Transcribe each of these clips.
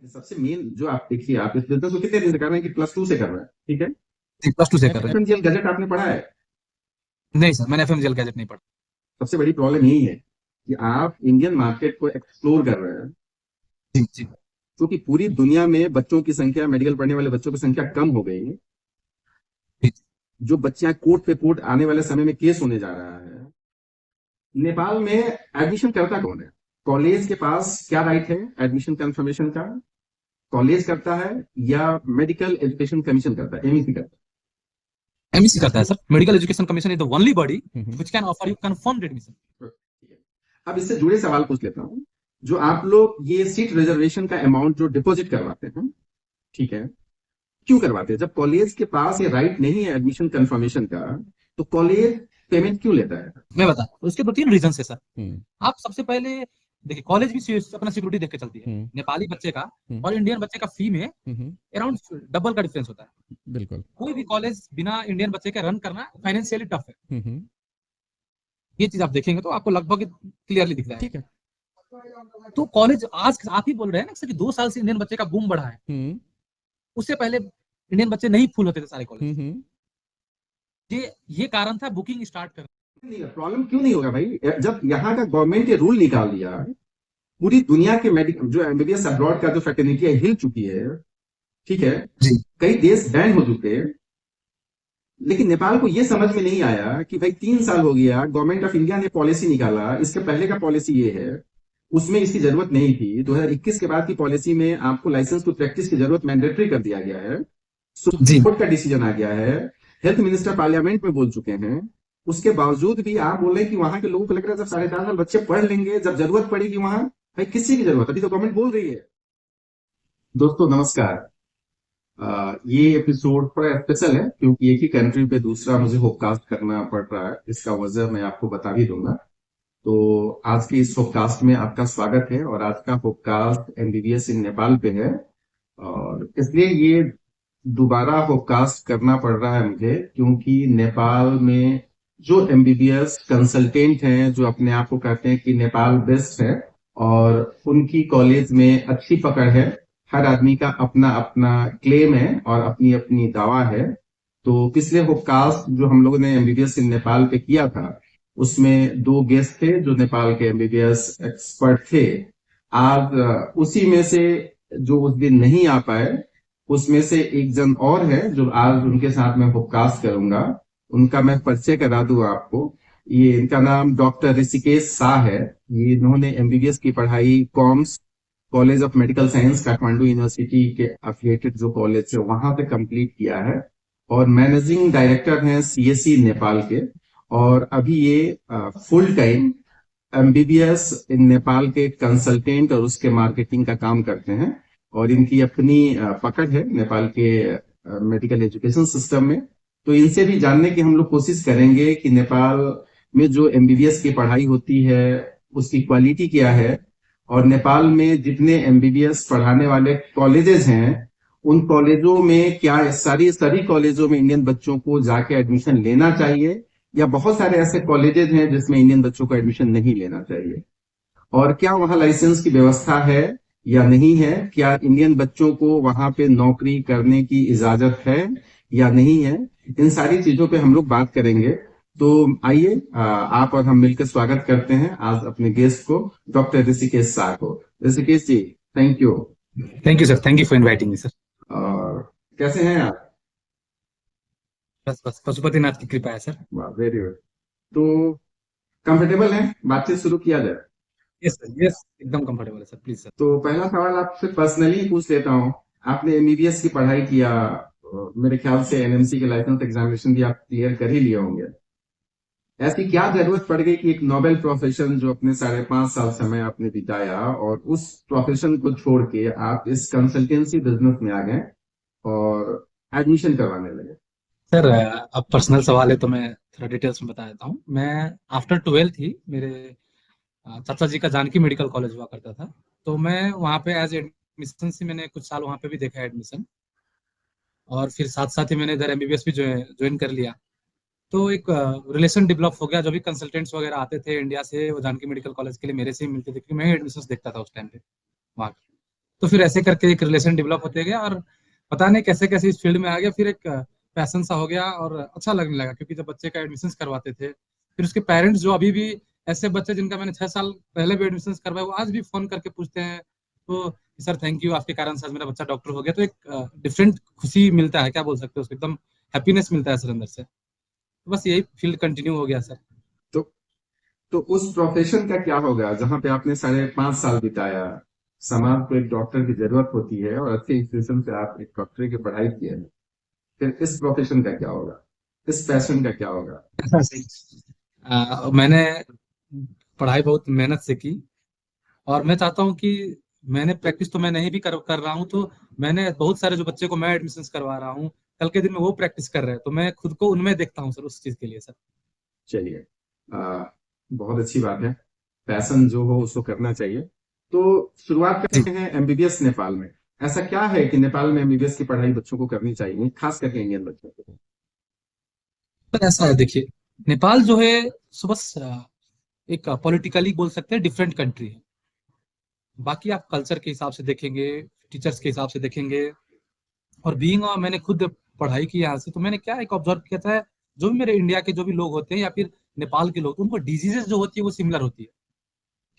सबसे मेन जो आप देखिए, आप इस बिजनेस को कितने दिन से कर रहे हैं कि +2 से कर रहे हैं, ठीक है? +2 से कर रहे हैं। एफएमजीएल गैजेट आपने पढ़ा है? नहीं सर, मैंने एफएमजीएल गैजेट नहीं पढ़ा। सबसे बड़ी प्रॉब्लम यही है कि आप इंडियन मार्केट को एक्सप्लोर कर रहे हैं, जी जी क्योंकि पूरी दुनिया में बच्चों की संख्या, मेडिकल पढ़ने वाले बच्चों की संख्या कम हो गई है। जी। जो बच्चियां कोर्ट पे कोर्ट आने वाले समय में केस होने जा रहा है। नेपाल में एडमिशन करता कौन है? कॉलेज के पास क्या राइट है एडमिशन कंफर्मेशन का? कॉलेज करता है या मेडिकल एजुकेशन कमीशन करता है, एमईसी करता एमईसी करता है sir. Medical education commission is the only body which can offer you confirmed admission. है? अब इससे जुड़े सवाल पूछ लेता हूं। जो आप लोग ये सीट रिजर्वेशन का अमाउंट जो डिपॉजिट करवाते हैं, ठीक है, क्यों करवाते हैं? जब कॉलेज के पास ये राइट नहीं है एडमिशन कंफर्मेशन का, तो कॉलेज पेमेंट क्यों लेता है? मैं बता, उसके 2-3 रीजन है सर। आप सबसे पहले देखिए, कॉलेज भी अपना सिक्योरिटी देख के चलती है। नेपाली बच्चे का और इंडियन बच्चे का फी में अराउंड डबल का डिफरेंस होता है। बिल्कुल। कोई भी कॉलेज बिना इंडियन बच्चे के रन करना फाइनेंशियली टफ है। ये चीज आप देखेंगे तो आपको लगभग क्लियरली दिख जाएगा। ठीक है। तो कॉलेज आज आप ही बोल रहे हैं ना सर कि 2 साल से इंडियन बच्चे का बूम बढ़ा है। उससे पहले इंडियन बच्चे नहीं फुल होते थे सारे कॉलेज। ये कारण था बुकिंग स्टार्ट करने। प्रॉब्लम क्यों नहीं होगा भाई? जब यहाँ का गवर्नमेंट ये रूल निकाल दिया, पूरी दुनिया के मेडिकल जो एमबीबीएस अब्रॉड का जो फैटर्निटी है हिल चुकी है, ठीक है, कई देश बैन हो चुके हैं, लेकिन नेपाल को यह समझ में नहीं आया कि भाई 3 साल हो गया, गवर्नमेंट ऑफ इंडिया ने पॉलिसी निकाला, इसके पहले का पॉलिसी ये है, उसमें इसकी जरूरत नहीं थी। 2021 के बाद की पॉलिसी में आपको लाइसेंस टू प्रैक्टिस की जरूरत मैंडेटरी कर दिया गया है। सुप्रीम कोर्ट का डिसीजन आ गया है, हेल्थ मिनिस्टर पार्लियामेंट में बोल चुके हैं। उसके बावजूद भी आप बोल रहे हैं कि वहां के लोगों को लग रहा है जब 4.5 साल बच्चे पढ़ लेंगे, जब जरूरत पड़ेगी वहां, भाई किससे की जरूरत? अभी तो गवर्नमेंट बोल रही है। दोस्तों नमस्कार। ये एपिसोड थोड़ा स्पेशल है क्योंकि एक ही कंट्री पे दूसरा मुझे होपकास्ट करना पड़ रहा है। इसका वजह मैं आपको बता भी दूंगा। तो आज के इस होपकास्ट में आपका स्वागत है और आज का होपकास्ट एमबीबीएस इन नेपाल पे है। और इसलिए ये दोबारा होपकास्ट करना पड़ रहा है मुझे, क्योंकि नेपाल में जो एमबीबीएस कंसल्टेंट हैं, जो अपने आप को कहते हैं कि नेपाल बेस्ट है और उनकी कॉलेज में अच्छी पकड़ है, हर आदमी का अपना अपना क्लेम है और अपनी अपनी दावा है। तो पिछले होपकास्ट जो हम लोगों ने एमबीबीएस इन नेपाल पे किया था, उसमें 2 गेस्ट थे जो नेपाल के एमबीबीएस एक्सपर्ट थे। आज उसी में से जो उस दिन नहीं आ पाए, उसमें से एक जन और है जो आज उनके साथ मैं होपकास्ट करूंगा। उनका मैं परिचय करा दूं आपको। ये इनका नाम डॉक्टर ऋषिकेश शाह है। ये इन्होंने एमबीबीएस की पढ़ाई कॉम्स college of medical science Kathmandu university के एफिलिएटेड जो कॉलेज है वहां पे कंप्लीट किया है और मैनेजिंग डायरेक्टर हैं सीएससी नेपाल के। और अभी ये full time MBBS in Nepal के कंसल्टेंट और उसके मार्केटिंग का काम करते हैं और इनकी अपनी पकड़ है नेपाल के मेडिकल एजुकेशन सिस्टम में। तो इनसे भी जानने की हम लोग कोशिश करेंगे कि नेपाल में जो एमबीबीएस की पढ़ाई होती है उसकी क्वालिटी क्या है और नेपाल में जितने एमबीबीएस पढ़ाने वाले कॉलेजेस हैं उन कॉलेजों में क्या सभी कॉलेजों में इंडियन बच्चों को जाके एडमिशन लेना चाहिए या बहुत सारे ऐसे कॉलेजेस हैं जिसमें इंडियन बच्चों को एडमिशन नहीं लेना चाहिए, और क्या वहां लाइसेंस की व्यवस्था है या नहीं है, क्या इंडियन बच्चों को वहां पे नौकरी करने की इजाजत है या नहीं है। इन सारी चीजों पे हम लोग बात करेंगे। तो आइए आप और हम मिलकर स्वागत करते हैं आज अपने गेस्ट को, डॉक्टर ऋषिकेश शाह को। Rishikesh ji, thank you. Thank you sir, thank you for inviting me sir. और कैसे हैं आप? बस पशुपतिनाथ की कृपा है सर। वाह, वेरी गुड। तो कंफर्टेबल है, बातचीत शुरू किया जाए? यस सर, यस, एकदम कंफर्टेबल है सर, प्लीज सर। तो पहला सवाल आपसे पर्सनली पूछ लेता हूँ। आपने एमबीबीएस की पढ़ाई किया, मेरे ख्याल से एनएमसी के लाइसेंस एग्जामिनेशन भी आप क्लियर कर ही लिए होंगे। ऐसी क्या जरूरत पड़ गई कि एक नोबेल प्रोफेशन जो अपने 5.5 साल समय आपने बिताया और उस प्रोफेशन को छोड़ के आप इस कंसल्टेंसी बिजनेस में आ गए और एडमिशन करवाने लगे? सर अब पर्सनल सवाल है तो मैं थोड़ा डिटेल्स में बता देता हूँ। मैं आफ्टर 12th ही मेरे चाचा जी का जानकी मेडिकल कॉलेज हुआ करता था, तो मैं वहाँ पे एज एडमिशन से मैंने कुछ साल वहाँ पे भी देखा एडमिशन, और फिर साथ साथ ही मैंने इधर एमबीबीएस भी ज्वाइन कर लिया। तो एक रिलेशन डेवलप हो गया। जो भी कंसल्टेंट्स वगैरह आते थे इंडिया से, वो जानकी मेडिकल कॉलेज के लिए मेरे से ही मिलते थे क्योंकि मैं एडमिशन देखता था उस टाइम पे वहाँ। तो फिर ऐसे करके एक रिलेशन डेवलप होते गया, और पता नहीं कैसे कैसे इस फील्ड में आ गया, फिर एक पैशन सा हो गया और अच्छा लगने लगा। क्योंकि जब बच्चे का एडमिशन करवाते थे, फिर उसके पेरेंट्स जो अभी भी, ऐसे बच्चे जिनका मैंने 6 साल पहले भी एडमिशन करवाया, वो आज भी फोन करके पूछते हैं, तो सर थैंक यू, आपके कारण से आज मेरा बच्चा डॉक्टर हो गया। तो एक डिफरेंट खुशी मिलता है, क्या बोल सकते हो उसको, एकदम हैप्पीनेस मिलता है सर अंदर से। तो बस यही फील्ड कंटिन्यू हो गया सर। तो तो उस प्रोफेशन का क्या होगा जहां पे आपने 5.5 साल बिताया? समाज को एक डॉक्टर की जरूरत होती है और अच्छे इंस्टीट्यूशन से आप एक डॉक्टरी की पढ़ाई किए हैं। फिर इस प्रोफेशन का क्या होगा? इस पैशन का क्या होगा? मैंने पढ़ाई बहुत मेहनत से की, और मैं चाहता हूँ कि मैंने प्रैक्टिस तो मैं नहीं भी कर रहा हूँ, तो मैंने बहुत सारे जो बच्चे को मैं एडमिशन करवा रहा हूँ, कल के दिन में वो प्रैक्टिस कर रहे हैं, तो मैं खुद को उनमें देखता हूँ सर, उस चीज के लिए सर। चलिए, बहुत अच्छी बात है। पैशन जो हो उसको करना चाहिए। तो शुरुआत जी करते हैं एमबीबीएस नेपाल में। ऐसा क्या है कि नेपाल में एमबीबीएस की पढ़ाई बच्चों को करनी चाहिए, खास करके इंडियन बच्चों को? सर, ऐसा है देखिए, नेपाल जो है सो बस एक पॉलिटिकली बोल सकते हैं डिफरेंट कंट्री है। बाकी आप कल्चर के हिसाब से देखेंगे, टीचर्स के हिसाब से देखेंगे, और बीइंग, मैंने खुद पढ़ाई की यहाँ से, तो मैंने क्या एक ऑब्जर्व किया था, जो भी मेरे इंडिया के जो भी लोग होते हैं या फिर नेपाल के लोग, उनको डिजीजेस जो होती है वो सिमिलर होती है।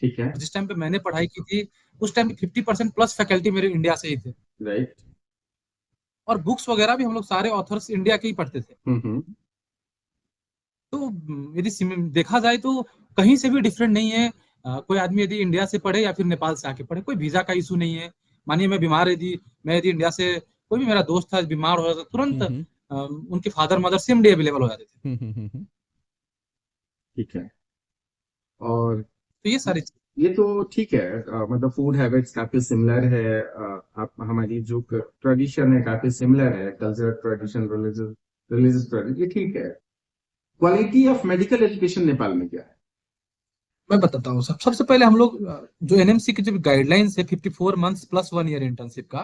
ठीक है। और जिस टाइम पे मैंने पढ़ाई की थी, उस टाइम पे 50% प्लस फैकल्टी मेरे इंडिया से ही थे, राइट। और बुक्स वगैरह भी हम लोग सारे ऑथर्स इंडिया के ही पढ़ते थे। हम्म। तो यदि देखा जाए तो कहीं से भी डिफरेंट नहीं है। कोई आदमी यदि इंडिया से पढ़े या फिर नेपाल से आके पढ़े, कोई वीजा का इशू नहीं है। मानिए मैं बीमार, यदि मैं यदि इंडिया से, कोई भी मेरा दोस्त था बीमार हो रहा था, तुरंत हम्म उनके father mother same day available हो जाते थे। हम्म। ठीक है। और तो ये सारी चीज। ये तो ठीक है। मतलब फूड हैबिट्स काफी सिमिलर है। आप हमारी जो ट्रेडिशन है काफी सिमिलर है, culture tradition, religious religious tradition, ये ठीक है। Quality of medical education Nepal में क्या है? मैं बताता हूँ सबसे पहले हम लोग जो एनएमसी की जो गाइडलाइंस है, 54 मंथ्स प्लस 1 ईयर इंटर्नशिप का,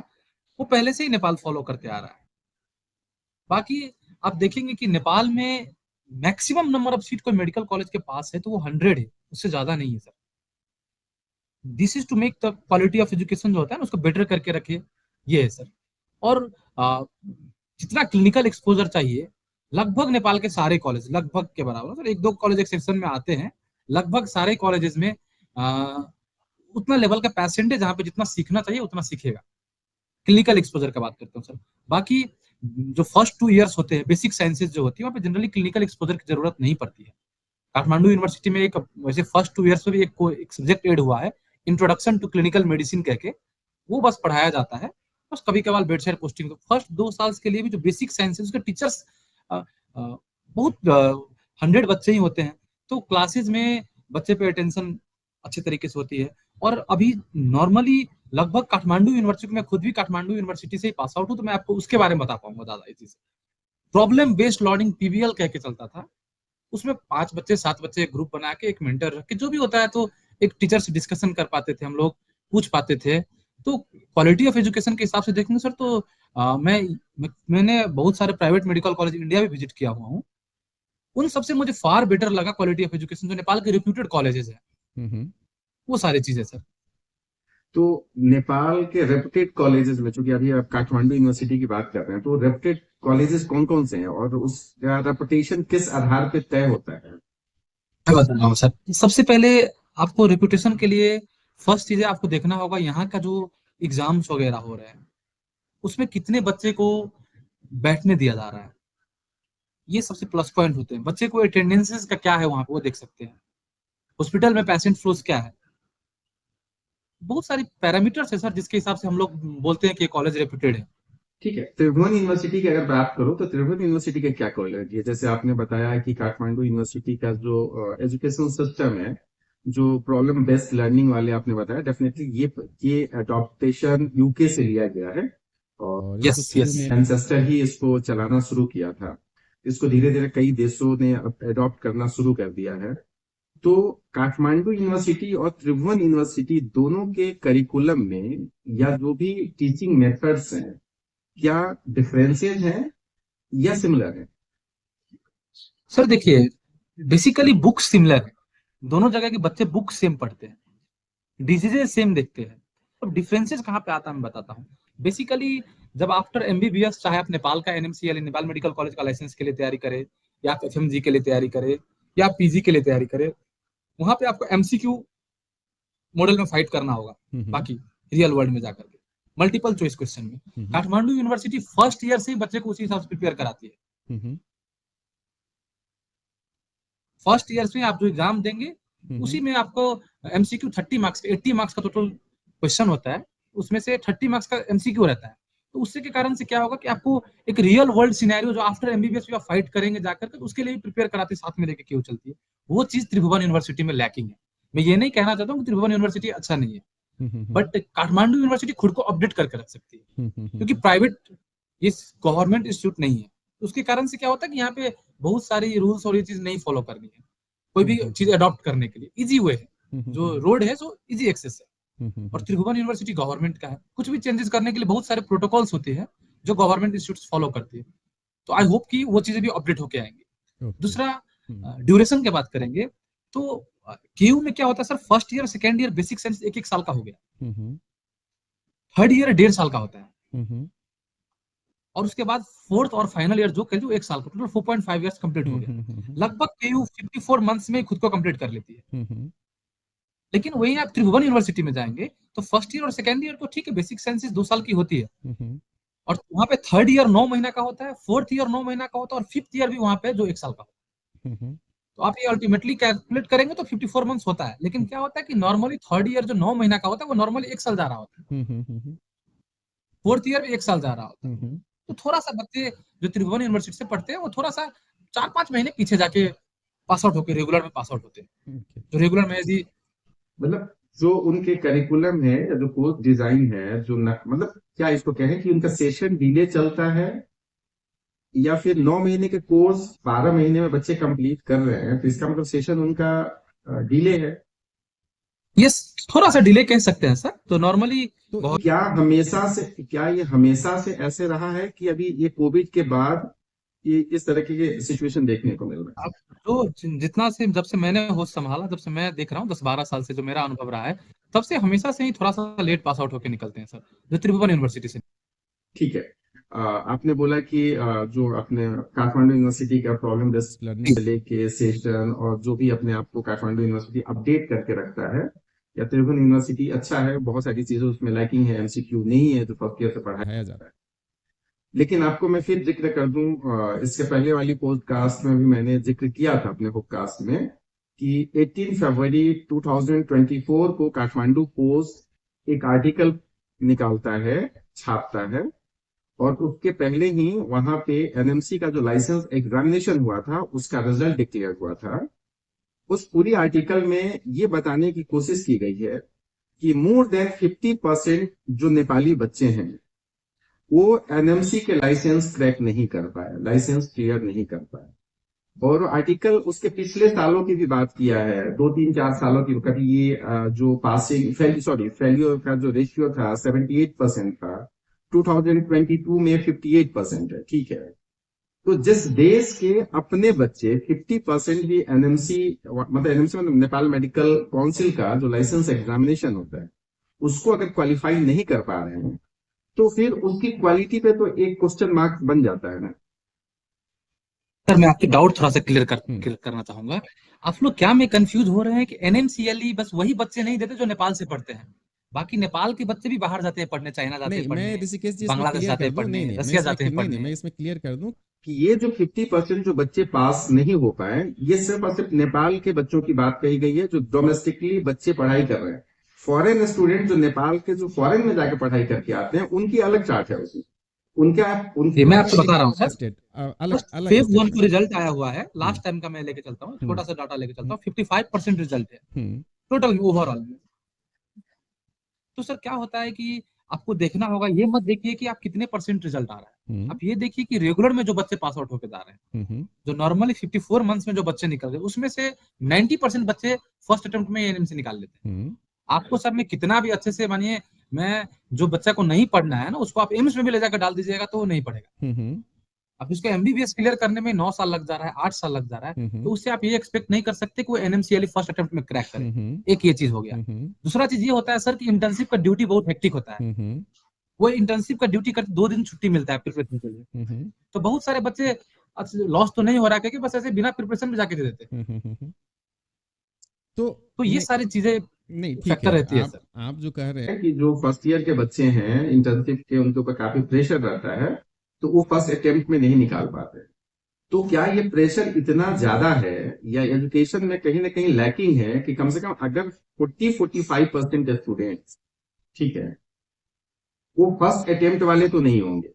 वो पहले से ही नेपाल फॉलो करते आ रहा है। बाकी आप देखेंगे कि नेपाल में मैक्सिमम नंबर ऑफ सीट कोई मेडिकल कॉलेज के पास है तो वो 100 है, उससे ज्यादा नहीं है sir. This is to make the quality of education जो होता है ना, उसको बेटर करके रखे, ये है सर। और आ, जितना क्लिनिकल एक्सपोजर चाहिए, लगभग नेपाल के सारे कॉलेज लगभग के बराबर सर, एक दो कॉलेज एक्सेप्शन में आते हैं, लगभग सारे कॉलेजेस में उतना लेवल का पैसेंट है जहाँ पे जितना सीखना चाहिए उतना सीखेगा। क्लिनिकल एक्सपोजर का बात करता हूँ सर। बाकी जो फर्स्ट 2 इयर्स होते हैं, बेसिक साइंसेज जो होती है, वहाँ पे जनरली क्लिनिकल एक्सपोजर की जरूरत नहीं पड़ती है। काठमांडू यूनिवर्सिटी में एक, वैसे फर्स्ट 2 इयर्स में भी एक सब्जेक्ट ऐड हुआ है, इंट्रोडक्शन टू क्लिनिकल मेडिसिन कह के, वो बस पढ़ाया जाता है। बस कभी कभार बेड साइड पोस्टिंग, तो फर्स्ट 2 साल के लिए भी जो बेसिक साइंस है उसके टीचर्स बहुत 100 बच्चे ही होते हैं, तो क्लासेज में बच्चे पे अटेंशन अच्छे तरीके से होती है। और अभी नॉर्मली लगभग काठमांडू यूनिवर्सिटी में, खुद भी काठमांडू यूनिवर्सिटी से ही पास आउट हूँ, तो मैं आपको उसके बारे में बता पाऊंगा ज्यादा इसी से। प्रॉब्लम बेस्ड लर्निंग, पीवीएल कह के चलता था, उसमें 5 बच्चे 7 बच्चे एक ग्रुप बना के, एक मेंटर रख के, जो भी होता है तो एक टीचर से डिस्कशन कर पाते थे हम लोग, पूछ पाते थे। तो क्वालिटी ऑफ एजुकेशन के हिसाब से देखेंगे सर, तो मैंने बहुत सारे प्राइवेट मेडिकल कॉलेज इंडिया में विजिट किया हुआ हूँ, उन सबसे मुझे फार बेटर लगा क्वालिटी ऑफ एजुकेशन जो नेपाल के रिप्यूटेड कॉलेजेस है, हम्म। वो सारी चीजें सर। तो नेपाल के रेपुटेड कॉलेजेस में, चूंकि अभी आप काठमांडू यूनिवर्सिटी की बात कर रहे हैं, तो रेपुटेड कॉलेजेस कौन कौन से हैं और उसका रेपुटेशन किस आधार पे तय होता है? मैं बता रहा हूँ सर, सबसे पहले आपको रेपुटेशन के लिए फर्स्ट चीज है, आपको देखना होगा यहाँ का जो एग्जाम्स वगैरह हो रहे हैं, उसमें कितने बच्चे को बैठने दिया जा रहा है, ये सबसे प्लस पॉइंट होते हैं। बच्चे को अटेंडेंसेस का क्या है वहां पे वो देख सकते हैं। हॉस्पिटल में पेशेंट फ्लोज क्या है, बहुत सारी पैरामीटर्स है सर, जिसके हिसाब से हम लोग बोलते हैं कि कॉलेज रेप्यूटेड है। ठीक है। त्रिभुवन यूनिवर्सिटी की अगर बात करो तो त्रिभुवन यूनिवर्सिटी के क्या कॉलेज है? जैसे आपने बताया कि काठमांडू यूनिवर्सिटी का जो एजुकेशन सिस्टम है, जो प्रॉब्लम बेस्ड लर्निंग वाले आपने बताया, डेफिनेटली ये अडॉप्टेशन यूके से लिया गया है और और यस इसको शुरू यस। में एंसेस्टर ही इसको चलाना शुरू किया था। इसको धीरे धीरे कई देशों ने अडॉप्ट करना शुरू कर दिया है। तो काठमांडू यूनिवर्सिटी और त्रिभुवन यूनिवर्सिटी दोनों के करिकुलम में या जो भी टीचिंग मेथड्स हैं, क्या डिफरेंसेस हैं या सिमिलर है? सर देखिए, बेसिकली बुक सिमिलर है, दोनों जगह के बच्चे बुक सेम पढ़ते हैं, डिजीजेज सेम देखते हैं, अब डिफरेंसेस कहाँ पे आता है मैं बताता हूँ। बेसिकली जब आफ्टर एमबीबीएस, चाहे आप नेपाल का एनएमसीएल नेपाल मेडिकल कॉलेज का लाइसेंस के लिए तैयारी करे, या आप एफएमजी के लिए तैयारी करे, या आप पीजी के लिए तैयारी करे, वहां पे आपको एमसीक्यू मॉडल में फाइट करना होगा। बाकी रियल वर्ल्ड में जाकर के मल्टीपल चॉइस क्वेश्चन में काठमांडू यूनिवर्सिटी फर्स्ट ईयर से ही बच्चे को उसी हिसाब से प्रिपेयर कराती है। फर्स्ट ईयर में आप जो एग्जाम देंगे उसी में आपको एमसीक्यू 30 मार्क्स 80 मार्क्स का टोटल क्वेश्चन होता है, उसमें से 30 मार्क्स का एमसीक्यू रहता है। तो उससे के कारण से क्या होगा कि आपको एक रियल वर्ल्ड सिनेरियो जो आफ्टर एमबीबीएस आप फाइट करेंगे जाकर के, उसके लिए प्रिपेयर कराते साथ में लेके क्यों चलती है। वो चीज त्रिभुवन यूनिवर्सिटी में लैकिंग है। मैं ये नहीं कहना चाहता हूँ कि त्रिभुवन यूनिवर्सिटी अच्छा नहीं है, बट काठमांडू यूनिवर्सिटी खुद को अपडेट करके रख सकती है, क्योंकि प्राइवेट ये गवर्नमेंट इंस्टीट्यूट नहीं है। उसके कारण से क्या होता है कि यहाँ पे बहुत सारी रूल्स और ये चीज नहीं फॉलो करनी है। कोई भी चीज अडॉप्ट करने के लिए इजी वे है, जो रोड है सो इजी एक्सेस है। और त्रिभुवन यूनिवर्सिटी गवर्नमेंट का है, कुछ भी चेंजेस करने के लिए बहुत सारे प्रोटोकॉल्स होते हैं जो गवर्नमेंट इंस्टीट्यूट फॉलो करती है। तो आई होप कि वो चीजें भी अपडेट होके आएंगी। दूसरा, ड्यूरेशन की बात करेंगे तो केयू में क्या होता है sir, first year second year basic science 1-1 साल का हो गया, थर्ड ईयर 1.5 साल का होता है, और उसके बाद फोर्थ और फाइनल ईयर जो कह 1 साल का, टोटल 4.5 ईयर्स कंप्लीट हो गया। लगभग केयू 54 मंथ्स में खुद को कंप्लीट कर लेती है। लेकिन वहीं आप त्रिभुवन यूनिवर्सिटी में जाएंगे तो फर्स्ट ईयर और सेकेंड ईयर तो ठीक है, बेसिक साइंसेस 2 साल की होती है, और वहां पे थर्ड ईयर 9 महीना का होता है, फोर्थ ईयर 9 महीना का होता है, और फिफ्थ ईयर भी वहां पे जो 1 साल का होता है। तो आप ये अल्टीमेटली कैलकुलेट करेंगे तो 54 मंथ्स होता है। लेकिन क्या होता है कि नॉर्मली थर्ड ईयर जो 9 महीना का होता है वो नॉर्मली 1 साल जा रहा होता है, फोर्थ ईयर भी 1 साल जा रहा होता है। तो थोड़ा सा बच्चे जो त्रिभुवन यूनिवर्सिटी से पढ़ते हैं वो थोड़ा सा 4-5 महीने पीछे जाके पास आउट होकर रेगुलर में पास आउट होते हैं। तो रेगुलर में यदि मतलब जो उनके करिकुलम है या जो कोर्स डिजाइन है, जो मतलब क्या इसको कहें कि उनका सेशन डिले चलता है, या फिर 9 महीने के कोर्स 12 महीने में बच्चे कंप्लीट कर रहे हैं, तो इसका मतलब सेशन उनका डिले है। यस, थोड़ा सा डिले कह सकते हैं सर। तो नॉर्मली तो क्या ये हमेशा से ऐसे रहा है कि अभी ये कोविड के बाद ये इस तरह के सिचुएशन देखने को मिल रहा है? अब तो जितना से जब से मैंने होश संभाला, जब से मैं देख रहा हूँ 10-12 साल से जो मेरा अनुभव रहा है, तब से हमेशा से ही थोड़ा सा लेट पास आउट होकर निकलते हैं सर, जो त्रिभुवन यूनिवर्सिटी से। ठीक है। आपने बोला कि जो अपने काठमांडू यूनिवर्सिटी का प्रॉब्लम लर्निंग से लेके सेशन और जो भी अपने आप को काठमांडू यूनिवर्सिटी अपडेट करके रखता है, या त्रिभुवन यूनिवर्सिटी अच्छा है, बहुत सारी चीजें उसमें लैकिंग है, एमसीक्यू नहीं है जो फर्स्ट ईयर से पढ़ाया जा रहा है। लेकिन आपको मैं फिर जिक्र कर दूं, इसके पहले वाली पॉडकास्ट में भी मैंने जिक्र किया था अपने पॉडकास्ट में कि 18 फरवरी 2024 को काठमांडू पोस्ट एक आर्टिकल निकालता है, छापता है, और उसके पहले ही वहां पे एनएमसी का जो लाइसेंस एग्जामिनेशन हुआ था उसका रिजल्ट डिक्लेयर हुआ था। उस पूरी आर्टिकल में ये बताने की कोशिश की गई है कि मोर देन 50% जो नेपाली बच्चे हैं वो एनएमसी के लाइसेंस क्रैक नहीं कर पाए, लाइसेंस क्लियर नहीं कर पाए। और आर्टिकल उसके पिछले सालों की भी बात किया है, 2-3-4 सालों की। कभी ये जो पासिंग फेलियर का जो रेशियो था 78% था, 2022 में 58% है। ठीक है, तो जिस देश के अपने बच्चे 50% भी एनएमसी मतलब नेपाल मेडिकल काउंसिल का जो लाइसेंस एग्जामिनेशन होता है उसको अगर क्वालिफाई नहीं कर पा रहे हैं, तो फिर उसकी क्वालिटी पे तो एक क्वेश्चन मार्क बन जाता है ना। सर मैं आपके डाउट थोड़ा सा क्लियर करना चाहूंगा। आप लोग क्या में कंफ्यूज हो रहे हैं कि एनएमसीएलई बस वही बच्चे नहीं देते जो नेपाल से पढ़ते हैं, बाकी नेपाल के बच्चे भी बाहर जाते हैं पढ़ने, चाइना जाते हैं पढ़ने, बांग्लादेश जाते हैं पढ़ने, रसिया जाते हैं पढ़ने। मैं इसमें क्लियर कर दूं कि ये जो 50% जो बच्चे पास नहीं हो पाए, ये सिर्फ और सिर्फ नेपाल के बच्चों की बात कही गई है जो डोमेस्टिकली बच्चे पढ़ाई कर रहे हैं। फॉरेन स्टूडेंट जो नेपाल के जो फॉरेन में जाकर पढ़ाई करके आते हैं उनकी अलग चार्ट है उसमें। मैं आपको बता रहा हूँ सर, अलग फेज 1 को रिजल्ट आया हुआ है लास्ट टाइम का, मैं लेके चलता हूँ, छोटा सा डाटा लेके चलता हूँ। 55% रिजल्ट है टोटल ओवरऑल में। तो सर क्या होता है कि आपको देखना होगा, ये मत देखिए कि आप कितने परसेंट रिजल्ट आ रहा है, आप ये देखिए कि रेगुलर में जो बच्चे पास आउट होकर जा रहे हैं, जो नॉर्मली 54 मंथ्स में जो बच्चे निकल रहे हैं उसमें से 90% बच्चे फर्स्ट अटेम्प्ट में एएनएमसी निकाल लेते हैं। आपको सर में कितना भी अच्छे से, मानिए मैं जो बच्चा को नहीं पढ़ना है ना उसको आप एम्स में भी ले जाकर डाल दीजिएगा तो वो नहीं पढ़ेगा। अब उसको एमबीबीएस क्लियर करने में 9 साल लग जा रहा है, 8 साल लग जा रहा है, तो उससे आप ये एक्सपेक्ट नहीं कर सकते कि वो एनएमसीएल फर्स्ट अटेम्प्ट में क्रैक करे। एक ये चीज हो गया। दूसरा चीज ये होता है सर कि इंटर्नशिप का ड्यूटी बहुत हेक्टिक होता है। वो इंटर्नशिप का ड्यूटी करते 2 दिन छुट्टी मिलता है प्रिपरेशन के लिए। तो बहुत सारे बच्चे लॉस तो नहीं हो रहा है क्योंकि बस ऐसे बिना प्रिपरेशन में जाके दे देते हैं। तो ये सारी चीजें नहीं ठीक फैक्टर है, रहती है सर। आप जो कह रहे हैं कि जो फर्स्ट ईयर के बच्चे हैं इंटर्नशिप के उनके ऊपर काफी प्रेशर रहता है, तो वो फर्स्ट अटेम्प्ट में नहीं निकाल पाते। तो क्या ये प्रेशर इतना ज्यादा है या एजुकेशन में कहीं ना कहीं लैकिंग है कि कम से कम अगर 40-45% स्टूडेंट्स, ठीक है, वो फर्स्ट अटेम्प्ट वाले तो नहीं होंगे,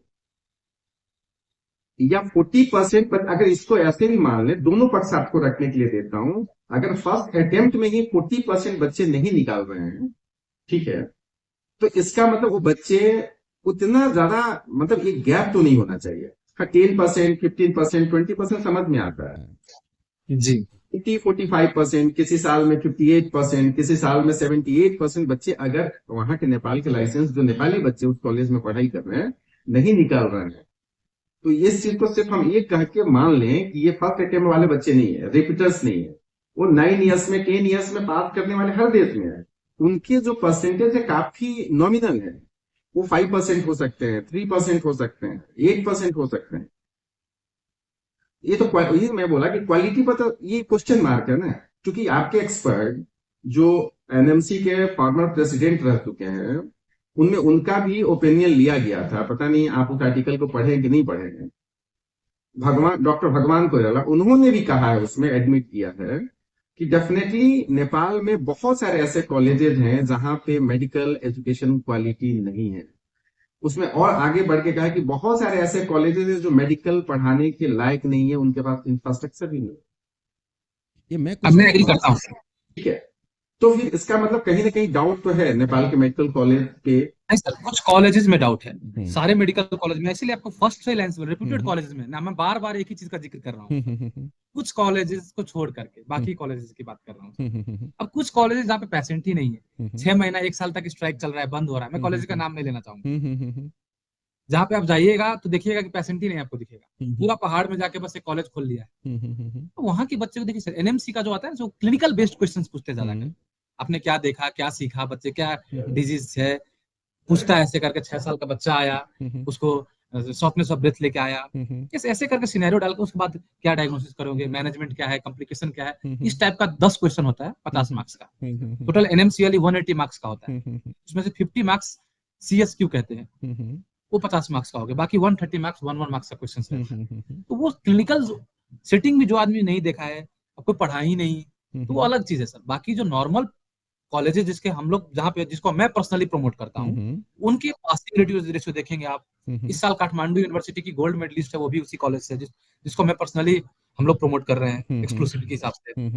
या 40%, पर अगर इसको ऐसे भी मान ले, दोनों पक्ष आपको रखने के लिए देता हूं, अगर फर्स्ट अटेम्प्ट में ही 40% बच्चे नहीं निकाल रहे हैं, ठीक है, तो इसका मतलब वो बच्चे उतना ज्यादा, मतलब एक गैप तो नहीं होना चाहिए। 10%, 15%, 20% समझ में आता है जी। 45%, किसी साल में 58%, किसी साल में 78% बच्चे अगर वहां के नेपाल के लाइसेंस जो नेपाली बच्चे उस कॉलेज में पढ़ाई कर रहे हैं नहीं निकाल रहे हैं, तो इस चीज को सिर्फ हम ये कह के मान लें कि ये फर्स्ट अटेम्प्ट वाले बच्चे नहीं है, रिपीटर्स नहीं है, वो 9 ईयर्स में 10 ईयर्स में पास करने वाले हर देश में है, उनके जो परसेंटेज है काफी नॉमिनल है। वो 5% हो सकते हैं, 3% हो सकते हैं, 8% हो सकते हैं। ये तो ये मैं बोला कि क्वालिटी पर तो ये क्वेश्चन मार्क है ना, क्योंकि आपके एक्सपर्ट जो एनएमसी के फॉर्मर प्रेसिडेंट रह चुके हैं, उनमें उनका भी ओपिनियन लिया गया था। पता नहीं आप उस आर्टिकल को पढ़े कि नहीं पढ़े हैं। डॉक्टर भगवान कोइराला, उन्होंने भी कहा है, उसमें एडमिट किया है कि डेफिनेटली नेपाल में बहुत सारे ऐसे कॉलेजेस हैं जहां पे मेडिकल एजुकेशन क्वालिटी नहीं है। उसमें और आगे बढ़ के कहा कि बहुत सारे ऐसे कॉलेजेस हैं जो मेडिकल पढ़ाने के लायक नहीं है, उनके पास इंफ्रास्ट्रक्चर भी नहीं। ये मैं एग्री करता हूँ। ठीक है, तो फिर इसका मतलब कहीं ना कहीं डाउट तो है नेपाल के मेडिकल कॉलेज पे। नहीं सर, कुछ कॉलेजेस में डाउट है, सारे मेडिकल कॉलेज में, इसलिए आपको फर्स्ट से लाइन रेप्यूटेड कॉलेजेस में ना, मैं बार बार एक ही चीज का जिक्र कर रहा हूँ, कुछ कॉलेजेस को छोड़ करके बाकी कॉलेजेस की बात कर रहा हूँ। अब कुछ कॉलेजेस जहाँ पे पेशेंट ही नहीं है, 6 महीना 1 साल तक स्ट्राइक चल रहा है, बंद हो रहा है, मैं कॉलेज का नाम नहीं लेना चाहूंगा, जहाँ पे आप जाइएगा तो देखिएगा कि पेशेंट ही नहीं आपको दिखेगा, पूरा पहाड़ में जाके बस एक कॉलेज खोल लिया है। तो वहाँ के बच्चे को देखिए सर, एनएमसी का जो आता है जो क्लिनिकल बेस्ड क्वेश्चंस पूछते ज्यादा, आपने क्या देखा, क्या सीखा, बच्चे क्या डिजीज है, पूछता है ऐसे करके। 6 साल का बच्चा आया, उसको सॉफ्टनेस ऑफ ब्रेथ लेके आया, ऐसे करके सिनेरियो डालकर उसके बाद क्या डायग्नोसिस करोगे, मैनेजमेंट क्या है, कॉम्प्लिकेशन क्या है, इस टाइप का 10 क्वेश्चन होता है 50 मार्क्स का। टोटल एनएमसीएल 180 मार्क्स का होता है, उसमें से 50 मार्क्स सीएसक्यू कहते हैं, वो 50 मार्क्स का हो गया, बाकी 130 मार्क्स 1 मार्क्स का क्वेश्चन है। तो वो क्लिनिकल सेटिंग में जो आदमी नहीं देखा है, आपको पढ़ा ही नहीं, तो वो अलग चीज है सर। बाकी जो नॉर्मल कॉलेजेस जिसके हम लोग जहाँ पे, जिसको मैं पर्सनली प्रमोट करता हूँ, उनके पासिंग रेशियो देखेंगे आप। इस साल काठमांडू यूनिवर्सिटी की गोल्ड मेडलिस्ट है, वो भी उसी कॉलेज से, जिसको मैं पर्सनली हम लोग प्रमोट कर रहे हैं एक्सक्लूसिव के हिसाब से।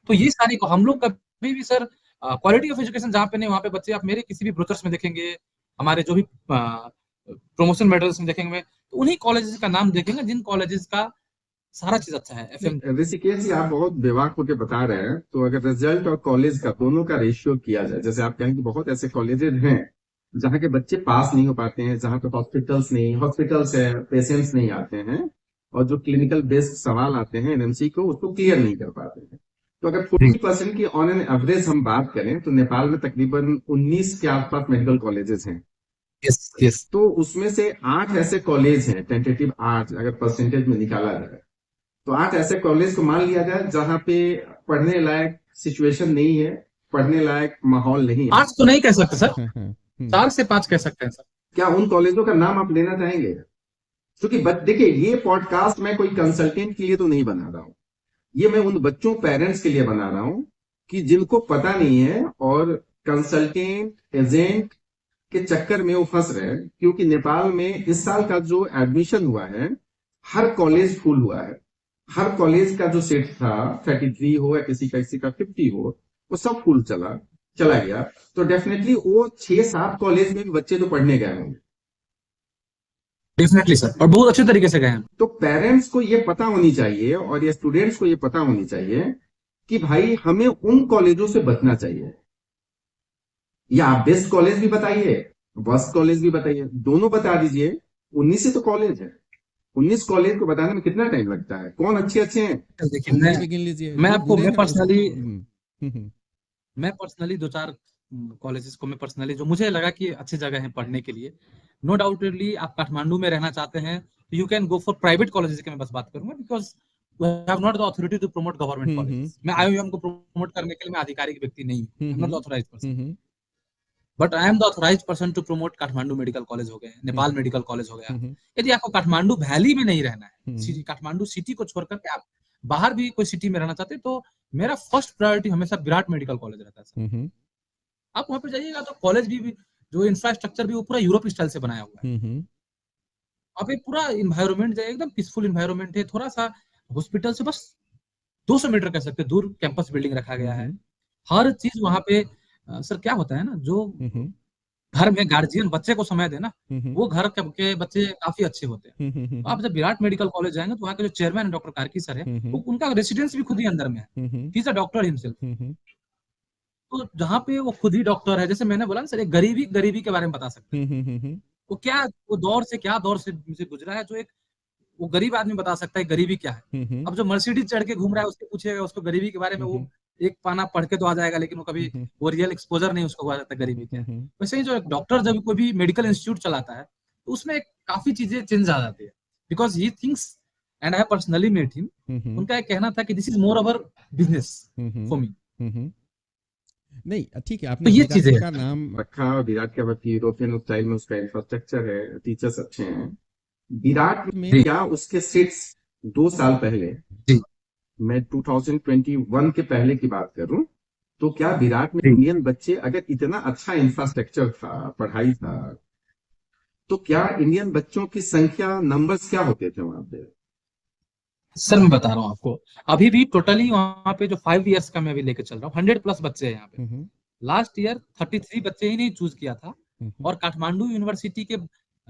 तो ये सारी को हम लोग कभी भी सर क्वालिटी ऑफ एजुकेशन जहाँ पे नहीं, वहाँ पे बच्चे आप मेरे किसी भी ब्रोचर्स में देखेंगे, हमारे जो भी प्रमोशन मेडल्स में देखेंगे, तो उन्हीं कॉलेजेस का नाम देखेंगे जिन कॉलेजेस का सारा चीज अच्छा है। एफएम ऋषिकेश जी, आप बहुत बेवाक होकर बता रहे हैं, तो अगर रिजल्ट और कॉलेज का दोनों का रेशियो किया जाए, जैसे आप कहें कि बहुत ऐसे कॉलेजेस हैं जहाँ के बच्चे पास नहीं हो पाते हैं, जहाँ पे हॉस्पिटल्स है, पेशेंट्स नहीं आते हैं, और जो क्लिनिकल बेस्ड सवाल आते हैं एनएमसी को, उसको क्लियर नहीं कर पाते हैं। तो अगर 40% की ऑन एन एवरेज हम बात करें, तो नेपाल में तकरीबन 19 के आसपास मेडिकल कॉलेजेस हैं। yes. तो उसमें से 8 ऐसे कॉलेज हैं, टेंटेटिव 8 अगर परसेंटेज में निकाला जाए, तो 8 ऐसे कॉलेज को मान लिया जाए जहां पे पढ़ने लायक सिचुएशन नहीं है, पढ़ने लायक माहौल नहीं है। 8 तो नहीं कह सकते सर, 4 से 5 कह सकते हैं सर। क्या उन कॉलेजों का नाम आप लेना चाहेंगे? क्योंकि देखिए, ये पॉडकास्ट मैं कोई कंसल्टेंट के लिए तो नहीं बना रहा हूं, ये मैं उन बच्चों पेरेंट्स के लिए बना रहा हूं कि जिनको पता नहीं है और कंसल्टेंट एजेंट के चक्कर में वो फंस रहे हैं। क्योंकि नेपाल में इस साल का जो एडमिशन हुआ है, हर कॉलेज फुल हुआ है, हर कॉलेज का जो सीट था 33 हो या किसी का 50 हो, वो सब फुल चला गया। तो डेफिनेटली वो 6-7 कॉलेज में भी बच्चे तो पढ़ने गए होंगे, डेफिनेटली सर, और बहुत अच्छे तरीके से गए हैं। तो पेरेंट्स को ये पता होनी चाहिए और ये स्टूडेंट्स को ये पता होनी चाहिए कि भाई हमें उन कॉलेजों से बचना चाहिए। या आप बेस्ट कॉलेज भी बताइए, वर्स्ट कॉलेज भी बताइए, दोनों बता दीजिए, 19 से तो कॉलेज है। 19 कॉलेज को बताने में कितना टाइम लगता है? कौन अच्छे अच्छे हैं? देखिए उनसे भी गिन लीजिए मैं जो आपको बुरे मैं हैं उस पर्सनली हम्म, मैं पर्सनली 2-4 कॉलेजेस को मैं पर्सनली जो मुझे लगा कि अच्छी जगह है पढ़ने के लिए, नो डाउटेडली आप काठमांडू में रहना चाहते हैं तो you can go for private colleges की मैं बस बात करूंगा, because we have not the authority to promote government colleges. मैं आईओएम को प्रमोट करने के लिए मैं आधिकारिक व्यक्ति नहीं हूँ, I am not the authorised person, but I am the authorised person to promote Kathmandu medical college हो गए, नेपाल मेडिकल कॉलेज हो गया। यदि आपको काठमांडू वैली में नहीं रहना है, काठमांडू सिटी को छोड़कर के आप बाहर भी कोई सिटी में रहना चाहते हैं, तो मेरा फर्स्ट प्रायोरिटी हमेशा विराट मेडिकल कॉलेज रहता है सर। आप वहां पे जाइएगा तो कॉलेज भी जो इंफ्रास्ट्रक्चर भी वो पूरा यूरोप स्टाइल से बनाया हुआ है। आप एक पूरा इन्वायरमेंट जाइए, एकदम पीसफुल इन्वायरमेंट है, थोड़ा सा हॉस्पिटल से बस 200 मीटर कह सकते हैं दूर कैंपस बिल्डिंग रखा गया है। हर चीज वहां पे सर क्या होता है ना, जो घर में गार्जियन बच्चे को समय देना, वो घर के बच्चे काफी अच्छे होते हैं। तो आप जब विराट मेडिकल कॉलेज जाएंगे तो वहाँ के जो चेयरमैन है डॉक्टर कार्की सर है, उनका रेसिडेंस भी खुद ही अंदर में है, he is a doctor himself. तो जहाँ पे वो खुद ही डॉक्टर है, जैसे मैंने बोला ना सर, एक गरीबी के बारे में बता सकते हैं वो क्या, वो दौर से गुजरा है, जो एक वो गरीब आदमी बता सकता है गरीबी क्या है। अब जो मर्सिडीज चढ़ के घूम रहा है उससे पूछेगा उसको गरीबी के बारे में, वो एक पाना पढ़ के तो आ जाएगा, लेकिन वो कभी वो रियल एक्सपोजर नहीं उसको हुआ जाता गरीबी क्या है। वैसे ही जो एक डॉक्टर जब कोई भी मेडिकल इंस्टीट्यूट चलाता है तो उसमें काफी चीजें चेंज आ जाती है, because he thinks and I personally met him, उनका एक कहना था कि this is more our business for me. नहीं ठीक है, तो आपने ये विराट चीजें का नाम रखा। विराट का बाकी यूरोपियन स्टाइल में उसका इंफ्रास्ट्रक्चर है, टीचर्स अच्छे हैं। विराट में क्या उसके सीट्स 2 साल पहले, मैं 2021 के पहले की बात करूं, तो क्या विराट में इंडियन बच्चे, अगर इतना अच्छा इंफ्रास्ट्रक्चर था, पढ़ाई था, तो क्या इंडियन बच्चों की संख्या, नंबर्स क्या होते थे वहां पे? सर मैं बता रहा हूँ आपको, अभी भी टोटली वहां पे जो 5 इयर्स का मैं अभी लेके चल रहा हूँ, 100+ बच्चे हैं यहाँ पे। लास्ट ईयर 33 बच्चे ही नहीं चूज किया था, और काठमांडू यूनिवर्सिटी के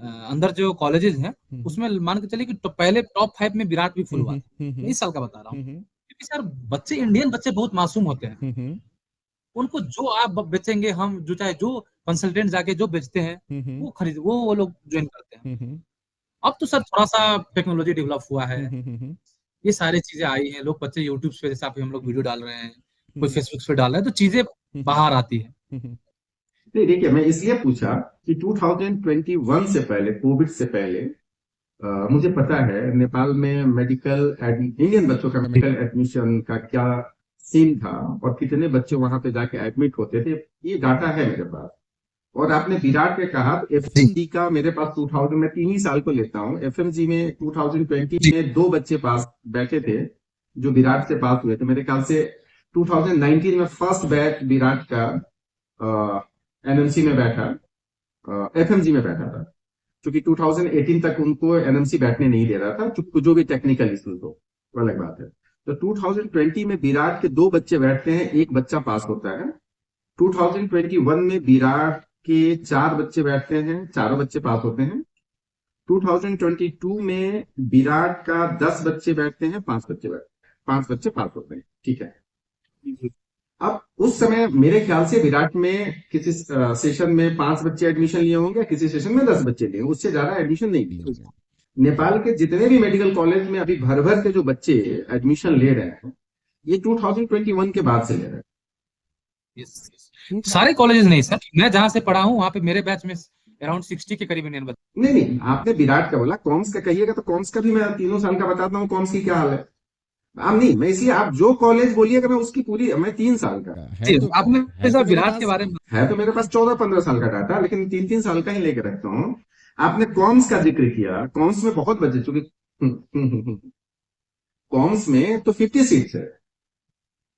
अंदर जो कॉलेजेस हैं उसमें मान के चलिए कि पहले टॉप 5 में विराट भी फुल हुआ था। मैं इस साल का बता रहा हूँ, क्योंकि सर बच्चे, इंडियन बच्चे बहुत मासूम होते हैं, उनको जो आप बेचेंगे, हम जो चाहे जो कंसल्टेंट जाके जो बेचते हैं वो खरीद, वो लोग ज्वाइन करते हैं। अब तो सर थोड़ा सा टेक्नोलॉजी डेवलप हुआ है, ये सारी चीजें आई हैं, लोग बच्चे यूट्यूब पे जैसे आप हम लोग वीडियो डाल रहे हैं, कोई फेसबुक पे डाल रहा है, तो चीजें बाहर आती है। नहीं देखिए, मैं इसलिए पूछा कि 2021 से पहले, कोविड से पहले, मुझे पता है नेपाल में इंडियन बच्चों का मेडिकल एडमिशन का क्या सीन था और कितने बच्चे वहां पे जाके एडमिट होते थे, ये डाटा है मेरे पास। और आपने विराट में कहा, एफएमजी का मेरे पास 2000, मैं 3 ही साल को लेता हूँ, एफएमजी में 2020 में 2 बच्चे पास बैठे थे जो विराट से पास हुए थे। मेरे ख्याल से 2019 में फर्स्ट बैच विराट का एनएमसी में बैठा, एफएमजी में बैठा था, क्योंकि 2018 तक उनको एनएमसी बैठने नहीं दे रहा था, जो भी टेक्निकल इश्यूज हो, अलग बात है। तो 2020 में विराट के 2 बच्चे बैठते हैं, एक बच्चा पास होता है। 2021 में विराट के 4 बच्चे बैठते हैं, चारों बच्चे पास होते हैं। 2022 में विराट का 10 बच्चे बैठते हैं, 5 बच्चे पास होते हैं। ठीक है, अब उस समय मेरे ख्याल से विराट में किसी सेशन में 5 बच्चे एडमिशन लिए होंगे, किसी सेशन में 10 बच्चे लिए, उससे ज्यादा एडमिशन नहीं लिए। नेपाल के जितने भी मेडिकल कॉलेज में अभी भर भर के जो बच्चे एडमिशन ले रहे हैं, ये 2021 के बाद से ले रहे हैं। सारे कॉलेजेस नहीं सर, मैं जहां से पढ़ा हूँ वहां पे मेरे बैच में अराउंड 60 के करीब इंडियन बच्चे। नहीं, आपने विराट का बोला, कॉम्स का कहिएगा तो कॉम्स का भी मैं 3 साल का बताता हूँ, कॉम्स की क्या हाल है। आप नहीं, मैं इसलिए, आप जो कॉलेज बोलिएगा मैं उसकी पूरी, मैं 3 साल का है तो, आपने तो विराट के बारे में है तो मेरे पास 14-15 साल का डाटा, लेकिन 3-3 साल का ही लेके रखता हूँ। आपने कॉम्स का जिक्र किया, कॉम्स में बहुत बच्चे, चूंकि कॉम्स में तो 50 सीट्स है,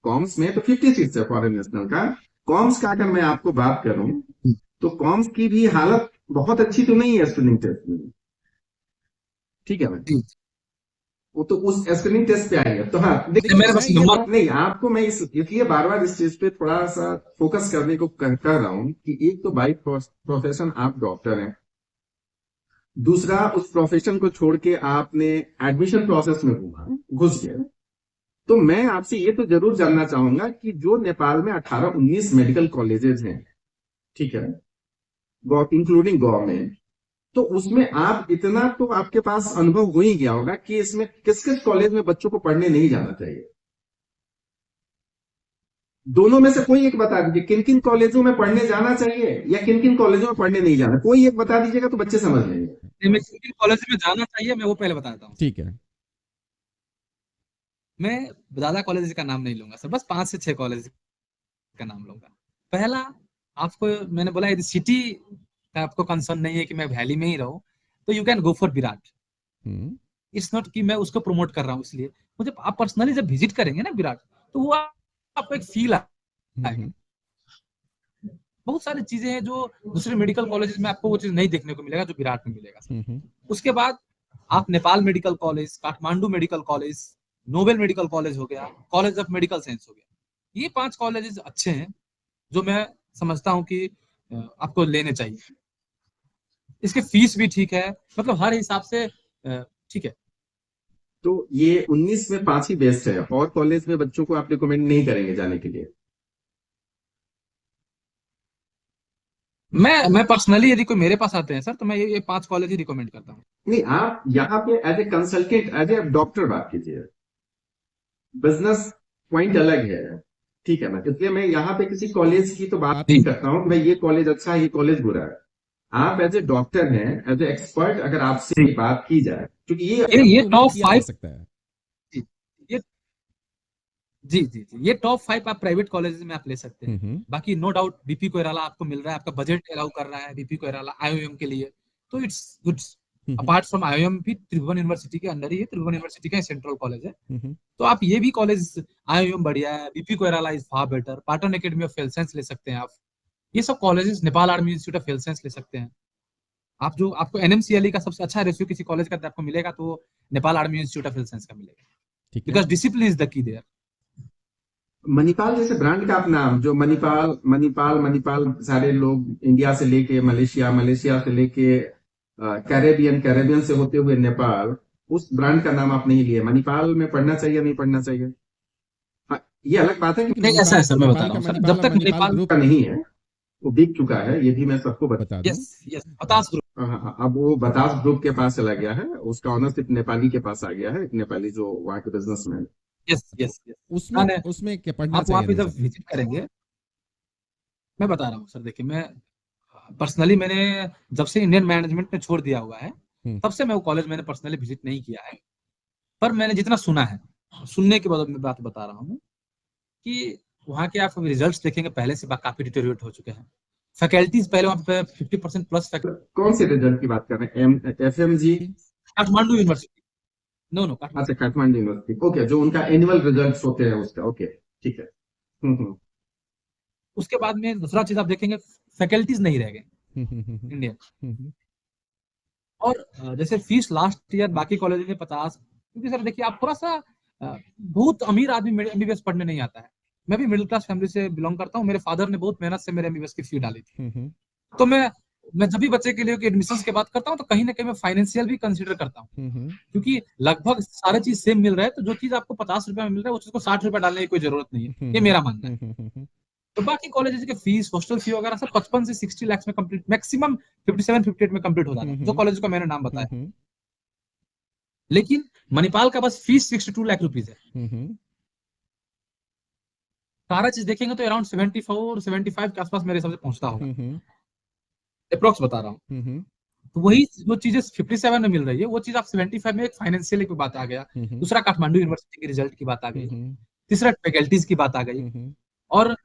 कॉम्स में तो 50 सीट्स है फॉरेन नेशनल का। कॉम्स का अगर मैं आपको बात करूं तो कॉम्स की भी हालत बहुत अच्छी तो नहीं है स्क्रीनिंग टेस्ट में। ठीक है भाई, वो तो उस स्क्रीनिंग टेस्ट पे आएगा। तो हाँ देखिए, मेरे पास नंबर नहीं, आपको मैं इसलिए बार बार इस चीज पे थोड़ा सा फोकस करने को कह रहा हूं कि एक तो बाई प्रोफेशन आप डॉक्टर हैं, दूसरा उस प्रोफेशन को छोड़ के आपने एडमिशन प्रोसेस में घुस गए। तो मैं आपसे ये तो जरूर जानना चाहूंगा कि जो नेपाल में 18-19 मेडिकल कॉलेजेस हैं, ठीक है, इंक्लूडिंग गवर्नमेंट, तो उसमें आप इतना तो आपके पास अनुभव हो ही गया होगा कि इसमें किस किस कॉलेज में बच्चों को पढ़ने नहीं जाना चाहिए। दोनों में से कोई एक बता दीजिए, किन किन कॉलेजों में पढ़ने जाना चाहिए या किन किन कॉलेजों में पढ़ने नहीं जाना, कोई एक बता दीजिएगा तो बच्चे समझ लेंगे। मैं किन कॉलेज में जाना चाहिए मैं वो पहले बताता हूँ। ठीक है। मैं ज्यादा कॉलेज का नाम नहीं लूंगा सर, बस 5 से 6 कॉलेज का नाम लूंगा। पहला, आपको मैंने बोला यदि सिटी का आपको कंसर्न नहीं है कि मैं वैली में ही रहूं, तो you can go for Virat. It's not कि मैं उसको प्रमोट कर रहा हूँ, इसलिए मुझे आप पर्सनली जब विजिट करेंगे ना विराट, तो वो आपको एक फील आएगा। बहुत सारी चीजें हैं जो दूसरे मेडिकल कॉलेजेस में आपको वो चीज नहीं देखने को मिलेगा जो विराट में मिलेगा। उसके बाद आप Nepal medical college, Kathmandu medical college, Nobel medical college हो गया, कॉलेज ऑफ मेडिकल साइंस हो गया, ये 5 कॉलेजेस अच्छे हैं जो मैं समझता हूँ कि आपको लेने चाहिए। इसके फीस भी ठीक है, मतलब हर हिसाब से ठीक है। तो ये 19 में 5 ही बेस्ट है, और कॉलेज में बच्चों को आप रिकमेंड नहीं करेंगे जाने के लिए? मैं पर्सनली यदि कोई मेरे पास आते हैं सर, तो मैं ये 5 कॉलेज ही रिकमेंड करता हूँ। नहीं, आप यहाँ पे as a consultant, as a doctor बात कीजिए, बिजनेस पॉइंट अलग है, ठीक है ना? इसलिए मैं यहाँ पे किसी कॉलेज की तो बात नहीं करता हूँ कि भाई ये कॉलेज अच्छा है, ये कॉलेज बुरा है। आप एज ए डॉक्टर हैं, एज ए एक्सपर्ट, अगर आपसे बात की जाए, क्योंकि ये टॉप 5 सकता है। ये जी जी जी, ये टॉप 5 आप प्राइवेट कॉलेजेस में आप ले सकते हैं। बाकी नो डाउट बीपी कोइराला आपको मिल रहा है, आपका बजट अलाउ कर रहा है बीपी कोइराला आईओएम के लिए, तो it's good. Apart from IOM भी त्रिभुवन यूनिवर्सिटी के अंदर ही है, त्रिभुवन यूनिवर्सिटी का सेंट्रल कॉलेज है, तो आप ये भी कॉलेज, आईओएम बढ़िया है, BP Koirala is far better, Patan academy of health science ले सकते हैं आप, ये सब colleges, Nepal army institute of health science ले सकते हैं आप। जो आपको एनएमसीएलई का सबसे अच्छा रेशियो किसी कॉलेज का आपको मिलेगा तो Nepal army institute of health science का मिलेगा, because discipline is the key there. Manipal जैसे ब्रांड का आप नाम, जो मणिपाल मणिपाल मणिपाल, सारे लोग इंडिया से लेके मलेशिया, मलेशिया से लेके कैरेबियन, कैरेबियन से होते हुए नेपाल, उस ब्रांड का नाम आप नहीं लिए। मणिपाल में पढ़ना चाहिए नहीं पढ़ना चाहिए? हाँ, ये अलग बात है कि नहीं, ऐसा है सर, मैं बता रहा हूँ सर, जब तक मणिपाल का नहीं है, वो बिक चुका है, ये भी मैं सबको बता दूं। यस यस, बतास ग्रुप। हाँ, अब वो बतास ग्रुप के पास चला गया है, उसका ऑनरशिप नेपाली के पास आ गया है, एक नेपाली जो वहाँ के बिजनेसमैन। यस यस यस, उसमें क्या पढ़ना आप वहाँ पे चाहिए? जब विजिट करेंगे, मैं बता रहा हूँ सर, देखिए मैं पर्सनली, मैंने जब से इंडियन मैनेजमेंट ने छोड़ दिया हुआ है तब से मैं वो कॉलेज मैंने पर्सनली विजिट नहीं किया है, पर मैंने जितना सुना है, सुनने के बाद मैं बात बता रहा हूँ कि वहाँ के आप रिजल्ट्स देखेंगे पहले से काफी डिटेरियोरेट हो चुके हैं। फैकल्टीज पहले वहाँ पे 50% प्लस कौन से रिजल्ट की बात कर रहे हैं? FMG? Kathmandu university? No no, अच्छा, काठमांडू यूनिवर्सिटी, ओके, जो उनका एनुअल रिजल्ट्स होते हैं उसका, ओके, ठीक है। उसके बाद में दूसरा चीज आप देखेंगे, फैकल्टीज नहीं रह गए इंडियन। और जैसे फीस लास्ट ईयर बाकी कॉलेज में 50, क्योंकि सर देखिए आप थोड़ा सा बहुत अमीर आदमी एमबीबीएस पढ़ने नहीं आता है। मैं भी मिडिल क्लास फैमिली से बिलोंग करता हूँ, मेरे फादर ने बहुत मेहनत से मेरे एमबीबीएस की फी डाली थी, तो मैं जब भी बच्चे के लिए एडमिशन की बात करता हूँ तो कहीं ना कहीं मैं फाइनेंशियल भी कंसीडर करता हूँ, क्योंकि लगभग सारे चीज सेम मिल रहा है, तो जो चीज आपको 50 रुपए में मिल रहा है वो चीज को 60 रुपए डालने की कोई जरूरत नहीं है, ये मेरा मानना है। तो बाकी कॉलेजेस के फीस, हॉस्टल फी वगैरह सब 55 से 60 लाख में कंप्लीट, मैक्सिमम 57-58 में कंप्लीट हो जाता है, जो कॉलेज का मैंने नाम बताया। लेकिन मणिपाल का बस फीस 62 लाख रुपीज है। सारा चीज देखेंगे तो अराउंड 74-75 के आसपास मेरे हिसाब से पहुंचता होगा, अप्रोक्स बता रहा हूँ। तो वही जो चीजें 57 में मिल रही है वो चीज आप 75 में, एक फाइनेंशियल की बात आ गया, दूसरा काठमांडू यूनिवर्सिटी के रिजल्ट की बात आ गई, तीसरा फैकल्टीज की बात आ गई, और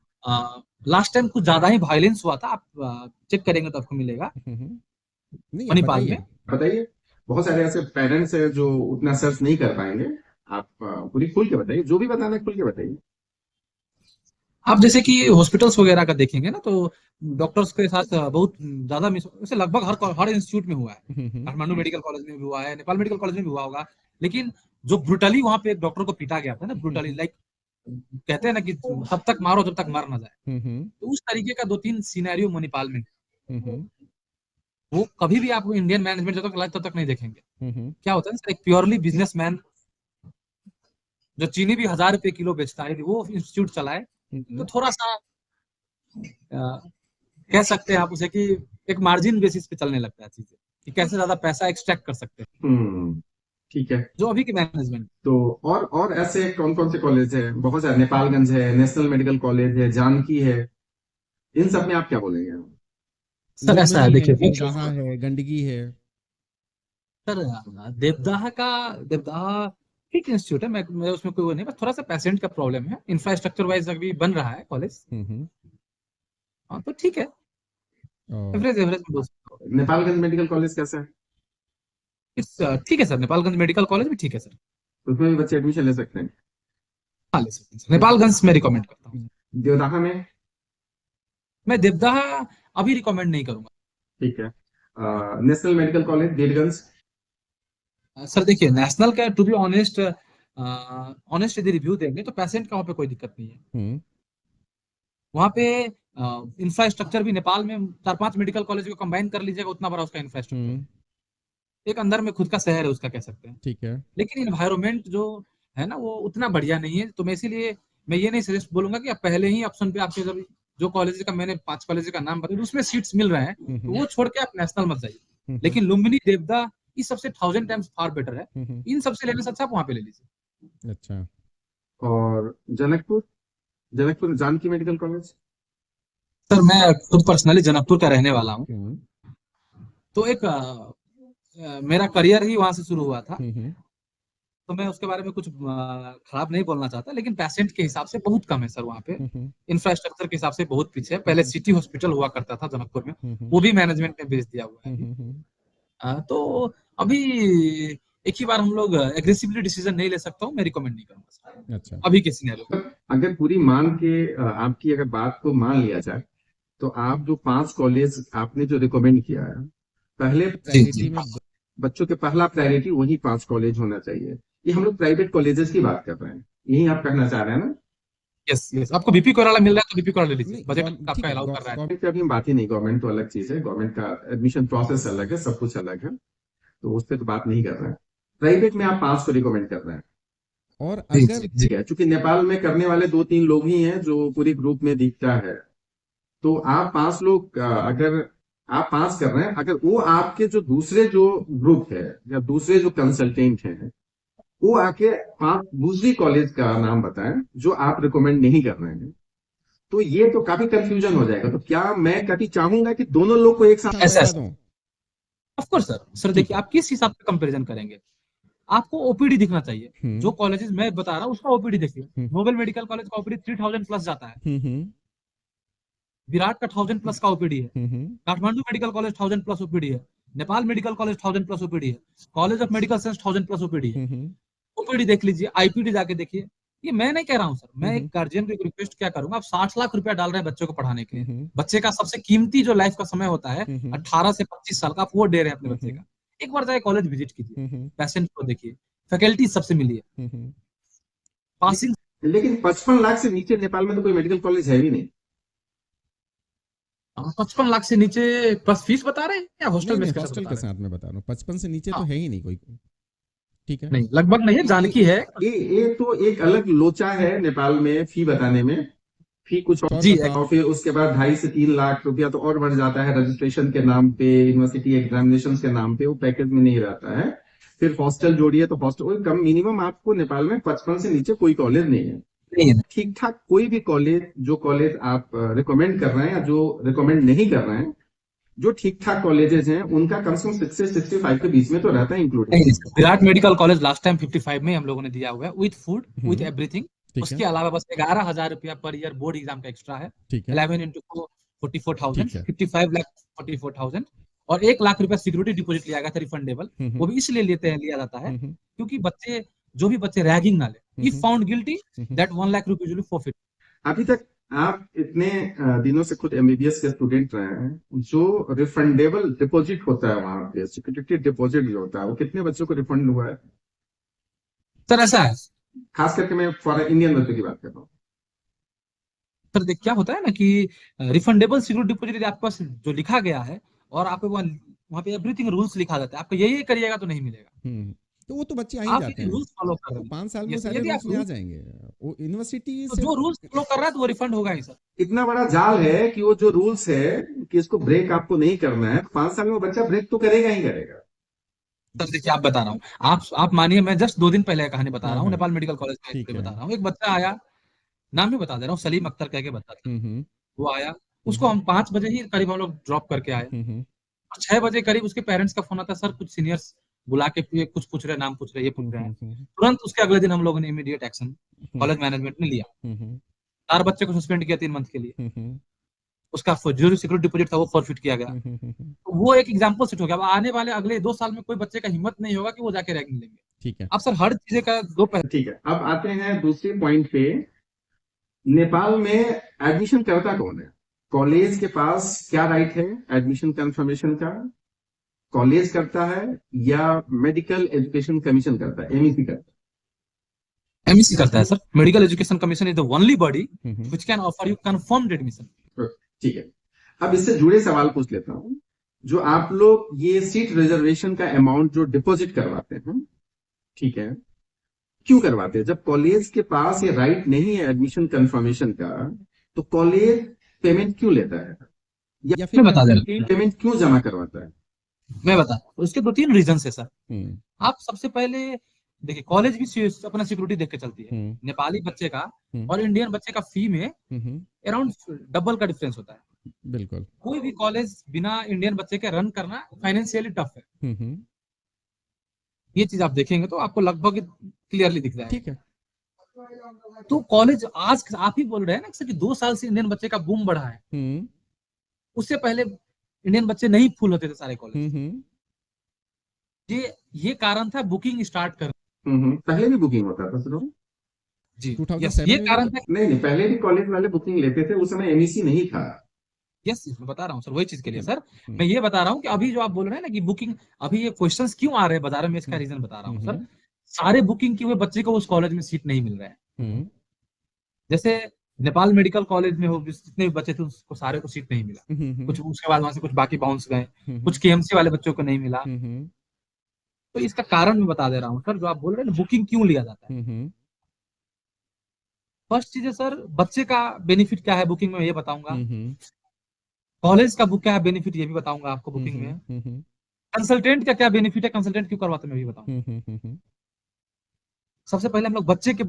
लास्ट टाइम कुछ ज्यादा ही वायलेंस हुआ था, आप चेक करेंगे तो आपको मिलेगा मणिपाल में। बताइए, बहुत सारे ऐसे पेरेंट्स हैं जो उतना सर्च नहीं कर पाएंगे, आप पूरी खुल के बताइए, जो भी बताना है खुल के बताइए। आप जैसे कि हॉस्पिटल्स वगैरह का देखेंगे ना, तो डॉक्टर्स के साथ बहुत ज्यादा वैसे लगभग हर इंस्टीट्यूट में हुआ है, काठमांडू मेडिकल कॉलेज में भी हुआ है, नेपाल मेडिकल कॉलेज में भी हुआ होगा, लेकिन जो ब्रूटली वहां पे एक डॉक्टर को पीटा गया था ना, ब्रूटली, लाइक कहते हैं ना कि तब तक मारो जब तक मर ना जाए, तो उस तरीके का 2-3 सिनेरियो मणिपाल में, वो कभी भी आपको इंडियन मैनेजमेंट जब तक लाए तब तक नहीं देखेंगे। क्या होता है ना, एक प्योरली बिजनेसमैन जो चीनी भी 1000 रुपए किलो बेचता है, वो इंस्टीट्यूट चलाए, तो थोड़ा सा कह सकते हैं आप उसे कि एक मार्जिन बेसिस पे चलने लगता है चीजें। कि कैसे ज्यादा पैसा एक्सट्रैक्ट कर सकते हैं, ठीक है। जो अभी की मैनेजमेंट। तो और ऐसे कौन कौन से कॉलेज है? बहुत सारे, नेपालगंज है, नेशनल मेडिकल कॉलेज है, जानकी है, इन सब में आप क्या बोलेंगे? सर ऐसा है, लुम्बिनी देखिए है, देवदाहा है, गंडकी है। सर देवदाहा ठीक इंस्टीट्यूट है, मैं उसमें कोई वो नहीं, बस थोड़ा सा पेशेंट का प्रॉब्लम है, इंफ्रास्ट्रक्चर वाइज अभी बन रहा है कॉलेज। हाँ तो ठीक है, एवरेज एवरेज में बोल सकते हो। नेपालगंज मेडिकल कॉलेज कैसा है? ठीक है सर, नेपालगंज मेडिकल कॉलेज भी ठीक है सर, उसमें भी बच्चे एडमिशन ले सकते हैं? हाँ ले सकते हैं सर। नेपालगंज में रिकमेंड करता हूँ। देवदाहा में? मैं देवदाहा अभी रिकमेंड नहीं करूंगा। ठीक है। National medical college Birgunj? Sir देखिए, नेशनल का टू बी ऑनेस्ट ऑनेस्ट यदि रिव्यू देंगे तो पेशेंट का वहाँ पे कोई दिक्कत नहीं है। वहाँ पे इंफ्रास्ट्रक्चर भी नेपाल में 4-5 मेडिकल कॉलेज को कंबाइन कर लीजिएगा, उतना बड़ा उसका इंफ्रास्ट्रक्चर, एक अंदर में खुद का शहर है उसका, कह सकते हैं। ठीक है। लेकिन इन्वायरमेंट जो है ना, वो उतना बढ़िया नहीं है। तो मैं इसीलिए मैं ये नहीं सजेस्ट बोलूंगा कि आप पहले ही ऑप्शन पे आपके जब जो कॉलेज का मैंने 5 कॉलेज का नाम बताया उसमें सीट्स मिल रहे हैं तो वो छोड़ के आप नेशनल मत जाइए। लेकिन लुम्बिनी, देवदा, इस सबसे 1000 टाइम्स फार बेटर है। इन सबसे लेने से अच्छा आप वहां पे ले लीजिए। अच्छा। और Janakpur Janaki medical college? Sir मैं खुद पर्सनली जनकपुर का रहने वाला हूँ, तो एक मेरा करियर ही वहां से शुरू हुआ था, तो मैं उसके बारे में कुछ खराब नहीं बोलना चाहता। लेकिन पेशेंट के हिसाब से बहुत कम है सर वहाँ पे, इंफ्रास्ट्रक्चर के हिसाब से बहुत पीछे है। पहले सिटी हॉस्पिटल हुआ करता था जनकपुर में, वो भी मैनेजमेंट ने बेच दिया हुआ है। तो अभी एक ही बार हम लोग एग्रेसिवली डिसीजन नहीं ले सकता हूँ, मैं रिकमेंड नहीं करूंगा सर अच्छा। अभी के सिनेरियो। अगर पूरी मान के आपकी अगर बात को मान लिया जाए तो आप जो 5 कॉलेज आपने जो रिकमेंड किया है, पहले प्रायोरिटी में बच्चों के पहला प्रायोरिटी वही 5 कॉलेज होना चाहिए। ये हम लोग प्राइवेट कॉलेजेस की बात कर रहे हैं, यही आप कहना चाह रहे हैं ना? यस यस, आपको बीपी कोराला मिल रहा है तो बीपी कोराला ले लीजिए, बजट आपका अलाउ कर रहा है। गवर्नमेंट की अभी हम बात ही नहीं, गवर्नमेंट तो अलग चीज है, गवर्नमेंट का एडमिशन प्रोसेस अलग है, सब कुछ अलग है, तो उस पर तो बात नहीं कर रहे हैं। प्राइवेट में आप 5 को रिकमेंड कर रहे हैं। और अगर चूंकि नेपाल में करने वाले 2-3 लोग ही हैं जो पूरी ग्रुप में दिखता है, तो आप 5 लोग अगर आप 5 कर रहे हैं, अगर वो आपके जो दूसरे जो ग्रुप है या दूसरे जो कंसल्टेंट हैं वो आके 5 दूसरी कॉलेज का नाम बताएं जो आप रिकमेंड नहीं कर रहे हैं, तो ये तो काफी कंफ्यूजन हो जाएगा। तो क्या मैं कभी चाहूंगा कि दोनों लोग को एक साथ ऐसा ऑफ कोर्स सर देखिए, आप किस हिसाब से कंपैरिजन करेंगे? आपको ओपीडी दिखना चाहिए। जो कॉलेजेस मैं बता रहा हूँ उसका ओपीडी देखिए। नोबेल मेडिकल कॉलेज का ओपीडी 3000 प्लस जाता है, विराट का 1000 प्लस का ओपीडी है, Kathmandu medical college 1000 plus OPD है, Nepal medical college 1000 plus OPD है, college of medical science 1000 plus OPD है। ओपीडी देख लीजिए, आईपीडी जाके देखिए। ये मैं नहीं कह रहा हूँ सर, मैं एक गार्जियन को रिक्वेस्ट क्या करूंगा, आप 60 लाख रुपया डाल रहे हैं बच्चों को पढ़ाने के लिए, बच्चे का सबसे कीमती जो लाइफ का समय होता है 18 से 25 साल का, आप वो दे रहे हैं अपने बच्चे का। एक बार जाके कॉलेज विजिट कीजिए, पेशेंट को देखिए, फैकल्टी सबसे मिलिए, पासिंग। लेकिन 55 लाख से नीचे नेपाल में तो कोई मेडिकल कॉलेज है भी नहीं। 55 लाख से नीचे प्लस फीस बता रहे हैं या हॉस्टल में? हॉस्टल के साथ में बता रहा हूँ, 55 से नीचे तो है ही नहीं कोई। ठीक है, नहीं लगभग नहीं है, जानकी है। ये तो एक अलग लोचा है नेपाल में फी बताने में। फी कुछ जी, और फिर उसके बाद 2.5 से 3 लाख रुपया तो और बढ़ जाता है रजिस्ट्रेशन के नाम पे, यूनिवर्सिटी एग्जामिनेशन के नाम पे, वो पैकेज में नहीं रहता है। फिर हॉस्टल जोड़िए तो हॉस्टल कम, मिनिमम आपको नेपाल में 55 से नीचे कोई कॉलेज नहीं है। ठीक ठाक कोई भी कॉलेज, जो कॉलेज आप रिकमेंड कर रहे हैं या जो रिकमेंड नहीं कर रहे हैं, जो ठीक ठाक कॉलेजेस हैं उनका कम से कम 6 से 65 के बीच में तो रहता है including. Virat medical college last time 55 में हम लोगों ने दिया हुआ है, विद फूड विद एवरीथिंग। उसके अलावा बस 11,000 रुपया पर ईयर बोर्ड एग्जाम का एक्स्ट्रा है। 11 into 4 44,000, 55 लाख 44,000, और 1 लाख रुपया सिक्योरिटी डिपॉजिट लिया गया था रिफंडेबल। वो भी इसलिए लिया जाता है क्योंकि जो भी बच्चे रैगिंग ना ले, if found guilty that 1 lakh rupees will forfeit. अभी तक आप इतने दिनों से खुद एमबीबीएस के स्टूडेंट रहे हैं, जो रिफंडेबल डिपॉजिट होता है वहां पे, सिक्योरिटी डिपॉजिट जो होता है, वो कितने बच्चों को रिफंड हुआ है? सर ऐसा है, खास करके मैं फॉर इंडियन बच्चों की बात कर रहा हूँ। सर देख क्या होता है ना कि रिफंडेबल सिक्योरिटी डिपॉजिट आपके पास जो लिखा गया है और आपको वहाँ पे एवरीथिंग रूल्स लिखा जाता है, आपको यही करिएगा तो नहीं मिलेगा। तो वो तो बच्चे आ ही आप जाते हैं, रूल्स फॉलो कर रहे हैं, 5 साल में यदि सारे आप रूल्स में आ जाएंगे। वो यूनिवर्सिटी तो से जो रूल्स फॉलो कर रहा है तो वो रिफंड होगा ही सर। इतना बड़ा जाल है कि वो जो रूल्स है कि इसको ब्रेक आपको नहीं करना है, 5 साल में वो बच्चा ब्रेक तो करेगा ही करेगा। सर देखिए, आप बता रहा हूँ, आप मानिए, मैं जस्ट 2 दिन पहले कहानी बता हाँ रहा हूँ, हाँ नेपाल मेडिकल कॉलेज का ठीक एक है। बता रहा हूँ। एक बच्चा आया, नाम भी बता दे रहा हूँ, सलीम अख्तर कह के बच्चा था। हम्म। वो आया, उसको हम 5 बजे ही करीब हम लोग ड्रॉप करके आए, हम्म। और 6 बजे करीब उसके पेरेंट्स का फोन आता, सर कुछ सीनियर्स बुला के ये कुछ पूछ रहे हैं, नाम पूछ रहे हैं, ये पूछ रहे हैं। हम्म। तुरंत उसके अगले दिन हम लोगों ने इमीडिएट एक्शन कॉलेज मैनेजमेंट ने लिया। हम्म। 4 बच्चे को सस्पेंड किया 3 मंथ के लिए। हम्म। उसका जो सिक्योरिटी डिपॉजिट था वो फॉरफिट किया गया। तो वो एक एग्जाम्पल सेट हो गया। अब आने वाले अगले 2 साल में कोई बच्चे का हिम्मत नहीं होगा कि वो जाके रैंकिंग लेंगे। ठीक है। अब सर हर चीजें का दो पहलू। ठीक है, अब आते हैं दूसरे पॉइंट पे। नेपाल में एडमिशन करता कौन है? कॉलेज के पास क्या राइट है एडमिशन कंफर्मेशन का? कॉलेज करता है या मेडिकल एजुकेशन कमीशन करता है, एमईसी करता एमईसी करता है sir. Medical education commission is the only body hmm. Which can offer you confirmed admission. है? ठीक है, अब इससे जुड़े सवाल पूछ लेता हूं। जो आप लोग ये सीट रिजर्वेशन का अमाउंट जो डिपॉजिट करवाते हैं, ठीक है, क्यों करवाते हैं? जब कॉलेज के पास ये राइट नहीं है एडमिशन कंफर्मेशन का, तो कॉलेज पेमेंट क्यों लेता है या या फिर मैं बता दे रहा हूँ, पेमेंट क्यों जमा करवाता है? मैं बता, उसके 2-3 रीजन है सर। हम्म। आप सबसे पहले देखिए, कॉलेज भी अपना सिक्योरिटी देख के चलती है। हम्म। नेपाली बच्चे का हम्म। और इंडियन बच्चे का फी में हम्म। अराउंड डबल का डिफरेंस होता है। बिल्कुल। कोई भी कॉलेज बिना इंडियन बच्चे के रन करना फाइनेंशियली टफ है। हम्म। ये चीज आप देखेंगे तो आपको लगभग क्लियरली दिख ठीक जाएगा। है। तो कॉलेज आज आप ही बोल रहे हैं ना सर कि 2 साल से इंडियन बच्चे का बूम बढ़ा है। हम्म। उससे पहले इंडियन बच्चे नहीं फुल होते थे सारे कॉलेज। हम्म। ये कारण था बुकिंग स्टार्ट कर। पहले भी बुकिंग होता था सर? जी, यस, 2007 ये में भी कारण होता। था। नहीं नहीं, पहले भी कॉलेज वाले बुकिंग लेते थे, उस समय एमईसी नहीं था। यस, मैं बता रहा हूँ सर, वही चीज के लिए सर हम्म। मैं ये बता रहा हूँ कि अभी जो आप बोल रहे हैं ना कि बुकिंग, अभी ये क्वेश्चंस क्यों आ रहे हैं बाजार में, इसका रीजन बता रहा हूँ सर। सारे बुकिंग किए हुए बच्चे को उस कॉलेज में सीट नहीं मिल रहा है। हम्म। जैसे नेपाल मेडिकल कॉलेज में हो जितने भी बच्चे थे उसको सारे को सीट नहीं मिला। कुछ उसके बाद वहां से कुछ बाकी बाउंस गए, कुछ केएमसी वाले बच्चों को नहीं मिला। तो इसका कारण मैं बता दे रहा हूँ सर, जो आप बोल रहे हैं ना बुकिंग क्यों लिया जाता है। फर्स्ट चीज है सर, बच्चे का बेनिफिट क्या है बुकिंग में, ये बताऊंगा। कॉलेज का बुक क्या है बेनिफिट, ये भी बताऊंगा आपको बुकिंग में। कंसल्टेंट का क्या बेनिफिट है, कंसल्टेंट क्यों करवाते हैं, मैं भी बताऊंगा। सबसे पहले हम लोग बच्चे के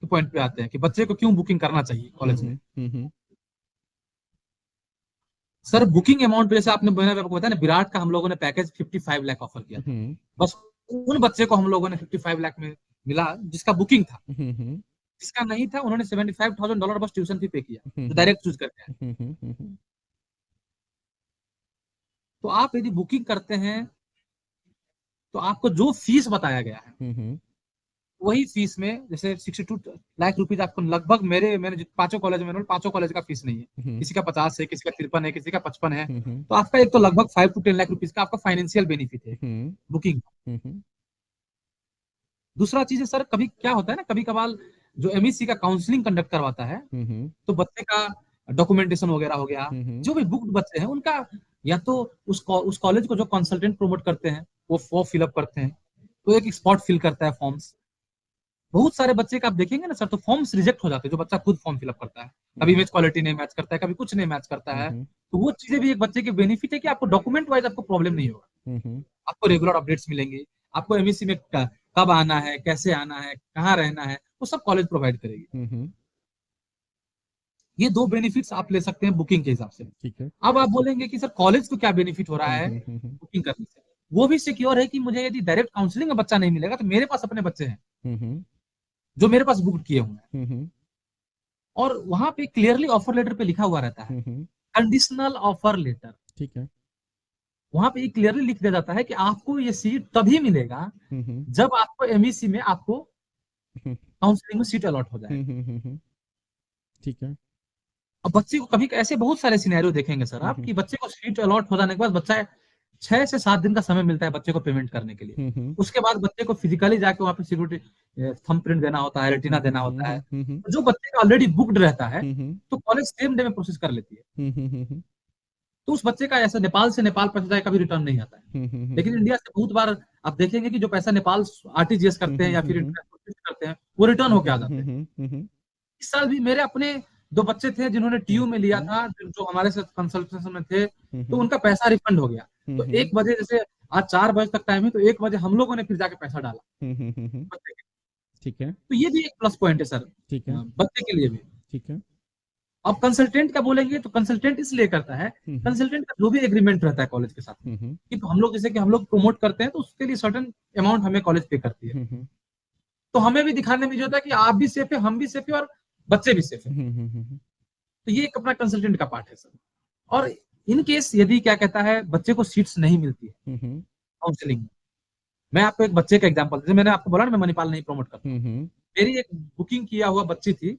पॉइंट पे आते हैं कि बच्चे को क्यों बुकिंग करना चाहिए कॉलेज में। सर बुकिंग अमाउंट जैसे मैंने आपको बताया ना, विराट का हम लोगों ने पैकेज 55 लाख ऑफर किया था। बस उन बच्चे को हम लोगों ने 55 लाख में मिला जिसका बुकिंग था। जिसका नहीं था उन्होंने $75,000 बस ट्यूशन फी पे किया, तो डायरेक्ट चूज करके आए। तो आप यदि बुकिंग करते हैं तो आपको जो फीस बताया गया है वही फीस में, जैसे 62 लाख रुपीज आपको लगभग, मैंने 5 कॉलेज में 5 कॉलेज का फीस नहीं है। किसी का 50 है, किसी का 53 है, किसी का 55 है। तो आपका एक तो लगभग 5 to 10 लाख रुपीज का आपका फाइनेंशियल बेनिफिट है बुकिंग। दूसरा चीज है सर, कभी क्या होता है ना, कभी कभार जो एमईसी का काउंसलिंग कंडक्ट करवाता है तो बच्चे का डॉक्यूमेंटेशन वगैरह हो गया, जो भी बुक्ड बच्चे हैं उनका, या तो उस कॉलेज को जो कंसल्टेंट प्रमोट करते हैं वो फिलअप करते हैं, तो एक स्पॉट फिल करता है फॉर्म्स। बहुत सारे बच्चे का आप देखेंगे ना सर, तो फॉर्म्स रिजेक्ट हो जाते हैं जो बच्चा खुद फॉर्म फिलअप करता है। कभी इमेज क्वालिटी नहीं मैच करता है, कभी कुछ नहीं मैच करता है। तो वो चीजें भी एक बच्चे के बेनिफिट है कि आपको डॉक्यूमेंट वाइज आपको प्रॉब्लम नहीं होगा। आपको रेगुलर अपडेट्स मिलेंगे, आपको एमईसी में कब आना है, कैसे आना है, कहाँ रहना है, वो सब कॉलेज प्रोवाइड करेगी। ये 2 बेनिफिट्स आप ले सकते हैं बुकिंग के हिसाब से। ठीक है। अब आप बोलेंगे कि सर कॉलेज को क्या बेनिफिट हो रहा है बुकिंग करने से। वो भी सिक्योर है कि मुझे यदि डायरेक्ट काउंसलिंग में बच्चा नहीं मिलेगा तो मेरे पास अपने बच्चे हैं जो मेरे पास बुक किए हुए हैं। और वहां पे क्लियरली ऑफर लेटर पे लिखा हुआ रहता है, कंडीशनल ऑफर लेटर। ठीक है। वहां पे क्लियरली लिख दिया जाता है कि आपको ये सीट तभी मिलेगा जब आपको एमईसी में आपको काउंसलिंग में सीट अलॉट हो जाए। ठीक है। अब बच्चे को कभी ऐसे बहुत सारे सिनेरियो देखेंगे सर आप कि बच्चे को सीट अलॉट हो जाने के बाद बच्चा 6 से 7 दिन का समय मिलता है बच्चे को पेमेंट करने के लिए। उसके बाद बच्चे को फिजिकली जाके वहां पे सिक्योरिटी थंब प्रिंट देना होता है, रेटिना देना होता है। तो जो बच्चे का ऑलरेडी बुक्ड रहता है तो कॉलेज सेम डे में प्रोसेस कर लेती है। तो उस बच्चे का ऐसा नेपाल से नेपाल पैसा जाए कभी रिटर्न नहीं आता है। लेकिन इंडिया से बहुत बार आप देखेंगे कि जो पैसा नेपाल आरटीजीएस करते हैं या फिर इंटरनेट करते हैं वो रिटर्न होके आ जाते हैं। इस साल भी मेरे अपने 2 बच्चे थे जिन्होंने टीयू में लिया था, जो हमारे साथ कंसल्टेशन में थे, तो उनका पैसा रिफंड हो गया। तो 1 बजे, जैसे आज 4 बजे तक टाइम है, तो 1 बजे हम लोगों ने फिर जाके पैसा डाला बच्चे के। ठीक है, तो ये भी एक प्लस पॉइंट है सर, ठीक है, बच्चे के लिए भी। ठीक है। अब कंसल्टेंट का बोलेंगे तो कंसल्टेंट इसलिए करता है, कंसल्टेंट का जो भी एग्रीमेंट रहता है कॉलेज के साथ कि तो हम लोग, जैसे कि हम लोग प्रमोट करते हैं, तो उसके लिए सर्टेन अमाउंट हमें कॉलेज पे करती है। तो हमें भी दिखाने में जो होता है कि आप भी सेफ है, हम भी सेफ है, और बच्चे भी सेफ है। तो ये एक अपना कंसल्टेंट का पार्ट है सर। और इन केस यदि क्या कहता है, बच्चे को सीट्स नहीं मिलती है काउंसलिंग में, मैं आपको एक बच्चे का एग्जांपल, जैसे मैंने आपको बोला ना, मैं मणिपाल नहीं प्रमोट करता। मेरी एक बुकिंग किया हुआ बच्ची थी,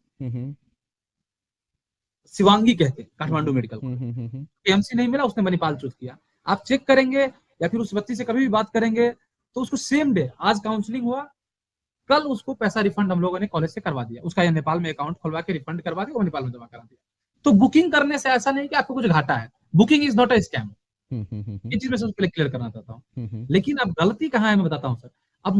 शिवांगी कहते, काठमांडू मेडिकल कॉलेज, एमसी नहीं मिला, उसने मणिपाल चूज किया। आप चेक करेंगे या फिर उस बच्ची से कभी भी बात करेंगे, तो उसको सेम डे, आज काउंसलिंग हुआ, कल उसको पैसा रिफंड हम लोगों ने कॉलेज से करवा दिया। उसका ये नेपाल में अकाउंट खुलवा के रिफंड करवा दिया, वो नेपाल में जमा करा दिया। तो बुकिंग करने से ऐसा नहीं कि आपको कुछ घाटा है। Booking is not a scam. ये चीज मैं सबसे पहले क्लियर करना चाहता हूँ। लेकिन अब गलती कहाँ है मैं बताता हूँ सर। अब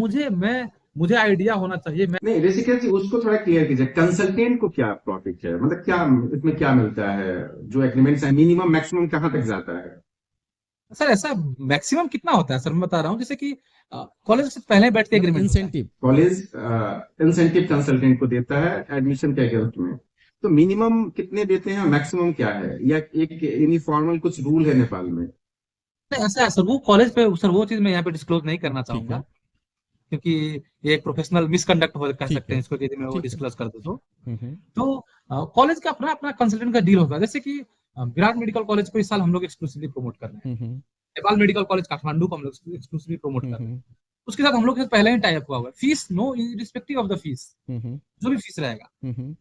मुझे आइडिया होना चाहिए। नहीं ऋषिकेश जी, उसको थोड़ा क्लियर कीजिए, कंसल्टेंट को क्या प्रॉफिट है, मतलब क्या इसमें क्या मिलता है, जो एग्रीमेंट्स है मिनिमम मैक्सिमम कहाँ तक जाता है? सर ऐसा मैक्सिमम कितना होता है सर, मैं बता रहा हूँ। जैसे कि कॉलेज से पहले बैठ के agreement, incentive college incentive consultant को देता है एडमिशन के अगेंस्ट में, तो मिनिमम कितने देते हैं, मैक्सिमम क्या है, या एक इनफॉर्मल कुछ रूल है नेपाल में? ऐसा है सर, वो कॉलेज पे सर, वो चीज मैं यहाँ पे डिस्क्लोज नहीं करना चाहूंगा, क्योंकि ये एक प्रोफेशनल मिसकंडक्ट हो कह सकते हैं इसको, यदि मैं वो डिस्क्लोज कर दूं तो कॉलेज का अपना अपना कंसल्टेंट का डील होगा। जैसे कि विराट मेडिकल कॉलेज को इस साल हम लोग एक्सक्लूसिवली प्रमोट कर रहे हैं। नेपाल मेडिकल कॉलेज काठमांडू को हम लोग एक्सक्लूसिवली प्रमोट कर रहे हैं। उसके साथ हम लोग पहले ही टाई अप हुआ हुआ है। Fees no respective of the fees, जो भी फीस रहेगा,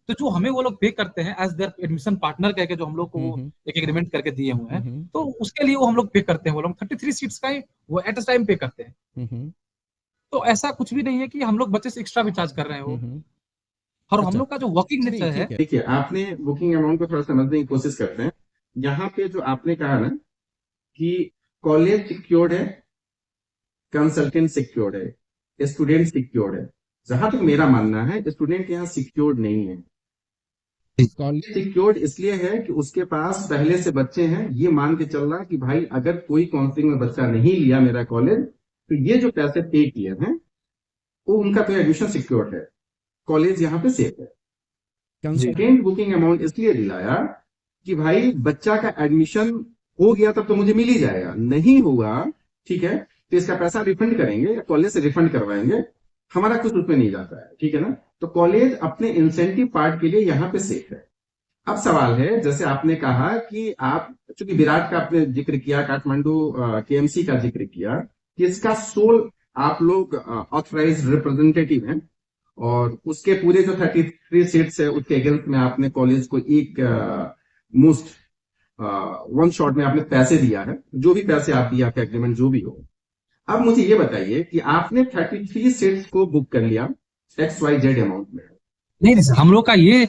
तो जो हमें वो लोग पे करते हैं एज देयर एडमिशन पार्टनर कहकर, जो हम लोग को एक एग्रीमेंट करके दिए हुए हैं, तो उसके लिए वो हम लोग पे करते हैं। वो लोग 33 सीट्स का ही वो एट अ टाइम पे करते हैं। तो ऐसा कुछ भी नहीं है कि हम लोग बच्चे से एक्स्ट्रा भी चार्ज कर रहे हैं वो। और हम लोग का जो वर्किंग नेचर है, देखिए आपने बुकिंग अमाउंट को थोड़ा समझने की कोशिश करते हैं। यहाँ पे जो आपने कहा ना कि कॉलेज सिक्योर्ड है, कंसल्टेंट सिक्योर्ड है, स्टूडेंट सिक्योर्ड है, जहां तक मेरा मानना है स्टूडेंट यहाँ सिक्योर्ड नहीं है। कॉलेज सिक्योर्ड इसलिए है कि उसके पास पहले से बच्चे हैं, ये मान के चल रहा कि भाई अगर कोई काउंसलिंग में बच्चा नहीं लिया मेरा कॉलेज, तो ये जो पैसे पे किए हैं वो उनका तो एडमिशन सिक्योर्ड है, कॉलेज यहाँ पे सेफ है। कंसल्टेंट बुकिंग अमाउंट इसलिए दिलाया कि भाई बच्चा का एडमिशन हो गया तब तो मुझे मिल ही जाएगा, नहीं हुआ ठीक है तो इसका पैसा रिफंड करेंगे या कॉलेज से रिफंड करवाएंगे, हमारा कुछ उसमें नहीं जाता है, ठीक है ना। तो कॉलेज अपने इंसेंटिव पार्ट के लिए यहाँ पे सेफ है। अब सवाल है, जैसे आपने कहा कि आप चूंकि विराट का आपने जिक्र किया, काठमांडू केएमसी का जिक्र किया, कि इसका सोल आप लोग ऑथराइज रिप्रेजेंटेटिव हैं, और उसके पूरे जो 33 सीट्स है उसके अगेंस्ट में आपने कॉलेज को एक मोस्ट वन शॉट में आपने पैसे दिया है, जो भी पैसे आप दिया, आपका एग्रीमेंट जो भी हो। अब मुझे ये बताइए कि आपने 33 सीट्स को बुक कर लिया XYZ अमाउंट में। नहीं सर, हम लोग का ये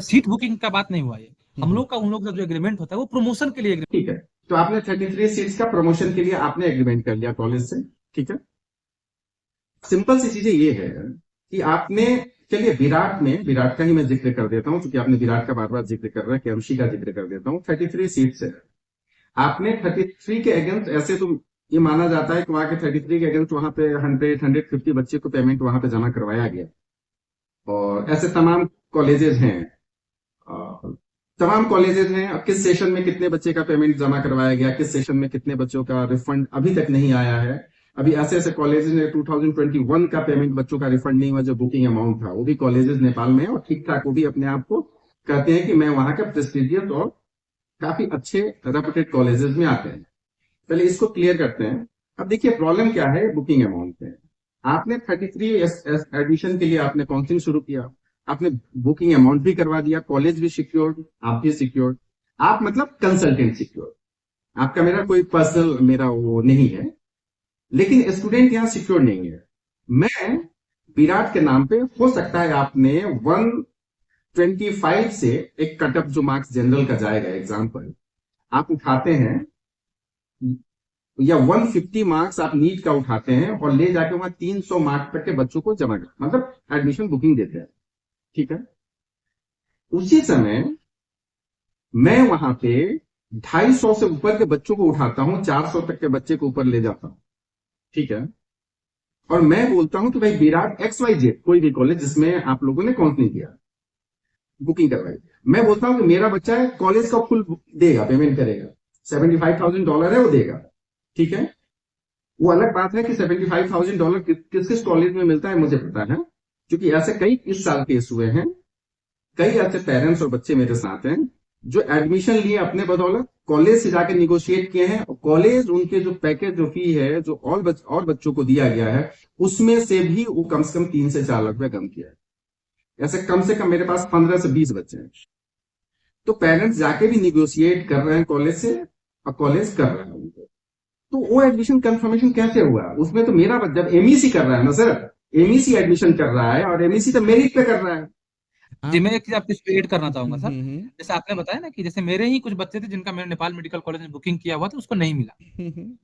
सीट बुकिंग का बात नहीं हुआ। ये हम लोग का, उन लोग का जो एग्रीमेंट होता है वो प्रमोशन के लिए। ठीक है, तो आपने 33 सीट्स का प्रमोशन के लिए आपने एग्रीमेंट कर लिया कॉलेज से, ठीक है। सिंपल सी चीजें ये है कि आपने, चलिए विराट का ही मैं जिक्र कर देता हूं, क्योंकि आपने विराट का बार बार जिक्र कर रहा है, केएमसी का जिक्र कर देता हूं। 33 सीट्स है, आपने 33 के अगेंस्ट, ऐसे तो ये माना जाता है कि वहां के 33 के अगेंस्ट वहां पे 150 बच्चे को पेमेंट वहां पे जमा करवाया गया, और ऐसे तमाम कॉलेजेस हैं, अब किस सेशन में कितने बच्चे का पेमेंट जमा करवाया गया, किस सेशन में कितने बच्चों का रिफंड अभी तक नहीं आया है। अभी ऐसे ऐसे कॉलेजेस ने 2021 का पेमेंट बच्चों का रिफंड नहीं हुआ, जो बुकिंग अमाउंट था, वो भी कॉलेजेस नेपाल में है, और ठीक ठाक वो भी अपने आप को कहते हैं कि मैं वहां का प्रेस्टिजियस और काफी अच्छे रेपुटेड कॉलेजेस में आते हैं। पहले इसको क्लियर करते हैं। अब देखिए प्रॉब्लम क्या है बुकिंग अमाउंट में। आपने 33 एडमिशन के लिए आपने काउंसलिंग शुरू किया, आपने बुकिंग अमाउंट भी करवा दिया, कॉलेज भी सिक्योर्ड, आप भी सिक्योर्ड, आप मतलब कंसल्टेंट सिक्योर्ड, आपका मेरा कोई पर्सनल मेरा वो नहीं है, लेकिन स्टूडेंट यहां सिक्योर नहीं है। मैं विराट के नाम पे, हो सकता है आपने 125 से एक कटअप जो मार्क्स जनरल का जाएगा, एग्जाम्पल आप उठाते हैं, या 150 मार्क्स आप नीट का उठाते हैं और ले जाके वहां 300 मार्क्स तक के बच्चों को जमा कर, मतलब एडमिशन बुकिंग देते हैं, ठीक है। उसी समय मैं वहां पे 250 से ऊपर के बच्चों को उठाता हूं, 400 तक के बच्चे को ऊपर ले जाता हूं, ठीक है। और मैं बोलता हूं कि भाई विराट XYZ कोई भी कॉलेज जिसमें आप लोगों ने काउंसलिंग किया, बुकिंग करवाई, मैं बोलता हूं कि मेरा बच्चा है, कॉलेज का फुल देगा, पेमेंट करेगा, $75,000 है वो देगा, ठीक है। वो अलग बात है कि $75,000 किस किस कॉलेज में मिलता है मुझे पता है, क्योंकि ऐसे कई इस साल केस हुए हैं। कई ऐसे पेरेंट्स और बच्चे मेरे साथ हैं जो एडमिशन लिए अपने बदौलत, कॉलेज से जाकर निगोशिएट किए हैं, और कॉलेज उनके जो पैकेज जो फी है जो और बच्चों को दिया गया है उसमें से भी वो कम से कम 3 से 4 लाख रुपए कम किया है। ऐसे कम से कम मेरे पास 15 से 20 बच्चे हैं। तो पेरेंट्स जाके भी निगोशिएट कर रहे हैं कॉलेज से, और कॉलेज कर रहा है उनको। तो वो एडमिशन कंफर्मेशन कैसे हुआ? उसमें तो मेरा जब एमईसी कर रहा है ना सर, एमईसी एडमिशन कर रहा है और एमईसी तो मेरिट पे कर रहा है। जी, मैं एक चीज आपको एड करना चाहूंगा सर। हम्म, जैसे आपने बताया ना कि जैसे मेरे ही कुछ बच्चे थे जिनका मैंने नेपाल मेडिकल कॉलेज में बुकिंग किया हुआ था, उसको नहीं मिला।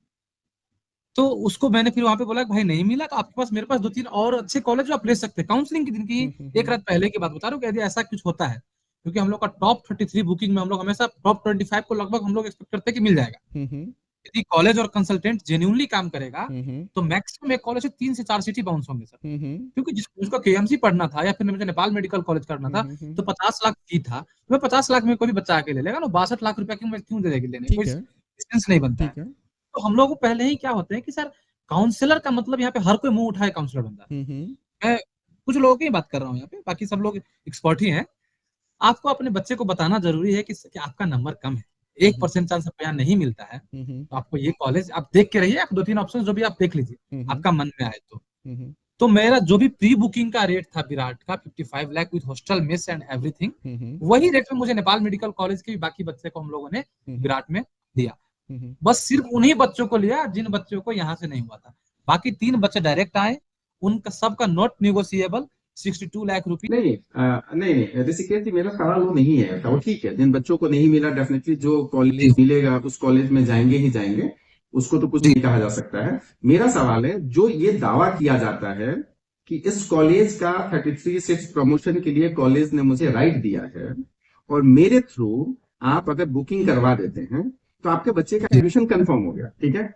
तो उसको मैंने फिर वहां पे बोला कि भाई नहीं मिला तो आपके पास मेरे पास 2-3 और अच्छे कॉलेज आप ले सकते हैं। काउंसलिंग की दिन की एक रात पहले की बात बता रहा हूँ कि यदि ऐसा कुछ होता है, क्योंकि हम लोग का टॉप 33 बुकिंग में हम लोग हमेशा टॉप 25 को लगभग हम लोग एक्सपेक्ट करते हैं कि मिल जाएगा। यदि कॉलेज और कंसल्टेंट जेन्युइनली काम करेगा तो मैक्सिमम एक कॉलेज से 3 से 4 सीट ही बाउंस होंगे सर। क्योंकि जिसको केएमसी पढ़ना था या फिर मुझे नेपाल मेडिकल कॉलेज करना था तो 50 लाख फी था। तो मैं 50 लाख में कोई भी बच्चा आके ले लेगा ना, 62 लाख रुपया क्यों दे देगी लेने, कोई सेंस नहीं बनता है। तो हम लोग को पहले ही क्या होते हैं कि सर काउंसलर का मतलब यहाँ पे हर कोई मुंह उठाए काउंसलर बनता है। मैं कुछ लोगों की बात कर रहा हूँ यहाँ पे, बाकी सब लोग एक्सपर्ट ही हैं। आपको अपने बच्चे को बताना जरूरी है कि आपका नंबर कम है, 1% चांस आपको यहाँ नहीं मिलता है, तो आपको ये कॉलेज आप देख के रहिए, आप 2-3 ऑप्शन जो भी आप देख लीजिए आपका मन में आए तो मेरा जो भी प्री बुकिंग का रेट था विराट का 55 lakh with hostel mess and everything, वही रेट में मुझे नेपाल मेडिकल कॉलेज के बाकी बच्चे को हम लोगों ने विराट में दिया। बस सिर्फ उन्हीं बच्चों को लिया जिन बच्चों को यहाँ से नहीं हुआ था। बाकी 3 बच्चे डायरेक्ट आए, उनका सबका नॉट निगोशिएबल 62 लाख रुपीज। नहीं ऋषिकेश जी, मेरा सवाल वो नहीं है, वो ठीक है, जिन बच्चों को नहीं मिला डेफिनेटली जो कॉलेज मिलेगा उस कॉलेज में जाएंगे ही जाएंगे, उसको तो कुछ नहीं कहा जा सकता है। मेरा सवाल है जो ये दावा किया जाता है कि इस कॉलेज का 33 सीट्स प्रमोशन के लिए कॉलेज ने मुझे राइट दिया है और मेरे थ्रू आप अगर बुकिंग करवा देते हैं तो आपके बच्चे का एडमिशन कंफर्म हो गया, ठीक है।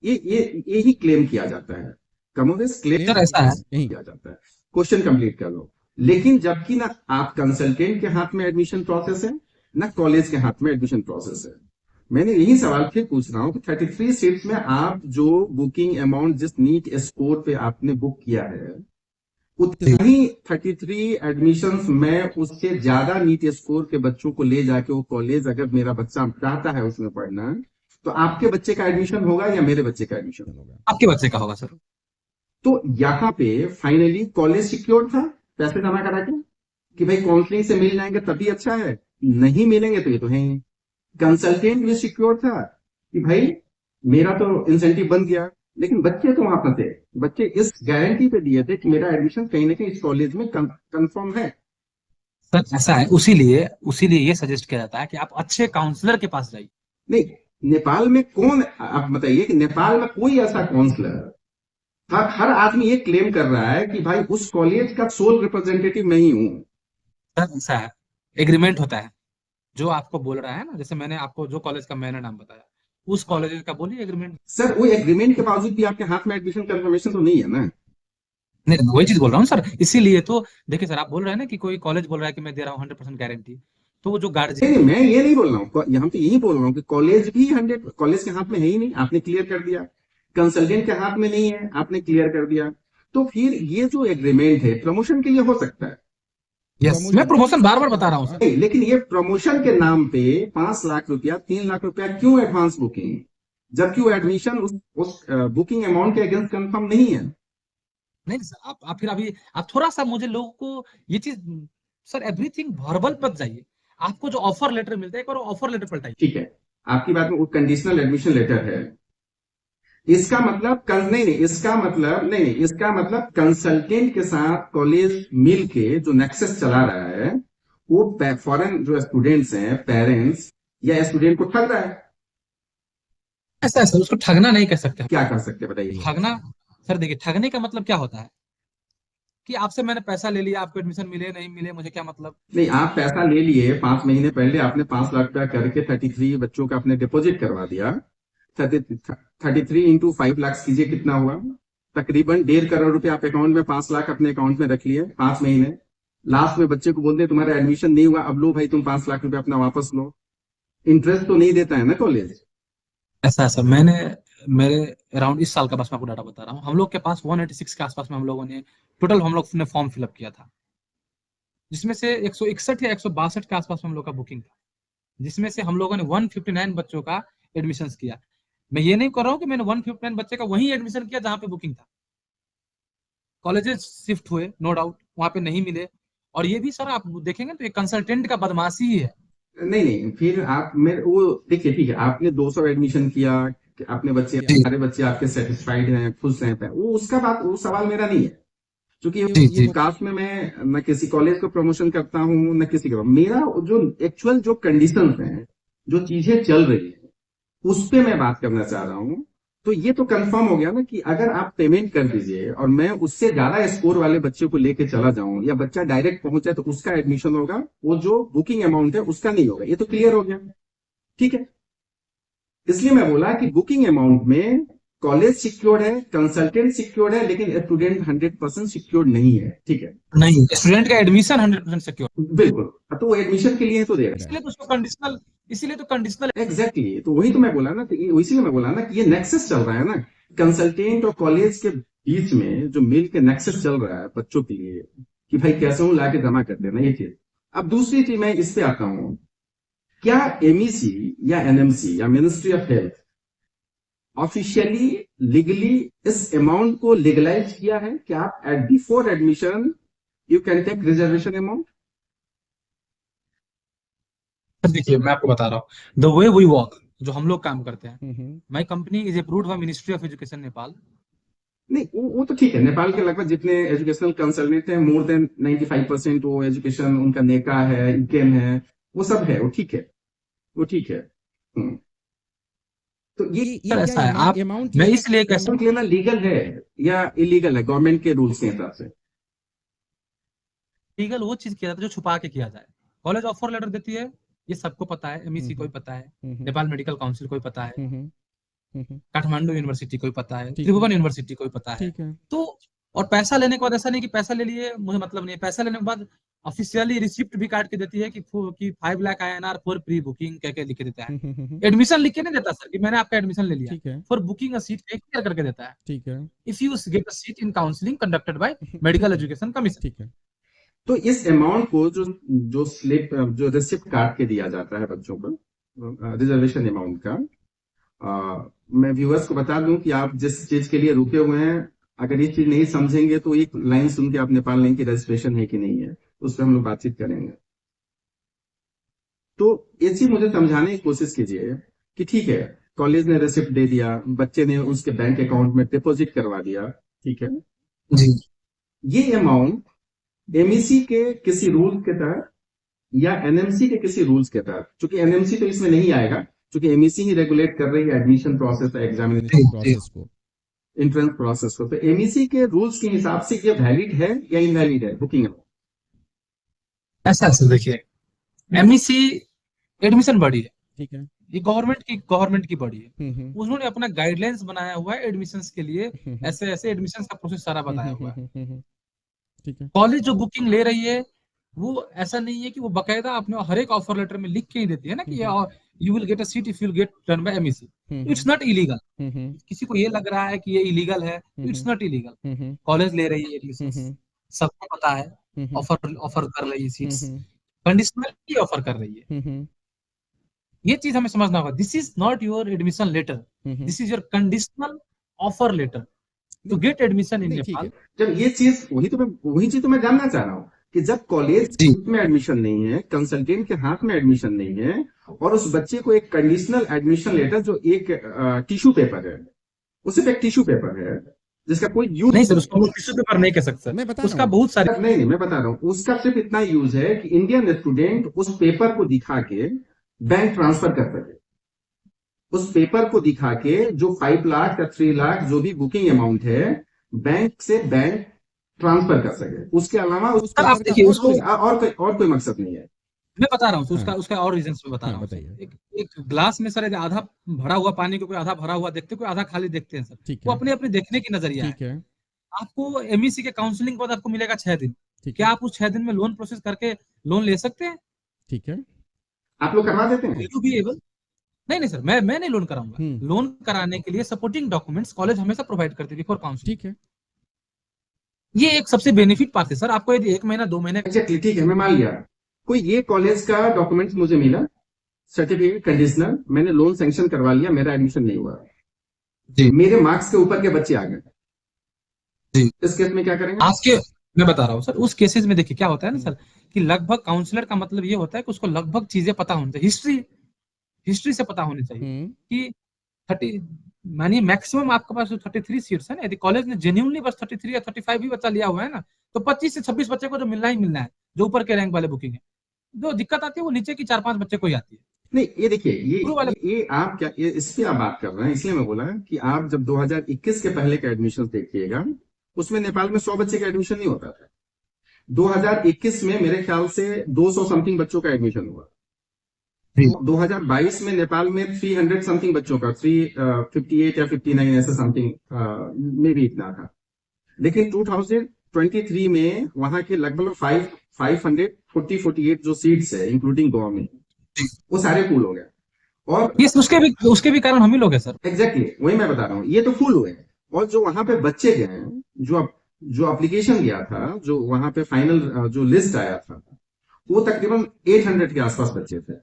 ये ही क्लेम किया जाता है, कमोबेश क्लेम ऐसा है किया जाता है। क्वेश्चन कंप्लीट कर लो। लेकिन जबकि ना आप कंसल्टेंट के हाथ में एडमिशन प्रोसेस है ना कॉलेज के हाथ में एडमिशन प्रोसेस है। मैंने यही सवाल फिर पूछ रहा हूं कि 33 सीट्स में आप जो बुकिंग अमाउंट जिस नीट स्कोर पे आपने बुक किया है उतना ही 33 एडमिशंस में उससे ज्यादा नीट स्कोर के बच्चों को ले जाके वो कॉलेज अगर मेरा बच्चा चाहता है उसमें पढ़ना तो आपके बच्चे का एडमिशन होगा या मेरे बच्चे का एडमिशन होगा? आपके बच्चे का होगा सर। तो यहाँ पे फाइनली कॉलेज सिक्योर था पैसे जमा करा के कि भाई काउंसलिंग से मिल जाएंगे तभी अच्छा है, नहीं मिलेंगे तो ये तो है ही। कंसल्टेंट भी सिक्योर था कि भाई मेरा तो इंसेंटिव बन गया, लेकिन बच्चे तो वहां पर थे, बच्चे इस गारंटी पे दिए थे कि मेरा एडमिशन कहीं ना कहीं इस कॉलेज में कंफर्म है। सर ऐसा है, उसीलिए ये सजेस्ट किया जाता है कि आप अच्छे काउंसलर के पास जाइए। नहीं, नेपाल में कौन, आप बताइए कि नेपाल में कोई ऐसा काउंसलर, हर आदमी ये क्लेम कर रहा है कि भाई उस कॉलेज का सोल रिप्रेजेंटेटिव मैं ही हूं। सर ऐसा है, एग्रीमेंट होता है जो आपको बोल रहा है ना, जैसे मैंने आपको जो कॉलेज का मैंने नाम बताया उस कॉलेज का बोलिए एग्रीमेंट। सर वो एग्रीमेंट के बावजूद भी आपके हाथ में एडमिशन कंफर्मेशन तो नहीं है ना? नहीं, वही चीज बोल रहा हूँ सर, इसीलिए तो देखिए सर, आप बोल रहे हैं ना कि कोई कॉलेज बोल रहा है कि मैं दे रहा हूँ 100% गारंटी, तो वो जो गार्जियन। नहीं, मैं ये नहीं बोल रहा हूँ, यहाँ पे यही बोल रहा हूँ कि कॉलेज भी 100 कॉलेज के हाथ में है ही नहीं, आपने क्लियर कर दिया। कंसल्टेंट के हाथ में नहीं है, आपने क्लियर कर दिया। तो फिर ये जो एग्रीमेंट है प्रमोशन के लिए हो सकता है। यस, मैं प्रमोशन बार बार बता रहा हूँ सर। लेकिन ये प्रमोशन के नाम पे 5 लाख रुपया 3 लाख रुपया क्यों एडवांस बुकिंग, जबकि वो एडमिशन उस बुकिंग अमाउंट के अगेंस्ट कंफर्म नहीं है। नहीं सर, आप फिर अभी आप थोड़ा सा मुझे लोगों को ये चीज, सर एवरीथिंग वर्बल मत जाइए, आपको जो ऑफर लेटर मिलता है एक बार ऑफर लेटर पलटाइए। ठीक है, आपकी बात में वो कंडीशनल एडमिशन लेटर है, इसका मतलब इसका मतलब कंसल्टेंट के साथ कॉलेज मिल के जो नेक्सस चला रहा है वो फॉरेन जो स्टूडेंट्स हैं, पेरेंट्स या स्टूडेंट को ठग रहा है। ऐसा सर, उसको ठगना नहीं कह सकते। क्या कर सकते बताइए? ठगना सर, देखिए ठगने का मतलब क्या होता है कि आपसे मैंने पैसा ले लिया, आपको एडमिशन मिले नहीं मिले मुझे क्या मतलब। नहीं, आप पैसा ले लिए, 5 महीने पहले आपने 5 लाख रुपया करके 33 बच्चों का आपने डिपॉजिट करवा दिया। 33 × 5 लाख कीजिए कितना हुआ, तकरीबन 1.5 करोड़ रुपए आप अकाउंट में 5 लाख अपने अकाउंट में रख लिए 5 महीने। लास्ट में बच्चे को बोलते तुम्हारा एडमिशन नहीं हुआ, अब लो भाई तुम 5 लाख रुपए अपना वापस लो। इंटरेस्ट तो नहीं देता है ना कॉलेज। ऐसा है सर, मैंने मेरे अराउंड इस साल का बस मैं आपको डाटा बता रहा हूँ, हम लोग के पास 186 के आसपास में हम लोगों ने टोटल हम लोग ने फॉर्म फिलअप किया था, जिसमें से 161 या 162 के आसपास में हम लोग का बुकिंग था, जिसमें से हम लोगों ने 159 बच्चों का एडमिशन किया। मैं ये नहीं कर रहा हूँ कि मैंने 159 बच्चे का वही एडमिशन किया जहां पे बुकिंग था। कॉलेजेस शिफ्ट हुए, नो डाउट, वहां पे नहीं मिले। और ये भी सर आप देखेंगे तो एक कंसल्टेंट का बदमाशी ही है। नहीं नहीं, फिर आप मेरे वो देखिए, ठीक है आपने 200 एडमिशन किया, अपने बच्चे जी। सारे बच्चे आपके सेटिस्फाइड हैं, खुश हैं, वो उसका बात, वो सवाल मेरा नहीं है। क्योंकि जी, जी। ये कास्ट में मैं न किसी कॉलेज को प्रमोशन करता हूँ न किसी का, मेरा जो एक्चुअल जो कंडीशंस हैं, जो चीजें चल रही है, उस पे मैं बात करना चाह रहा हूँ। तो ये तो कंफर्म हो गया ना कि अगर आप पेमेंट कर दीजिए और मैं उससे ज्यादा स्कोर वाले बच्चे को लेके चला जाऊं, या बच्चा डायरेक्ट पहुंचे तो उसका एडमिशन होगा, वो जो बुकिंग अमाउंट है उसका नहीं होगा। ये तो क्लियर हो गया, ठीक है। इसलिए मैं बोला कि बुकिंग अमाउंट में कॉलेज सिक्योर्ड है, कंसल्टेंट सिक्योर्ड है, लेकिन स्टूडेंट 100% सिक्योर्ड नहीं है, ठीक है। नहीं, स्टूडेंट का एडमिशन 100% सिक्योर, बिल्कुल, तो वो एडमिशन के लिए तो दे रहा है। इसलिए तो उसको कंडीशनल, इसीलिए तो कंडीशनल। एग्जैक्टली, तो वही तो मैं बोला ना, तो इसीलिए मैं बोला ना कि ये नेक्सस चल रहा है ना, कंसल्टेंट और कॉलेज के बीच में जो मिल के नेक्सस चल रहा है बच्चों के लिए, कि भाई कैसे हूं लाके जमा कर देना, ये चीज। अब दूसरी चीज मैं इस पे आता हूं, क्या एमईसी या एनएमसी या ministry of health officially legally इस अमाउंट को लीगलाइज किया है कि आप at before admission you can take reservation amount? देखिए मैं आपको बता रहा हूँ, द वे वी वर्क, जो हम लोग काम करते हैं, my company is approved by ministry of education Nepal. नहीं, वो तो ठीक है, नेपाल के लगभग जितने एजुकेशनल कंसल्टेंट हैं मोर देन 95% वो एजुकेशन उनका नेका है, इकेम है, वो सब है, वो ठीक है, वो ठीक है। तो ये सर ऐसा है, आप अमाउंट मैं इसलिए कैसे अमाउंट लेना लीगल है या इलीगल है गवर्नमेंट के रूल्स के हिसाब से? लीगल वो चीज किया जाता है जो छुपा के किया जाए। कॉलेज ऑफर लेटर देती है, ये सबको पता है, एमईसी कोई पता है, नेपाल मेडिकल काउंसिल कोई पता है, काठमांडू यूनिवर्सिटी कोई पता है, त्रिभुवन यूनिवर्सिटी कोई पता है। तो और पैसा लेने के बाद ऐसा नहीं कि पैसा ले लिए मुझे मतलब नहीं है, पैसा लेने के बाद ऑफिशियली रिसिप्ट भी काट के देती है कि 5 lakh INR for pre booking कह के लिख के देता है। एडमिशन लिख के नहीं देता सर कि मैंने आपका एडमिशन ले लिया, for booking a seat clear करके देता है, ठीक है, if you get a seat in counselling conducted by medical education commission. ठीक है। तो इस अमाउंट को जो स्लिप जो रिसिप्ट काट के दिया जाता है बच्चों को रिजर्वेशन अमाउंट का, मैं व्यूअर्स को बता दूं कि आप जिस चीज के लिए रुके हुए हैं, अगर ये चीज नहीं समझेंगे तो एक लाइन सुन के आप नेपाल लिंक की रजिस्ट्रेशन है कि नहीं है उस पर हम लोग बातचीत करेंगे। तो ये चीज मुझे समझाने की कोशिश कीजिए कि ठीक है, कॉलेज ने रिसिप्ट दे दिया, बच्चे ने उसके बैंक अकाउंट में डिपॉजिट करवा दिया, ठीक है जी। ये अमाउंट एमईसी के किसी रूल के तहत या एनएमसी के किसी रूल्स के तहत, चूंकि एनएमसी तो इसमें नहीं आएगा क्योंकि एमईसी ही रेगुलेट कर रही है एडमिशन प्रोसेस, एग्जामिनेशन प्रोसेस को, एंट्रेंस प्रोसेस को, तो एमईसी के रूल्स के हिसाब से ये वैलिड है या इनवैलिड है बुकिंग? ऐसा ऐसा देखिए, एमईसी एडमिशन बॉडी है, ठीक है, ये गवर्नमेंट की बॉडी है, उन्होंने अपना गाइडलाइंस बनाया हुआ है एडमिशंस के लिए, ऐसे ऐसे एडमिशंस का प्रोसेस सारा बताया हुआ है। ठीक है। कॉलेज जो बुकिंग ले रही है वो ऐसा नहीं है कि वो बकायदा अपने हर एक ऑफर लेटर में लिख के ही देती है ना कि you will get a seat if you get done by MEC. It's not illegal. किसी को ये लग रहा है कि ये इलीगल है, इट्स नॉट इलीगल। कॉलेज ले रही है एडमिशन, सबको पता है, ऑफर कर रही है सीट्स, कंडीशनली ऑफर कर रही है। ये चीज हमें समझना होगा, this is not your admission letter, this is your conditional offer letter to get admission in Nepal. जब ये चीज वही चीज तो मैं जानना चाह रहा हूँ कि जब कॉलेज में एडमिशन नहीं है, कंसल्टेंट के हाथ में एडमिशन नहीं है, और उस बच्चे को एक कंडीशनल एडमिशन लेटर जो एक टिश्यू पेपर है, उसे एक टिश्यू पेपर है जिसका कोई यूज नहीं सर, उसको टिश्यू पेपर नहीं कह सकते, मैं बता उसका बहुत सारे नहीं, मैं बता रहा हूँ उसका सिर्फ इतना यूज है कि इंडियन स्टूडेंट उस पेपर को दिखा के बैंक ट्रांसफर कर सके। उस पेपर को दिखा के जो 5 लाख या 3 लाख जो भी बुकिंग अमाउंट है, बैंक से बैंक ट्रांसफर कर सके, उसके अलावा उसको सर आप सर का देखिए और उसको, और कोई मकसद नहीं है। मैं बता रहा हूँ हाँ उसका उसका और रीजन मैं बता हाँ रहा हूँ सर। बताइए। एक ग्लास में सर यदि आधा भरा हुआ पानी को कोई आधा भरा हुआ देखते हैं, कोई आधा खाली देखते हैं सर। ठीक वो है। अपने अपने देखने की नजरिया है। ठीक है। आपको एमईसी के काउंसलिंग के बाद आपको मिलेगा 6 दिन। ठीक क्या है। आप उस 6 दिन में लोन प्रोसेस करके लोन ले सकते हैं? ठीक है। आप लोग करवा देते हैं? Will you be able? नहीं नहीं सर, मैं नहीं लोन कराऊंगा। हम्म। लोन कराने के लिए सपोर्टिंग डॉक्यूमेंट्स कॉलेज हमेशा प्रोवाइड करती है बिफोर काउंसलिंग। ठीक है। ये एक सबसे बेनिफिट पार्ट है सर। आपको यदि 1 महीना 2 महीने अच्छा ठीक है, मैं मान लिया कोई ये कॉलेज का डॉक्यूमेंट्स मुझे मिला, सर्टिफिकेट कंडीशनल, मैंने लोन सैंक्शन करवा लिया, मेरा एडमिशन नहीं हुआ, जी मेरे मार्क्स के ऊपर के बच्चे आ गए, जी इस केस में क्या करेंगे? आज के मैं बता रहा हूँ सर, उस केसेस में देखिए क्या होता है ना हम्म। सर, कि लगभग काउंसलर का मतलब ये होता है कि उसको लगभग चीजें पता होनी चाहिए, हिस्ट्री से पता होनी चाहिए हम्म। कि 30, मानिए मैक्सिमम आपके पास जो 33 सीट्स है ना, यदि कॉलेज ने जेन्युइनली बस 33 या 35 भी बच्चा लिया हुआ है ना, तो 25 से 26 बच्चे को जो मिलना ही मिलना है, जो ऊपर के रैंक वाले बुकिंग है। जो दिक्कत आती है वो नीचे की 4-5 बच्चे को ही आती है, नहीं ये देखिए, शुरू वाले। ये आप क्या, ये इस पे आप बात कर रहे हैं, इसलिए मैं बोला कि आप जब 2021 के पहले का एडमिशन देखिएगा, उसमें नेपाल में 100 बच्चे का एडमिशन नहीं होता था। 2021 में मेरे ख्याल से 200 समथिंग बच्चों का एडमिशन हुआ। 2022 में नेपाल में 300 समथिंग बच्चों का, 358 या 59 ऐसा समथिंग में भी इतना था। लेकिन 2023 में वहां के लगभग 548 जो सीट्स है इंक्लूडिंग गोवा में, वो सारे फुल हो गए। और ये उसके भी कारण हम ही लोग हैं सर। एग्जैक्टली वही मैं बता रहा हूँ, ये तो फुल हुए। और जो वहां पे बच्चे गए, जो एप्लीकेशन गया था, जो वहां पे फाइनल जो लिस्ट आया था, वो तकरीबन 800 के आसपास बच्चे थे।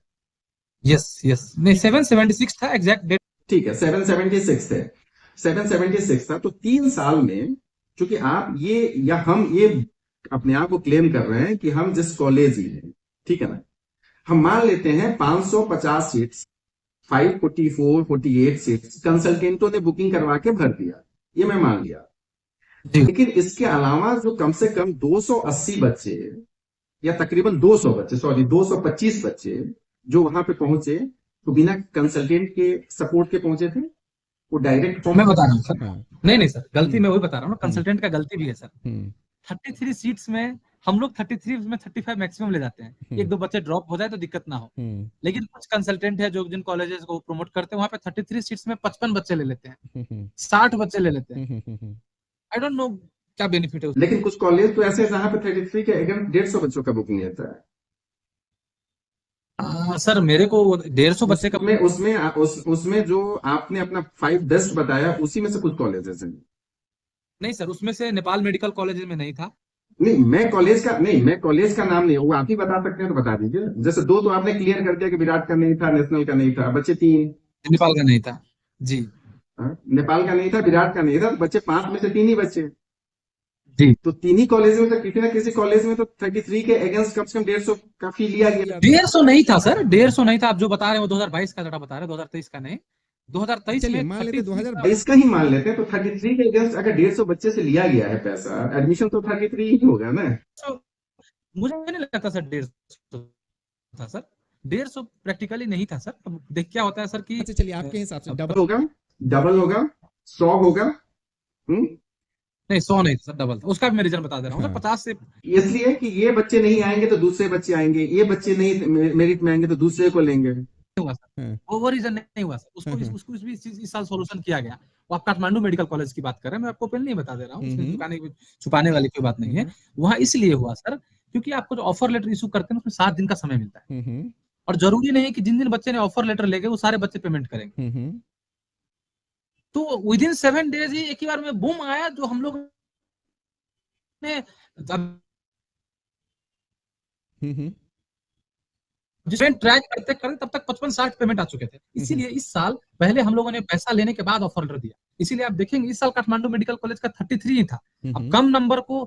यस यस, नहीं 776 था एग्जैक्ट डेट। ठीक है, 776 थे, 776 था। तो 3 साल में, चूंकि आप ये या हम ये अपने आप को क्लेम कर रहे हैं कि हम जिस कॉलेज ही हैं, ठीक है ना, हम मान लेते हैं 550 सीट्स, 544 48 सीट्स कंसल्टेंटों ने बुकिंग करवा के भर दिया, ये मैं मान लिया। लेकिन इसके अलावा जो कम से कम 280 बच्चे या तकरीबन 200 बच्चे, सॉरी 225 बच्चे जो वहां पे पहुंचे, तो बिना कंसल्टेंट के सपोर्ट के पहुंचे थे, वो डायरेक्ट फॉर्म। मैं बता रहा हूँ सर, हाँ। नहीं सर, गलती मैं वही बता रहा हूँ ना, कंसल्टेंट का गलती भी है सर। हम्म। 33 सीट्स में हम लोग 33 में 35 मैक्सिमम ले जाते हैं, एक दो बच्चे ड्रॉप हो जाए तो दिक्कत ना हो। लेकिन कुछ कंसल्टेंट है जो जिन कॉलेजेस को प्रमोट करते हैं, वहां पे 33 सीट्स में 55 बच्चे ले लेते हैं, 60 बच्चे ले लेते हैं। आई डोंट नो क्या बेनिफिट है उसका। लेकिन कुछ कॉलेज तो ऐसे हैं जहां पे 33 के अगेंस्ट 150 बच्चों का बुकिंग रहता है। सर मेरे को 150 बच्चे का उसमें जो आपने अपना 5 बेस्ट बताया, उसी में से कुछ कॉलेजेस हैं। नहीं सर, उसमें से नेपाल मेडिकल कॉलेज में नहीं था। नहीं, मैं कॉलेज का नाम नहीं, वो आप ही बता सकते हैं तो बता दीजिए। जैसे दो तो आपने क्लियर कर दिया कि विराट का नहीं था, नेशनल का नहीं था, बच्चे 3। नेपाल का नहीं था जी। नेपाल का नहीं था, विराट का नहीं था, तो बच्चे 5 में से 3 ही बच्चे जी। तो 3 ही कॉलेज में, तो किसी ना किसी कॉलेज में तो 33 के अगेंस्ट कम से कम 150 का फी लिया गया। 150 नहीं था सर, 150 नहीं था। आप जो बता रहे हो 2022 का डाटा बता रहे हैं, 2023 का नहीं। 2023 चलिए में मान लेते 2022 का ही मान लेते हैं, तो 33 के अगेंस्ट अगर 150 बच्चे से लिया गया है पैसा, एडमिशन तो 33 ही होगा ना। मुझे नहीं लगता सर 150 था सर, 150 प्रैक्टिकली नहीं था सर। अब देख क्या होता है सर कि अच्छा चलिए आपके हिसाब से डबल होगा 100 होगा। नहीं 100 नहीं सर, डबल था। उसका भी मैं रीजन बता दे रहा हूँ सर। 50 से इसलिए कि ये बच्चे नहीं आएंगे तो दूसरे बच्चे आएंगे, ये बच्चे नहीं मेरिट में आएंगे तो दूसरे को लेंगे। हुआ सर, वो रीजन नहीं हुआ सर। उसको इस साल सॉल्यूशन किया गया। वो आप काठमांडू मेडिकल कॉलेज की बात कर रहे हैं, मैं आपको पहले नहीं बता दे रहा हूँ, इसमें छुपाने वाली कोई बात नहीं है। वहां इसलिए हुआ सर क्योंकि आपको जो ऑफर लेटर इशू करते हैं उसमें 7 दिन का समय मिलता है, और जरूरी नहीं है कि जिन दिन बच्चे ने ऑफर लेटर ले गए वो सारे बच्चे पेमेंट करेंगे। तो विद इन 7 डेज ही एक ही बार में बूम आया, जो हम लोग ने जिसमें ट्रैक करते करते तब तक 55-60 पेमेंट आ चुके थे। इसीलिए इस साल पहले हम लोगों ने पैसा लेने के बाद ऑफर लेटर दिया। इसीलिए आप देखेंगे इस साल काठमांडू मेडिकल कॉलेज का 33 ही था। अब कम नंबर को,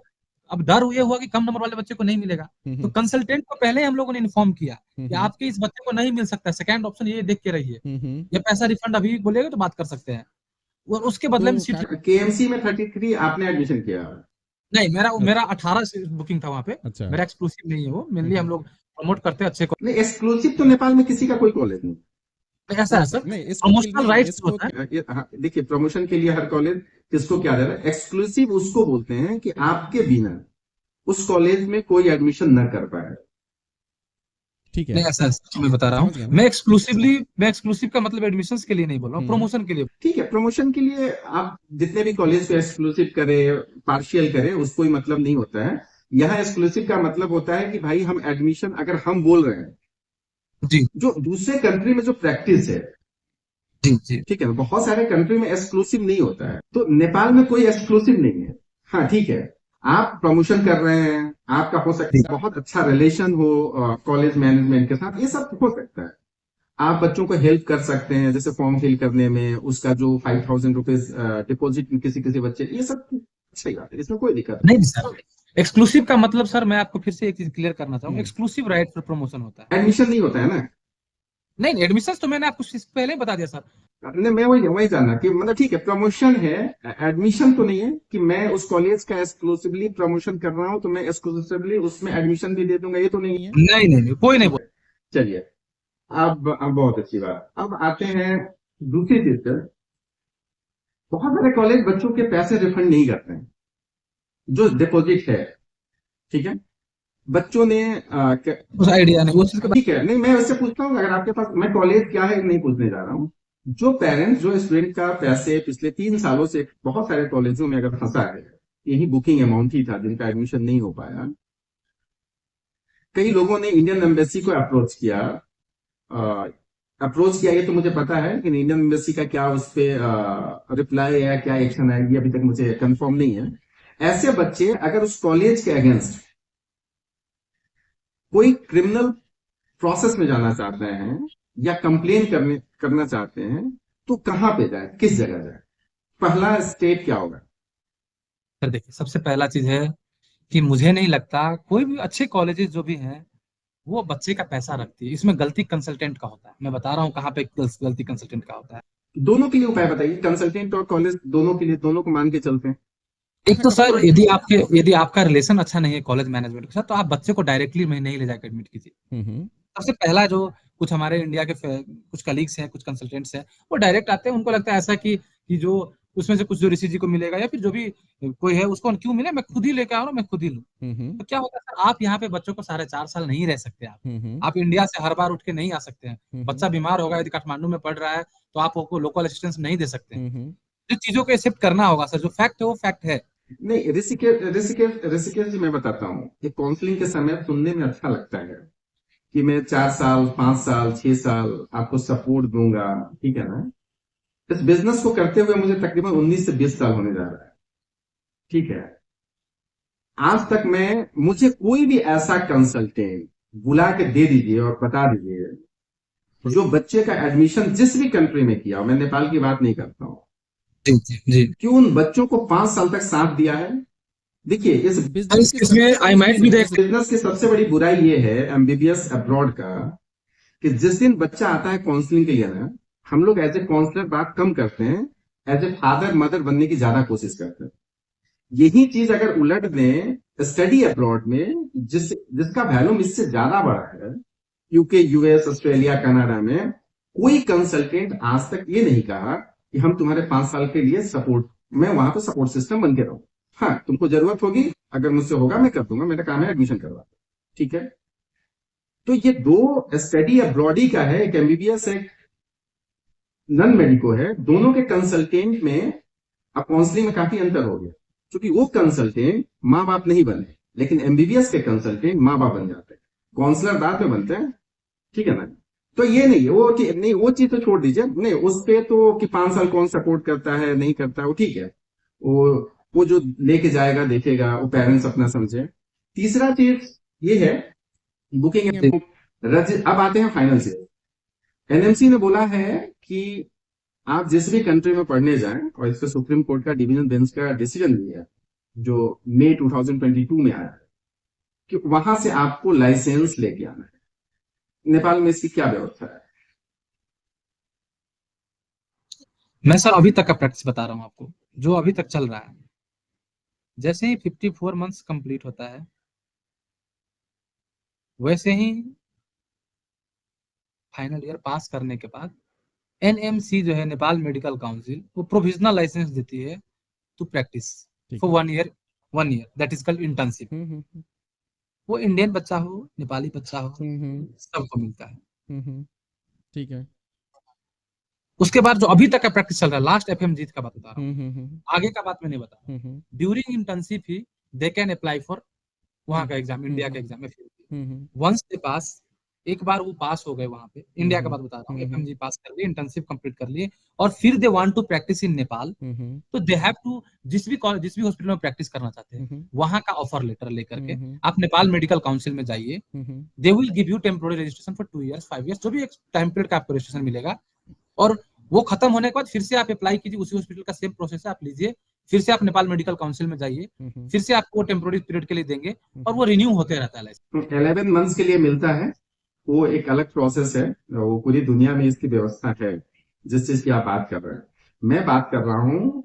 अब डर ये हुआ कि कम नंबर वाले बच्चे को नहीं मिलेगा, तो कंसल्टेंट को पहले हम लोगों ने इन्फॉर्म किया कि आपके इस बच्चे को नहीं मिल सकता, सेकंड ऑप्शन ये देख के रहिए, ये पैसा रिफंड अभी बोलेगा तो बात कर सकते हैं, और उसके बदले में सीट। केएमसी में 33 आपने एडमिशन किया? नहीं, मेरा 18 से बुकिंग था वहां पे। मेरा एक्सक्लूसिव नहीं है वो, मेनली हम लोग प्रमोट करते हैं अच्छे को। नहीं, एक्सक्लूसिव तो नेपाल में किसी का कोई कॉलेज नहीं। ऐसा है सर, नहीं इसको प्रमोशनल राइट्स इसको होता है। हाँ, देखिए प्रमोशन के लिए हर कॉलेज किसको क्या दे रहा है, एक्सक्लूसिव उसको बोलते हैं कि आपके बिना उस कॉलेज में कोई एडमिशन न कर पाए। ठीक है, नहीं ऐसा है, मैं बता रहा समझ गया हूँ, मैं। मैं एक्सक्लूसिव का मतलब एडमिशंस के लिए नहीं बोल रहा हूँ, प्रमोशन के लिए। ठीक है, प्रमोशन के लिए आप जितने भी कॉलेज को एक्सक्लूसिव करे, पार्शियल करे, उसको कोई मतलब नहीं होता है। यहाँ एक्सक्लूसिव का मतलब होता है कि भाई हम एडमिशन अगर हम बोल रहे हैं, जी जो दूसरे कंट्री में जो प्रैक्टिस है, जी जी। ठीक है, बहुत सारे कंट्री में एक्सक्लूसिव नहीं होता है, तो नेपाल में कोई एक्सक्लूसिव नहीं है। हाँ ठीक है, आप प्रमोशन कर रहे हैं, आपका हो सकता है बहुत अच्छा रिलेशन हो कॉलेज मैनेजमेंट के साथ, ये सब हो सकता है। आप बच्चों को हेल्प कर सकते हैं, जैसे फॉर्म फिल करने में उसका जो 5000 रुपीज डिपॉजिट किसी किसी बच्चे, ये सब सही बात है, इसमें कोई दिक्कत नहीं सर, एक्सक्लूसिव का मतलब सर मैं आपको फिर से एक चीज क्लियर करना चाहूंगा, एक्सक्लूसिव राइट फॉर प्रमोशन होता है। नहीं। एडमिशन नहीं होता है ना। नहीं एडमिशन तो मैंने आपको पहले ही बता दिया सर। नहीं, मैं वही जानना कि मतलब ठीक है प्रमोशन है, एडमिशन तो नहीं है कि मैं उस कॉलेज का एक्सक्लूसिवली प्रमोशन कर रहा हूं तो मैं एक्सक्लूसिवली उसमें एडमिशन भी दे दूंगा, ये तो नहीं है। नहीं नहीं नहीं, कोई नहीं बोल। चलिए, अब बहुत अच्छी बात, अब आते हैं दूसरी चीज पर। बहुत सारे कॉलेज बच्चों के पैसे रिफंड नहीं करते हैं, जो डिपॉजिट है, ठीक है। बच्चों ने उस आइडिया नहीं, वो चीज का। ठीक है, नहीं मैं उससे पूछता हूँ, अगर आपके पास, मैं कॉलेज क्या है नहीं पूछने जा रहा हूँ, जो पेरेंट्स जो स्टूडेंट का पैसे पिछले 3 सालों से बहुत सारे कॉलेजों में अगर फंसा है, यही बुकिंग अमाउंट ही था जिनका एडमिशन नहीं हो पाया, कई लोगों ने इंडियन एम्बेसी को अप्रोच किया, ये तो मुझे पता है, लेकिन इंडियन एम्बेसी का क्या उस पर रिप्लाई है, क्या एक्शन आएगी, अभी तक मुझे कंफर्म नहीं है। ऐसे बच्चे अगर उस कॉलेज के अगेंस्ट कोई क्रिमिनल प्रोसेस में जाना चाहते हैं या कंप्लेन करना चाहते हैं, तो कहां पे जाए, किस जगह जाए, पहला स्टेप क्या होगा? सर देखिए, सबसे पहला चीज है कि मुझे नहीं लगता कोई भी अच्छे कॉलेजेस जो भी हैं वो बच्चे का पैसा रखती है, इसमें गलती कंसल्टेंट का होता है। मैं बता रहा हूँ कहाँ पे गलती कंसल्टेंट का होता है। दोनों के लिए उपाय बताइए, कंसल्टेंट और कॉलेज दोनों के लिए, दोनों को मान के चलते हैं। एक तो सर, यदि आपका रिलेशन अच्छा नहीं है कॉलेज मैनेजमेंट के साथ, तो आप बच्चे को डायरेक्टली नहीं ले जाकर एडमिट कीजिए। सबसे पहला जो कुछ हमारे इंडिया के कुछ कलीग्स हैं, कुछ कंसल्टेंट्स हैं, वो डायरेक्ट आते हैं, उनको लगता है ऐसा कि जो उसमें से कुछ जो ऋषि जी को मिलेगा या फिर जो भी कोई है उसको क्यों मिले, मैं खुद ही लेके आ रहा हूँ, मैं खुद ही लूँ। तो क्या होता है सर, आप यहाँ पे बच्चों को 4.5 साल नहीं रह सकते। आप इंडिया से हर बार उठ के नहीं आ सकते हैं। बच्चा बीमार होगा, यदि काठमांडू में पढ़ रहा है, तो आप उसको लोकल असिस्टेंस नहीं दे सकते हैं। जो चीजों को एक्सेप्ट करना होगा सर, जो फैक्ट है वो फैक्ट है। नहीं, ऋषिकेश जी, मैं बताता हूँ, ये काउंसलिंग के समय सुनने में अच्छा लगता है कि मैं 4 साल, 5 साल, 6 साल आपको सपोर्ट दूंगा, ठीक है ना। इस बिजनेस को करते हुए मुझे तकरीबन 19 से 20 साल होने जा रहा है, ठीक है। आज तक मुझे कोई भी ऐसा कंसल्टेंट बुला के दे दीजिए और बता दीजिए जो बच्चे का एडमिशन जिस भी कंट्री में किया, मैं नेपाल की बात नहीं करता हूं, जी जी जी। कि उन बच्चों को 5 साल तक साथ दिया है। देखिए, इस इसमें आई माइट बी देख। बिजनेस की सबसे बड़ी बुराई ये है एमबीबीएस अब्रॉड का, कि जिस दिन बच्चा आता है काउंसलिंग के लिए ना, हम लोग एज ए काउंसलर बात कम करते हैं, एज ए फादर मदर बनने की ज्यादा कोशिश करते हैं। यही चीज अगर उलट दें स्टडी अब्रॉड में, जिसका वैल्यूम इससे ज्यादा बड़ा है, यूके, यूएस, ऑस्ट्रेलिया, कनाडा में, कोई कंसल्टेंट आज तक ये नहीं कहा कि हम तुम्हारे 5 साल के लिए सपोर्ट, मैं वहां पे सपोर्ट सिस्टम बन के रहूं। हाँ, तुमको जरूरत होगी, अगर मुझसे होगा मैं कर दूंगा, मेरा काम है एडमिशन करवा, ठीक है। तो ये दो, स्टडी अब्रॉड ही का है, एक एमबीबीएस है, नन मेडिको है, दोनों के कंसल्टेंट में अब काउंसलिंग में काफी अंतर हो गया, क्योंकि वो कंसल्टेंट माँ बाप नहीं बने, लेकिन एमबीबीएस के कंसल्टेंट माँ बाप बन जाते हैं, काउंसलर बाद में बनते हैं, ठीक है ना। तो ये नहीं है वो कि नहीं, वो चीज तो छोड़ दीजिए, नहीं उस पे तो कि 5 साल कौन सपोर्ट करता है नहीं करता है, वो ठीक है, वो जो लेके जाएगा देखेगा, वो पेरेंट्स अपना समझे। तीसरा चीज ये है बुकिंग। अब आते हैं फाइनल से, एनएमसी ने बोला है कि आप जिस भी कंट्री में पढ़ने जाएं, और इस पर सुप्रीम कोर्ट का डिवीजन बेंच का डिसीजन भी है जो मई 2022 में आया है, कि वहां से आपको लाइसेंस लेके आना है। नेपाल में इसकी क्या व्यवस्था है? मैं सर अभी तक का प्रैक्टिस बता रहा हूँ आपको, जो अभी तक चल रहा है। जैसे ही 54 मंथ्स कंप्लीट होता है, वैसे ही फाइनल ईयर पास करने के बाद एनएमसी जो है नेपाल मेडिकल काउंसिल, वो प्रोविजनल लाइसेंस देती है टू प्रैक्टिस ठीक फॉर है। 1 year, that is called internship. वो इंडियन बच्चा हो, नेपाली बच्चा हो, सबको मिलता है। ठीक है। उसके बाद जो अभी तक का प्रैक्टिस चल रहा है, लास्ट एफएमजी का बात बता रहा हूँ, हम्म। आगे का बात मैं नहीं बता रहा हूँ। During internship he they can apply for वहां का एग्जाम, इंडिया का एग्जाम एफएमजी। वंस दे पास, एक बार वो पास हो गए वहां पे, इंडिया का बात बता रहा हूँ, एफएमजी पास कर लिए, इंटर्नशिप कंप्लीट कर लिए, और फिर they want to practise in Nepal, तो दे हैव टू, जिस भी हॉस्पिटल में प्रैक्टिस करना चाहते हैं, वहां का ऑफर लेटर लेकर के आप नेपाल मेडिकल काउंसिल में जाइए। They will give you temporary registration for 2 years 5 years, जो भी एक टाइम पीरियड का आपको रजिस्ट्रेशन मिलेगा, और वो खत्म होने के बाद फिर से आप अप्लाई कीजिए, उसी हॉस्पिटल का सेम प्रोसेस है, आप लीजिए, फिर से आप नेपाल मेडिकल काउंसिल में जाइए, फिर से आपको टेम्पोररी पीरियड के लिए देंगे, और वो रिन्यू होते रहता है लाइसेंस। 11 मंथ्स के लिए मिलता है, वो एक अलग प्रोसेस है, वो पूरी दुनिया में इसकी व्यवस्था है जिस चीज की आप बात कर रहे हैं। मैं बात कर रहा हूँ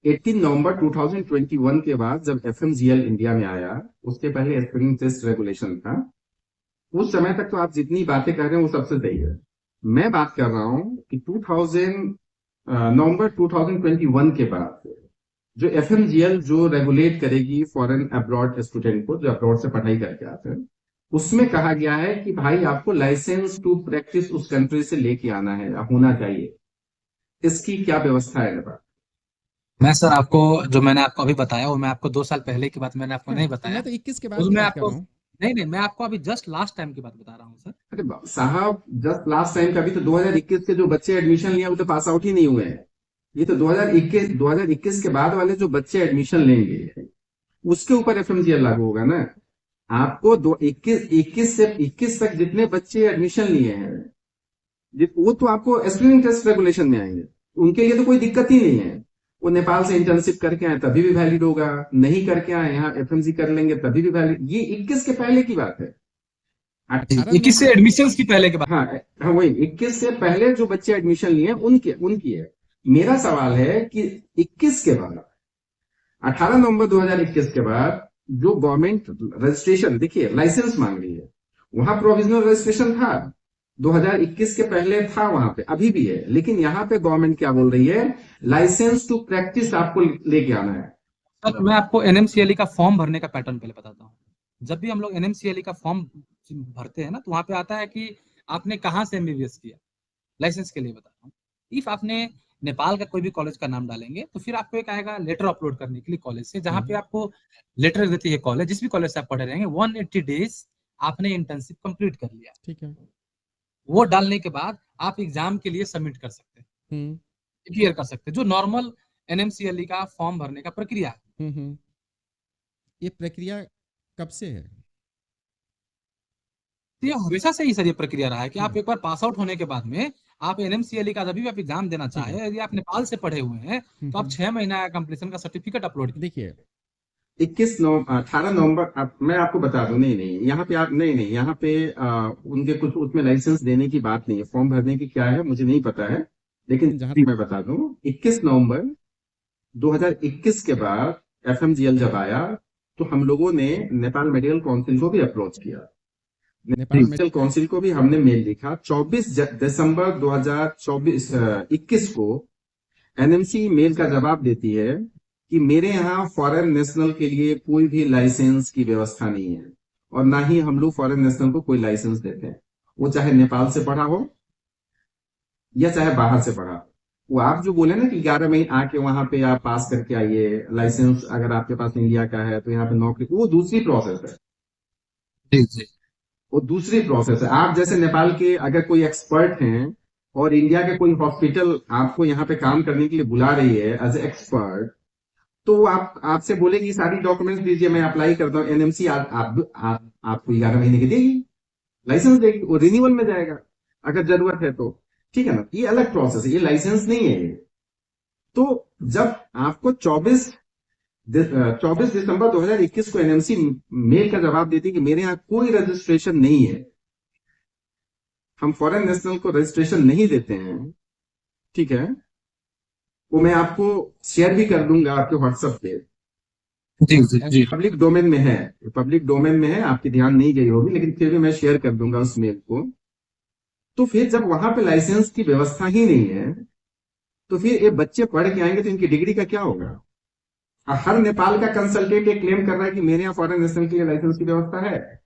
18 नवंबर 2021 के बाद जब एफएमजीएल इंडिया में आया, उसके पहले स्क्रीनिंग टेस्ट रेगुलेशन था। उस समय तक तो आप जितनी बातें कर रहे हैं वो सबसे सही है। मैं बात कर रहा हूं कि नवंबर 2021 के बाद जो एफएमजीएल जो रेगुलेट करेगी फॉरेन अब्रॉड स्टूडेंट को, जो अब्रॉड से पढ़ाई करके आते हैं, उसमें कहा गया है कि भाई आपको लाइसेंस टू प्रैक्टिस उस कंट्री से लेके आना है, होना चाहिए। इसकी क्या व्यवस्था है नेपाल? मैं सर आपको, जो मैंने आपको अभी बताया, वो मैं आपको 2 साल पहले की बात मैंने आपको नहीं बताया, मैं तो 21 के बाद की उसमें बात कर आपको, रहा हूँ। नहीं, मैं आपको अभी जस्ट लास्ट टाइम की बात बता रहा हूँ सर। अरे साहब, जस्ट लास्ट टाइम का भी तो 2021 के जो बच्चे एडमिशन लिए वो तो पास आउट ही नहीं हुए हैं। ये तो 2021 के बाद वाले जो बच्चे एडमिशन लेंगे उसके ऊपर एफएमजीएल लागू होगा ना। आपको 21 तक जितने बच्चे एडमिशन लिए हैं, वो तो आपको स्क्रीनिंग टेस्ट रेगुलेशन में आएंगे, उनके लिए तो कोई दिक्कत ही नहीं है। वो नेपाल से इंटर्नशिप करके आए तभी भी वैलिड होगा, नहीं करके आए यहाँ एफएमजी कर लेंगे तभी भी वैलिड। ये 21 के पहले की बात है। 21 से एडमिशन की पहले के बाद। हाँ हाँ, वही 21 से पहले जो बच्चे एडमिशन लिए उनकी उनकी है। मेरा सवाल है कि 21 के बाद, 18 नवंबर 2021 के बाद जो गवर्नमेंट रजिस्ट्रेशन, देखिए लाइसेंस मांग रही है, वहां प्रोविजनल रजिस्ट्रेशन था 2021 के पहले था, वहां पे अभी भी है, लेकिन यहाँ पे गवर्नमेंट क्या बोल रही है, लाइसेंस टू प्रैक्टिस आपको लेके आना है। सर मैं आपको एनएमसीएलई का फॉर्म भरने का पैटर्न पहले बताता हूँ। जब भी हम लोग एनएमसीएलई का फॉर्म भरते हैं ना, तो वहां पे आता है कि आपने कहाँ से एमबीबीएस किया। लाइसेंस के लिए बता रहा हूँ, इफ आपने नेपाल का कोई भी कॉलेज का नाम डालेंगे, तो फिर आपको एक आएगा लेटर अपलोड करने के लिए कॉलेज से, जहाँ पे आपको लेटर देती है कॉलेज, जिस भी कॉलेज से आप पढ़े रहेंगे, 180 डेज आपने इंटर्नशिप कंप्लीट कर लिया, ठीक है। वो डालने के बाद आप एग्जाम के लिए सबमिट कर सकते हैं, क्लियर कर सकते हैं, जो नॉर्मल एनएमसीएलई का फॉर्म भरने का प्रक्रिया है। ये प्रक्रिया कब से है? तो ये हमेशा से ही सर ये प्रक्रिया रहा है कि आप एक बार पास आउट होने के बाद में आप एनएमसीएलई का जब भी आप एग्जाम देना चाहे, यदि आप नेपाल से पढ़े हुए हैं, तो आप 6 महीना कंप्लीशन का सर्टिफिकेट अपलोड कीजिए। देखिए 18 नवंबर मैं आपको बता दूं, नहीं नहीं यहाँ पे आप नहीं यहाँ पे उनके कुछ उसमें लाइसेंस देने की बात नहीं है, फॉर्म भरने की क्या है मुझे नहीं पता है, लेकिन जहां मैं बता दूं 21 नवंबर 2021 के बाद एफएमजीएल जब आया, तो हम लोगों ने नेपाल मेडिकल काउंसिल को भी अप्रोच किया। नेपाल मेडिकल काउंसिल को भी हमने मेल लिखा। 24 दिसंबर 2021 को एनएमसी मेल का जवाब देती है कि मेरे यहाँ फॉरेन नेशनल के लिए कोई भी लाइसेंस की व्यवस्था नहीं है, और ना ही हम लोग फॉरेन नेशनल को कोई लाइसेंस देते हैं, वो चाहे नेपाल से पढ़ा हो या चाहे बाहर से पढ़ा हो। वो आप जो बोले ना कि 11 महीने आके वहां पे आप पास करके आइए, लाइसेंस अगर आपके पास इंडिया का है तो यहाँ पे नौकरी, वो दूसरी प्रोसेस है। जी जी, वो दूसरी प्रोसेस है। आप जैसे नेपाल के अगर कोई एक्सपर्ट हैं और इंडिया के कोई हॉस्पिटल आपको यहाँ पे काम करने के लिए बुला रही है एज ए एक्सपर्ट, तो आपसे बोलेगी सारी डॉक्यूमेंट्स दीजिए, मैं अप्लाई करता हूँ, एनएमसी आपको 11 महीने की देगी, लाइसेंस देगी, वो रिन्यूअल में जाएगा अगर जरूरत है तो, ठीक है ना। ये अलग प्रोसेस है, ये लाइसेंस नहीं है ये। तो जब आपको 24 दिसंबर 2021 को एनएमसी मेल का जवाब देती है कि मेरे यहाँ कोई रजिस्ट्रेशन नहीं है, हम फॉरेन नेशनल को रजिस्ट्रेशन नहीं देते हैं, ठीक है, वो मैं आपको शेयर भी कर दूंगा आपके व्हाट्सएप पे। जी जी जी, पब्लिक डोमेन में है, पब्लिक डोमेन में है, आपकी ध्यान नहीं गई होगी, लेकिन फिर भी मैं शेयर कर दूंगा उस मेल को। तो फिर जब वहां पे लाइसेंस की व्यवस्था ही नहीं है, तो फिर ये बच्चे पढ़ के आएंगे तो इनकी डिग्री का क्या होगा? और हर नेपाल का कंसल्टेंट ये क्लेम कर रहा है कि मेरे यहाँ फॉरेन नेशनल के लिए लाइसेंस की व्यवस्था है।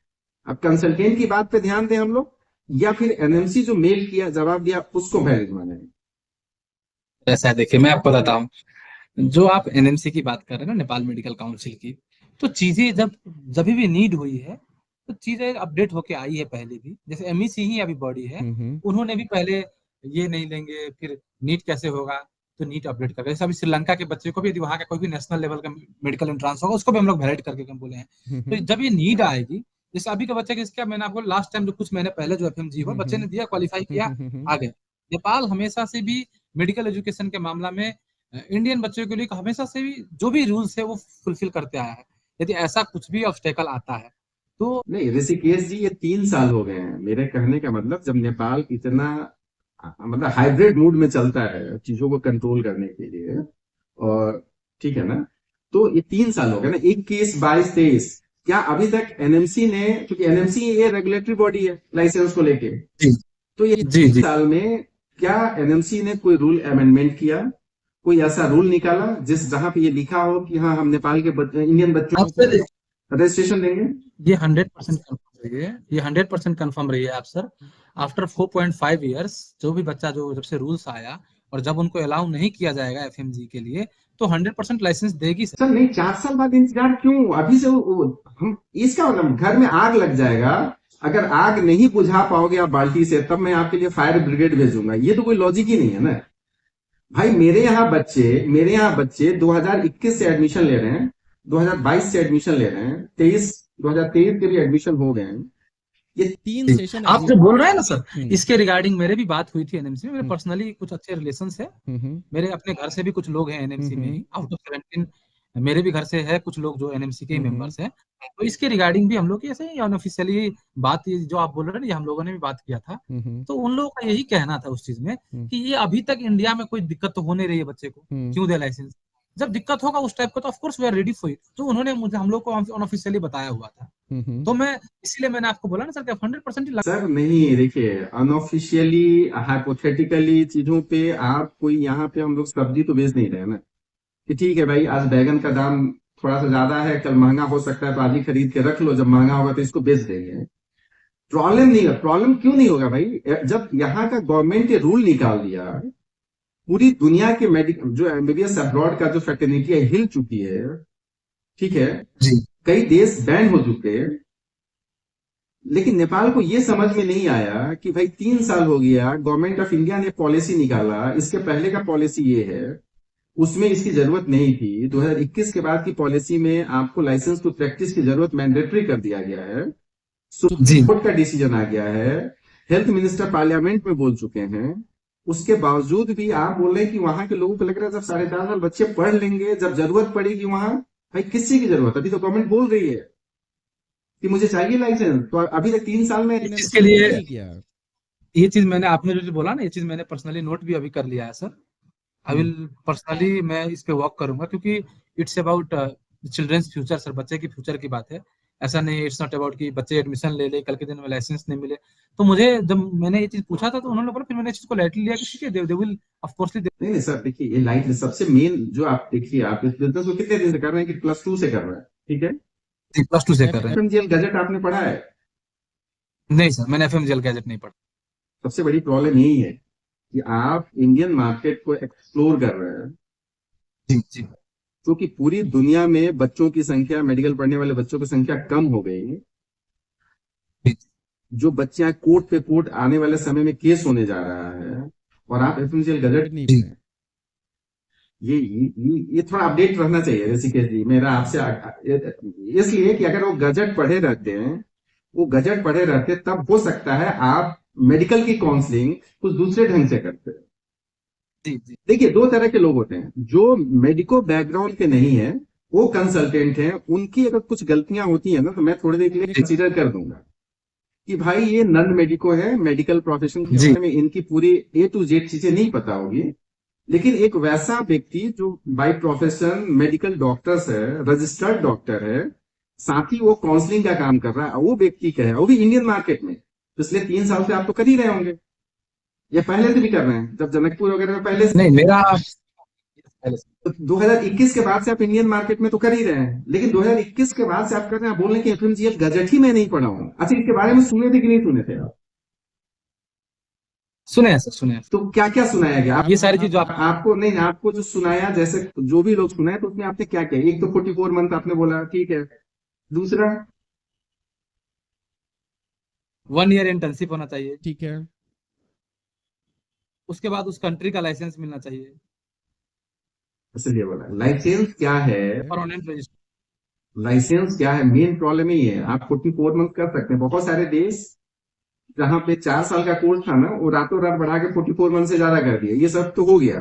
अब कंसल्टेंट की बात पे ध्यान दें हम लोग, या फिर एनएमसी जो मेल किया जवाब दिया उसको वैलिड माने? ऐसा है, देखिए मैं आपको बताता हूँ, जो आप एनएमसी की बात कर रहे हैं ना, नेपाल मेडिकल काउंसिल की, तो चीजें जब जब भी नीड हुई है तो चीजें अपडेट होके आई है पहले भी। जैसे एमईसी ही अभी बॉडी है, उन्होंने भी पहले ये नहीं लेंगे फिर नीट कैसे होगा, तो नीट अपडेट कर, जैसे अभी श्रीलंका के बच्चे को भी यदि वहाँ का कोई भी नेशनल लेवल का मेडिकल एंट्रांस होगा उसको भी हम लोग वैलिड करके हम बोले हैं। तो जब ये नीड आएगी, जैसे अभी के बच्चे के, इसका मैंने आपको लास्ट टाइम जो कुछ महीने पहले जो एफएमजी हुआ, बच्चे ने दिया, क्वालिफाई किया, आ गया। नेपाल हमेशा से भी मेडिकल एजुकेशन के मामला में इंडियन बच्चों के लिए हमेशा से भी जो भी रूल्स है वो फुलफिल करते आया है। यदि ऐसा कुछ भी ऑब्स्टेकल आता है तो नहीं ऋषिकेश जी, ये 3 साल हो गए हैं। मेरे कहने का मतलब, जब नेपाल इतना मतलब हाइब्रिड मूड में चलता है चीजों को कंट्रोल करने के लिए, और ठीक है ना, तो ये 3 साल हो गए ना, 21, 22, 23, क्या अभी तक एनएमसी ने, क्योंकि एनएमसी ये रेगुलेटरी बॉडी है लाइसेंस को लेके, तो ये जी 3 साल में क्या एनएमसी ने कोई रूल अमेंडमेंट किया, कोई ऐसा रूल निकाला जिस जहां पे ये लिखा हो कि हाँ हम नेपाल के इंडियन बच्चों को रजिस्ट्रेशन देंगे? ये 100% कंफर्म रही है, ये 100% कंफर्म रही है आप सर। आफ्टर 4.5 इयर्स जो भी बच्चा, जो जब से रूल्स आया और जब उनको अलाउ नहीं किया जाएगा एफएमजी के लिए, तो 100% लाइसेंस देगी सर। नहीं, 4 साल बाद इंतजार क्यों? अभी से हम इसका मतलब घर में आग लग जाएगा, अगर आग नहीं बुझा पाओगे आप बाल्टी से, तब मैं आपके लिए फायर ब्रिगेड भेजूंगा, ये तो कोई लॉजिक ही नहीं है ना भाई। मेरे यहाँ बच्चे 2021 से एडमिशन ले रहे हैं, 2022 से एडमिशन ले रहे हैं, 2023 के भी एडमिशन हो गए हैं। ये 3 सेशन आप जो बोल रहे हैं ना सर, इसके रिगार्डिंग मेरे भी बात हुई थी एनएमसी में। मेरे पर्सनली कुछ अच्छे रिलेशंस है, मेरे अपने घर से भी कुछ लोग हैं एनएमसी में ही, आउट ऑफ 17 मेरे भी घर से है कुछ लोग जो एनएमसी के मेंबर्स हैं। तो इसके रिगार्डिंग भी हम लोग ऐसे ही अनऑफिशियली बात, ये जो आप बोल रहे हैं ना, ये हम लोगों ने भी बात किया था। तो उन लोगों का यही कहना था उस चीज में कि ये अभी तक इंडिया में कोई दिक्कत तो हो नहीं रही है बच्चे को, क्यों दे लाइसेंस, जब दिक्कत होगा उस टाइप का तो of course we are ready for it. तो उन्होंने मुझे, हम लोग को अनऑफिशियली बताया हुआ था। तो मैं इसीलिए मैंने आपको बोला ना सर कि 100% सर नहीं, देखिए अनऑफिशियली हाइपोथेटिकली चीजों पे आप कोई, यहाँ पे हम लोग सब्जी तो बेच नहीं रहे ना कि ठीक है भाई आज बैगन का दाम थोड़ा सा ज्यादा है, कल महंगा हो सकता है, तो आज ही खरीद के रख लो, जब महंगा होगा तो इसको बेच देंगे। प्रॉब्लम नहीं है, प्रॉब्लम क्यों नहीं होगा भाई? जब यहाँ का गवर्नमेंट ने रूल निकाल दिया, पूरी दुनिया के मेडिकल जो एमबीबीएस अब्रॉड का जो फैटर्निटी है हिल चुकी है, ठीक है, कई देश बैन हो चुके हैं, लेकिन नेपाल को यह समझ में नहीं आया कि भाई 3 साल हो गया, गवर्नमेंट ऑफ इंडिया ने पॉलिसी निकाला, इसके पहले का पॉलिसी ये है, उसमें इसकी जरूरत नहीं थी। 2021 के बाद की पॉलिसी में आपको लाइसेंस टू प्रैक्टिस की जरूरत मैंडेटरी कर दिया गया है, सुप्रीम कोर्ट का डिसीजन आ गया है, हेल्थ मिनिस्टर पार्लियामेंट में बोल चुके हैं। उसके बावजूद भी आप बोल रहे हैं कि वहां के लोगों को लग रहा है जब 4.5 साल बच्चे पढ़ लेंगे, जब जरूरत पड़ेगी वहां, भाई किसी की जरूरत? अभी तो गवर्नमेंट बोल रही है कि मुझे चाहिए लाइसेंस, तो अभी तक 3 साल में इसके लिए ये चीज मैंने, आपने जो बोला ना, ये चीज मैंने पर्सनली नोट भी अभी कर लिया है सर। आई विल पर्सनली मैं इस पे वर्क करूंगा, क्योंकि it's about children's future sir, बच्चे की फ्यूचर की बात है। ऐसा नहीं, इट्स नॉट अबाउट कि बच्चे एडमिशन ले ले, कल के दिन में लाइसेंस नहीं मिले। तो मुझे जब मैंने ये चीज पूछा था तो उन्होंने बोला, फिर मैंने इस चीज को लाइटली लिया कि ठीक है, दे विल ऑफ कोर्स। नहीं सर, देखिए ये लाइट सबसे मेन जो आप देखिए, आप इस बिजनेस को कितने दिन से कर रहे हैं? कि +2 से कर रहे हैं, ठीक है, +2 से कर रहे हैं। एफएमजीएल गजट आपने पढ़ा है? नहीं सर, मैंने एफएमजीएल गजट नहीं पढ़ा। सबसे बड़ी प्रॉब्लम यही है कि आप इंडियन मार्केट को एक्सप्लोर कर रहे हैं, जी, क्योंकि पूरी दुनिया में बच्चों की संख्या, मेडिकल पढ़ने वाले बच्चों की संख्या कम हो गई। जो बच्चे कोर्ट पे कोर्ट आने वाले समय में केस होने जा रहा है, और आप एफएमजीएल गजट नहीं पढ़े। ये थोड़ा अपडेट रहना चाहिए ऋषिकेश जी, मेरा आपसे इसलिए कि अगर वो गजट पढ़े रहते तब हो सकता है आप मेडिकल की काउंसलिंग कुछ दूसरे ढंग से करते हैं। देखिए 2 तरह के लोग होते हैं, जो मेडिको बैकग्राउंड के नहीं है, वो कंसल्टेंट हैं, उनकी अगर कुछ गलतियां होती है ना, तो मैं थोड़ी देर के लिए कंसीडर कर दूंगा कि भाई ये नॉन मेडिको है, मेडिकल प्रोफेशन के बारे में इनकी पूरी A to Z चीजें नहीं पता होगी। लेकिन एक वैसा व्यक्ति जो बाय प्रोफेशन मेडिकल डॉक्टर्स है, रजिस्टर्ड डॉक्टर है, साथ ही वो काउंसलिंग का काम कर रहा है, वो व्यक्ति क्या है, वो भी इंडियन मार्केट में पिछले 3 साल से आप तो कर ही रहे होंगे, या पहले से भी कर रहे हैं, जब जनकपुर वगैरह में पहले से? नहीं, मेरा पहले से। तो 2021 के बाद से आप इंडियन मार्केट में तो कर ही रहे हैं, लेकिन 2021 के बाद से आप कर रहे हैं, आप बोल रहे हैं कि एफएमजीएल गजट ही मैं नहीं पढ़ा हूं। अच्छा, इसके बारे में सुने थे कि नहीं सुने थे आप? सुने हैं सर, सुने हैं। तो क्या क्या सुनाया गया ये सारी चीज जो आप आपको? नहीं, आपको जो सुनाया, जैसे जो भी लोग सुनाए, तो उसमें आपने क्या किया? एक तो 44 मंथ आपने बोला, ठीक है। दूसरा? 1 ईयर इंटर्नशिप होना चाहिए, ठीक है। उसके बाद उस कंट्री का लाइसेंस मिलना चाहिए, इसलिए बोला लाइसेंस क्या है। Permanent register. लाइसेंस क्या है, मेन प्रॉब्लम ही है। आप 44 मंथ कर सकते हैं, बहुत सारे देश जहां पे 4 साल का कोर्स था ना, वो रातों रात बढ़ा के 44 मंथ से ज्यादा कर दिया। ये सब तो हो गया,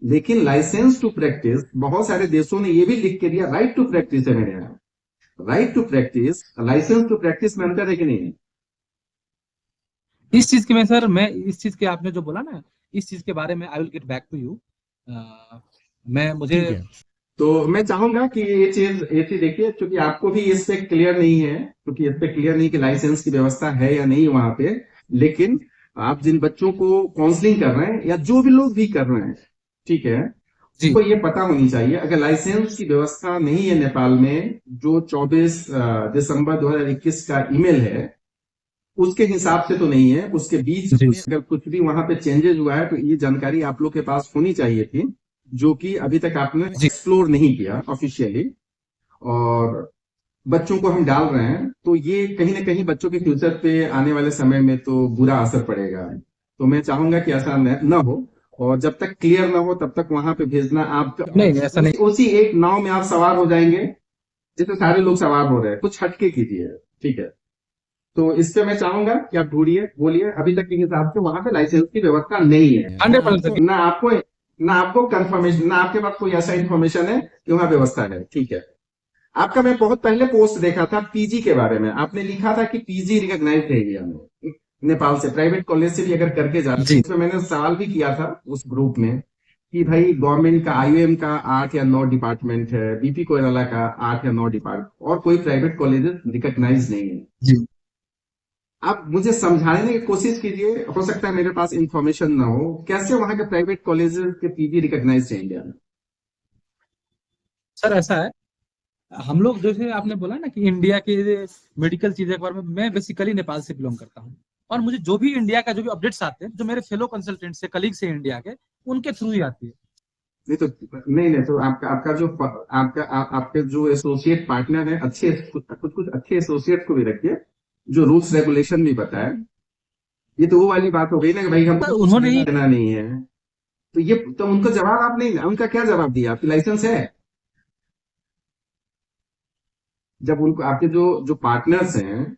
लेकिन लाइसेंस टू प्रैक्टिस बहुत सारे देशों ने ये भी लिख के दिया, राइट टू प्रैक्टिस है मेरे यहाँ। Right to practise, licence to practise में अंतर है कि नहीं? इस चीज के में सर, मैं इस चीज के आपने जो बोला ना, इस चीज के बारे में I will get back to you. मैं मुझे ठीक है। तो मैं चाहूंगा कि ये चीज देखिए, क्योंकि आपको भी इस पे क्लियर नहीं है, क्योंकि इस पे क्लियर नहीं कि लाइसेंस की व्यवस्था है या नहीं वहां पे। लेकिन आप जिन बच्चों को काउंसलिंग कर रहे हैं, या जो भी लोग भी कर रहे हैं, ठीक है, जी उनको ये पता होनी चाहिए, अगर लाइसेंस की व्यवस्था नहीं है नेपाल में, जो 24 दिसंबर 2021 का ईमेल है, उसके हिसाब से तो नहीं है, उसके बीच जी में अगर कुछ भी वहां पे चेंजेस हुआ है, तो ये जानकारी आप लोग के पास होनी चाहिए थी, जो कि अभी तक आपने जी एक्सप्लोर नहीं किया ऑफिशियली। और बच्चों को हम डाल रहे हैं, तो ये कहीं ना कहीं बच्चों के फ्यूचर पे आने वाले समय में तो बुरा असर पड़ेगा। तो मैं चाहूंगा कि ऐसा न हो, और जब तक क्लियर ना हो तब तक वहां पे भेजना आप नहीं, ऐसा नहीं। उसी एक नाव में आप सवार हो जाएंगे जिसमें सारे लोग सवार हो रहे हैं। कुछ हटके कीजिए, ठीक है। तो इस पे मैं चाहूंगा कि आप ढूंढिए, बोलिए, अभी तक के हिसाब से वहां पे लाइसेंस की व्यवस्था नहीं है। 100% ना आपको कंफर्मेशन, ना आपके पास कोई ऐसा इन्फॉर्मेशन है कि वहां व्यवस्था है, ठीक है। आपका मैं बहुत पहले पोस्ट देखा था पीजी के बारे में, आपने लिखा था कि पीजी रिकॉग्नाइज्ड है इंडिया में, नेपाल से प्राइवेट कॉलेज से भी अगर करके जा रहे जी हैं। उसमें मैंने सवाल भी किया था उस ग्रुप में कि भाई गवर्नमेंट का आईयूएम का 8 या 9 डिपार्टमेंट है, बीपी कोयराला का 8 या 9 डिपार्टमेंट, और कोई प्राइवेट कॉलेजेस रिकॉग्नाइज नहीं है। जी आप मुझे समझाने की कोशिश कीजिए, हो सकता है मेरे पास इंफॉर्मेशन ना हो, कैसे वहां के प्राइवेट कॉलेजेस के पीजी रिकॉग्नाइज है इंडिया में? सर, ऐसा है, हम लोग जैसे आपने बोला ना कि इंडिया के मेडिकल चीजें के बारे में, मैं बेसिकली नेपाल से बिलोंग करता हूँ, और मुझे जो भी इंडिया का जो भी अपडेट्स आते हैं, जो मेरे फेलो कंसल्टेंट से, कलीग से इंडिया के, उनके थ्रू ही आती है। नहीं तो नहीं, तो आपका जो आपके जो एसोसिएट पार्टनर है, अच्छे कुछ अच्छे एसोसिएट को भी रखिए, जो रूल्स रेगुलेशन भी बताए। ये तो वो वाली बात हो गई ना कि भाई हमको तो उन्होंने ही देना नहीं है। तो ये तो उनको जवाब आप नहीं, उनका क्या जवाब दिया? आपकी लाइसेंस है? जब उनको आपके जो जो पार्टनर्स हैं,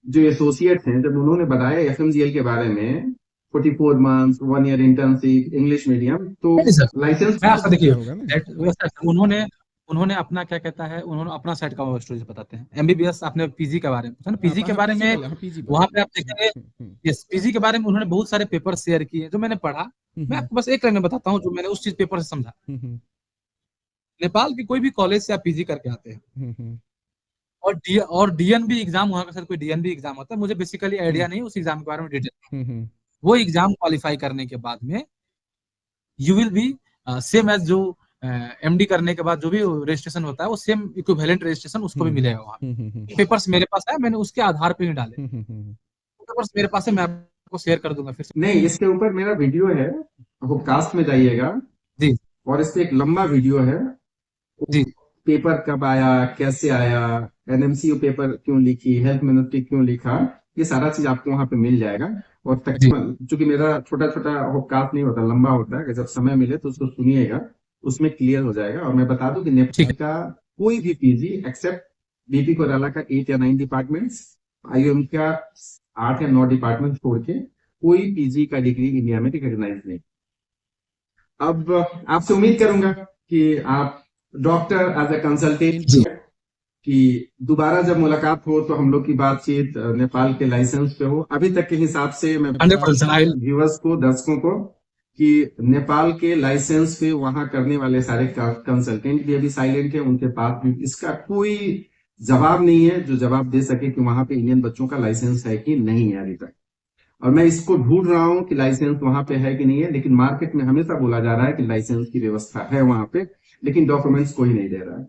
जो एसोसिएट्स हैं, जब उन्होंने बताया एफएमजीएल के बारे में, 44 month 1 year internship English medium, तो नहीं सर, लाइसेंस मैं आपको देखिए, क्या होगा ना? उन्होंने उन्होंने अपना क्या कहता है, उन्होंने अपना साइड का स्टोरी बताते हैं। एमबीबीएस, आपने पीजी के बारे में पूछा ना, पीजी के बारे में, पीजी वहां पे आप देखेंगे, यस, पीजी के बारे में उन्होंने बहुत सारे पेपर शेयर किए जो मैंने पढ़ा। मैं आपको बस एक लाइन में बताता हूँ जो मैंने उस चीज पेपर से समझा। नेपाल के कोई भी कॉलेज से आप पीजी करके आते हैं, और डीएनबी एग्जाम, वहां का सर कोई डीएनबी एग्जाम होता है, मुझे बेसिकली आइडिया नहीं उस एग्जाम के बारे में डिटेल। वो एग्जाम क्वालिफाई करने के बाद में you will be same as जो एमडी करने के बाद जो भी रजिस्ट्रेशन होता है, वो सेम इक्विवेलेंट रजिस्ट्रेशन उसको भी मिलेगा वहां। पेपर्स मेरे पास है, मैंने उसके आधार पे ही डाले। पेपर्स मेरे पास है, मैं आपको शेयर कर दूंगा फिर से। नहीं, इसके ऊपर मेरा वीडियो है, वो कास्ट में जाइएगा, जी और इस पे एक लंबा वीडियो है। जी पेपर कब आया, कैसे आया, एनएमसीयू पेपर क्यों लिखी, हेल्थ मिनिस्ट्री क्यों लिखा, ये सारा चीज आपको वहां पे मिल जाएगा। और जी तकरीबन, चूंकि मेरा छोटा छोटा कास्ट नहीं होता, लंबा होता है, कि जब समय मिले तो उसको सुनिएगा, उसमें क्लियर हो जाएगा। और मैं बता दूं कि ठीक नेपाल है। का कोई भी पीजी एक्सेप्ट बीपी कोयराला का 8 या 9 डिपार्टमेंट्स, आईयूएम का 8 या 9 डिपार्टमेंट छोड़ के, कोई पीजी का डिग्री इंडिया में रिकॉग्नाइज नहीं। अब आपसे उम्मीद करूंगा कि आप डॉक्टर एज ए कंसल्टेंट, जी कि दोबारा जब मुलाकात हो तो हम लोग की बातचीत नेपाल के लाइसेंस पे हो। अभी तक के हिसाब से मैं 100% व्यूअर्स को, दर्शकों को, कि नेपाल के लाइसेंस पे वहां करने वाले सारे कंसल्टेंट भी अभी साइलेंट है, उनके पास भी इसका कोई जवाब नहीं है जो जवाब दे सके कि वहां पे इंडियन बच्चों का लाइसेंस है कि नहीं है अभी तक। और मैं इसको ढूंढ रहा हूं कि लाइसेंस वहां पे है कि नहीं है, लेकिन मार्केट में हमेशा बोला जा रहा है कि लाइसेंस की व्यवस्था है वहां पे, लेकिन डॉक्यूमेंट्स कोई नहीं दे रहा है।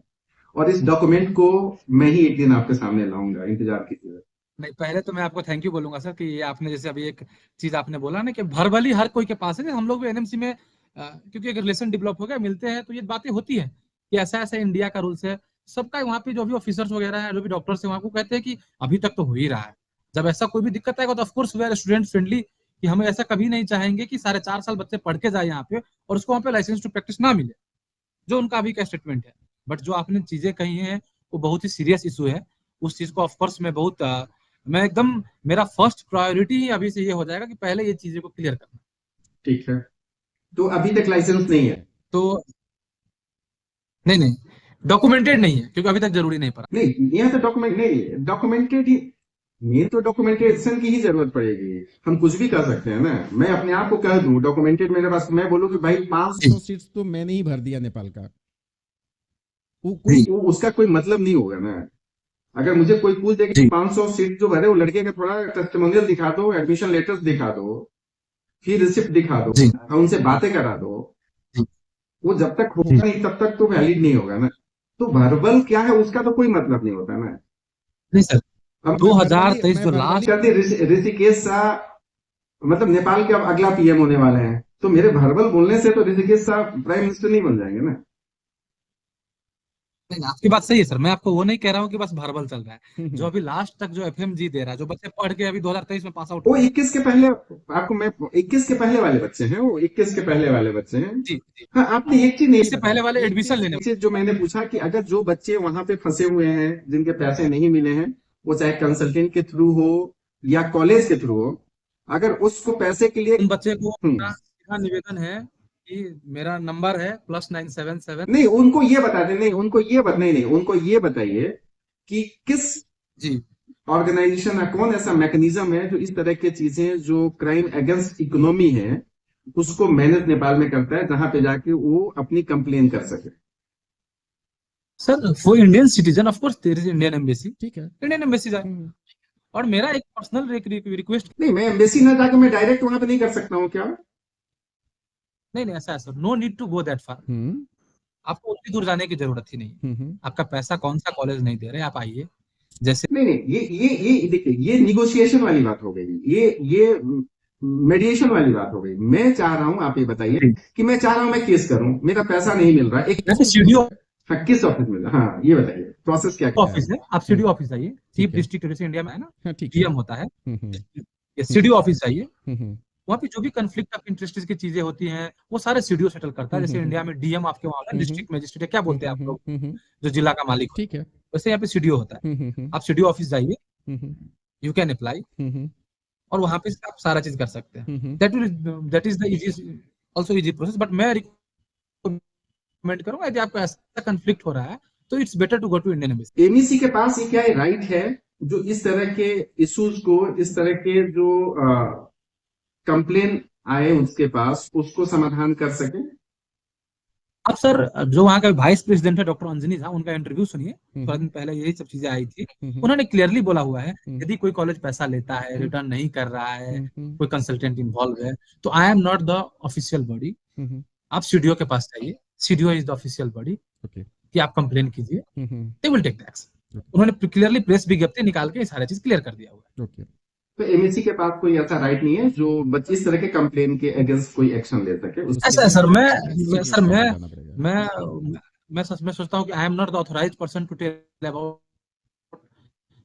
और इस डॉक्यूमेंट को मैं ही एक दिन आपके सामने लाऊंगा, इंतजार कीजिए। नहीं, पहले तो मैं आपको थैंक यू बोलूंगा सर कि ये आपने जैसे अभी एक चीज आपने बोला ना कि वर्बली हर कोई के पास है। हम लोग भी एनएमसी में क्योंकि एक रिलेशन डेवलप हो गया, मिलते हैं, तो ये बातें होती है कि ऐसा ऐसा इंडिया का रूल्स है सबका। वहाँ पे जो भी ऑफिसर्स वगैरह है, जो भी डॉक्टर्स है, वहाँ को कहते हैं कि अभी तक तो हो ही रहा है। जब ऐसा कोई भी दिक्कत आएगा तो of course we are student friendly, कि हमें ऐसा कभी नहीं चाहेंगे कि 4.5 साल बच्चे पढ़ के जाए यहाँ पे और उसको वहाँ पे लाइसेंस टू प्रैक्टिस ना मिले, जो उनका अभी का स्टेटमेंट है। बट जो आपने चीजें कही हैं वो बहुत ही सीरियस इशू है। उस चीज को ऑफकोर्स मैं बहुत मैं एकदम, मेरा फर्स्ट प्रायोरिटी ही अभी से ये हो जाएगा कि पहले ये चीजें को क्लियर करना। ठीक है, तो अभी तक लाइसेंस नहीं है? तो नहीं नहीं, डॉक्यूमेंटेड नहीं है क्योंकि अभी तक जरूरी नहीं पड़ा। नहीं, यहाँ से डॉक्यूमेंट नहीं, डॉक्यूमेंटेड ही मेन तो डॉक्यूमेंटेशन की ही जरूरत पड़ेगी। हम कुछ भी कर सकते हैं ना, मैं अपने आप को कह दूं डॉक्यूमेंटेड मेरे पास, मैं बोलूं कि भाई 500 सीट्स तो मैंने ही भर दिया नेपाल का। उसका कोई मतलब नहीं होगा ना। अगर मुझे कोई पूछ दे कि 500 सीट जो भरे, वो लड़के का थोड़ा टेस्टिमोनियल दिखा दो, एडमिशन लेटर्स दिखा दो, फिर रिसिप्ट दिखा दो, और उनसे बातें करा दो, वो जब तक होगा नहीं तब तक तो वैलिड नहीं होगा ना। तो वर्बल क्या है उसका तो कोई मतलब नहीं होता ना। नहीं सर, अब 2023 जो लास्ट कहते ऋषिकेश शाह मतलब नेपाल के अब अगला पीएम होने वाले हैं, तो मेरे वर्बल बोलने से तो ऋषिकेश शाह प्राइम मिनिस्टर नहीं बन जाएंगे ना। नहीं, आपकी बात सही है सर। मैं आपको वो नहीं कह रहा हूँ कि बस भरबल चल रहा है। जो अभी लास्ट तक जो एफएमजी दे रहा है, जो बच्चे पढ़ के अभी 2023 में पास आउट वो 21 के पहले, आपको मैं 21 के पहले वाले बच्चे हैं, वो 21 के पहले वाले बच्चे हैं। जी जी, हाँ, आपने एक चीज नहीं इससे पहले वाले एडमिशन लेने चीज जो मैंने पूछा कि अगर जो बच्चे वहां पे फंसे हुए हैं, जिनके पैसे नहीं मिले हैं, वो चाहे कंसल्टेंट के थ्रू हो या कॉलेज के थ्रू हो, अगर उसको पैसे के लिए उन बच्चे को मेरा सीधा निवेदन है कि मेरा नंबर है +977। नहीं, उनको ये बता दें, नहीं उनको ये नहीं नहीं, उनको ये बताइए कि किस जी ऑर्गेनाइजेशन या कौन ऐसा मैकेनिज्म है जो इस तरह की चीजें जो क्राइम अगेंस्ट इकोनॉमी है उसको मैनेज नेपाल में करता है, जहां पे जाके वो अपनी कंप्लेन कर सके। Sir, for Indian citizen of course there is Indian embassy, ठीक है, इंडियन एम्बेसी जाए। और मेरा एक पर्सनल रिक्वेस्ट, नहीं, मैं एम्बेसी ना जाके मैं डायरेक्ट वहां पे नहीं कर सकता हूँ क्या? नहीं ऐसा है sir, no need to go that far. आपको उतनी दूर जाने की जरूरत ही नहीं। आपका पैसा कौन सा कॉलेज नहीं दे रहे, आप आइए। जैसे नहीं नहीं, ये देखिए, ये निगोशिएशन वाली बात हो गई, ये मेडिएशन वाली बात हो गई। मैं चाह रहा हूं, आप ये बताइए कि मैं चाह रहा हूं मैं केस करूं, मेरा पैसा नहीं मिल रहा, एक सीडीओ हाँ, किस ऑफिस में? हाँ, ये बताइए प्रोसेस क्या ऑफिस है। आप सीडीओ ऑफिस आइए, चीफ डिस्ट्रिक्ट जैसे इंडिया में है ना, डीएम होता है, ये सीडीओ ऑफिस आइए। वहाँ पे जो भी कंफ्लिक्ट ऑफ इंटरेस्ट की चीजें होती हैं वो सारे सीडीओ सेटल करता है। जैसे इंडिया में डीएम आपके वहाँ होता है, डिस्ट्रिक्ट मजिस्ट्रेट, क्या बोलते हैं आप लोग, जो जिला का मालिक, ठीक है, वैसे यहाँ पे सीडीओ होता है। आप सीडीओ ऑफिस जाइए, यू कैन अप्लाई, और वहां पे आप सारा चीज कर सकते हैं। That is the easiest also easy process. But मैं रिकमेंड करूंगा यदि आपको ऐसा कंफ्लिक्ट हो रहा है तो it's better to go to Indian embassy. MEC के पास ये क्या राइट है जो इस तरह के इश्यूज को, इस तरह के जो कंप्लेन आए उसके पास, उसको समाधान कर सके? अब सर, जो वहाँ का वाइस प्रेसिडेंट है डॉक्टर अंजनी झा, उनका इंटरव्यू सुनिए। थोड़ा दिन पहले यही सब चीजें आई थी। उन्होंने क्लियरली बोला हुआ है यदि कोई कॉलेज पैसा लेता है, रिटर्न नहीं कर रहा है, कोई कंसल्टेंट इन्वॉल्व है, तो आई am not the official body. आप सीडीओ के पास जाइए, CDO is the official body, कि आप कंप्लेन कीजिए, दे विल टेक एक्शन। उन्होंने क्लियरली प्रेस विज्ञप्ति निकाल के सारा चीज क्लियर कर दिया हुआ है। तो एमएससी के पास कोई ऐसा राइट नहीं है जो बच्चे इस तरह के कंप्लेन के अगेंस्ट कोई एक्शन ले सके? ऐसा है सर, मैं सच में सोचता हूँ कि I am not the authorised person to tell about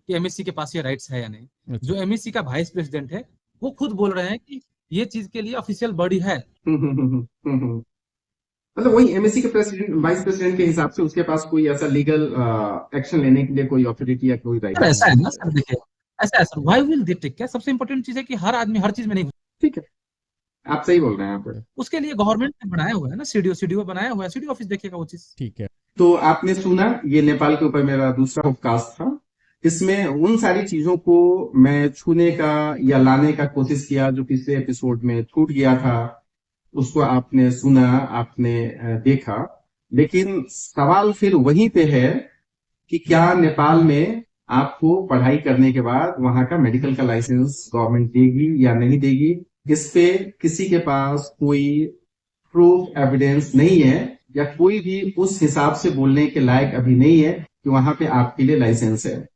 कि एमएससी के पास ये राइट्स है या नहीं। जो एमएससी का वाइस प्रेसिडेंट है वो खुद बोल रहे हैं कि ये चीज के लिए ऑफिशियल बॉडी है। मतलब वही एमएससी के प्रेसिडेंट, वाइस प्रेसिडेंट के हिसाब से उसके पास कोई ऐसा लीगल एक्शन लेने के लिए कोई अथॉरिटी या कोई राइट? ऐसा है ना सर, देखिए ऐसा है sir, why will they take care? सबसे इंपॉर्टेंट चीज है कि हर आदमी हर चीज में नहीं। ठीक है, आप सही बोल रहे हैं। आप उसके लिए गवर्नमेंट ने बनाया हुआ है ना, सीडीओ बनाया हुआ है, सीडीओ ऑफिस देखिएगा वो चीज। ठीक है, तो आपने सुना, ये नेपाल के ऊपर मेरा दूसरा पॉडकास्ट था। इसमें उन सारी चीजों को मैं छूने का या लाने का कोशिश किया जो पिछले एपिसोड में छूट गया था, उसको आपने सुना, आपने देखा। लेकिन सवाल फिर वहीं पे है कि क्या नेपाल में आपको पढ़ाई करने के बाद वहां का मेडिकल का लाइसेंस गवर्नमेंट देगी या नहीं देगी, इस पे किसी के पास कोई प्रूफ एविडेंस नहीं है, या कोई भी उस हिसाब से बोलने के लायक अभी नहीं है कि वहां पे आपके लिए लाइसेंस है।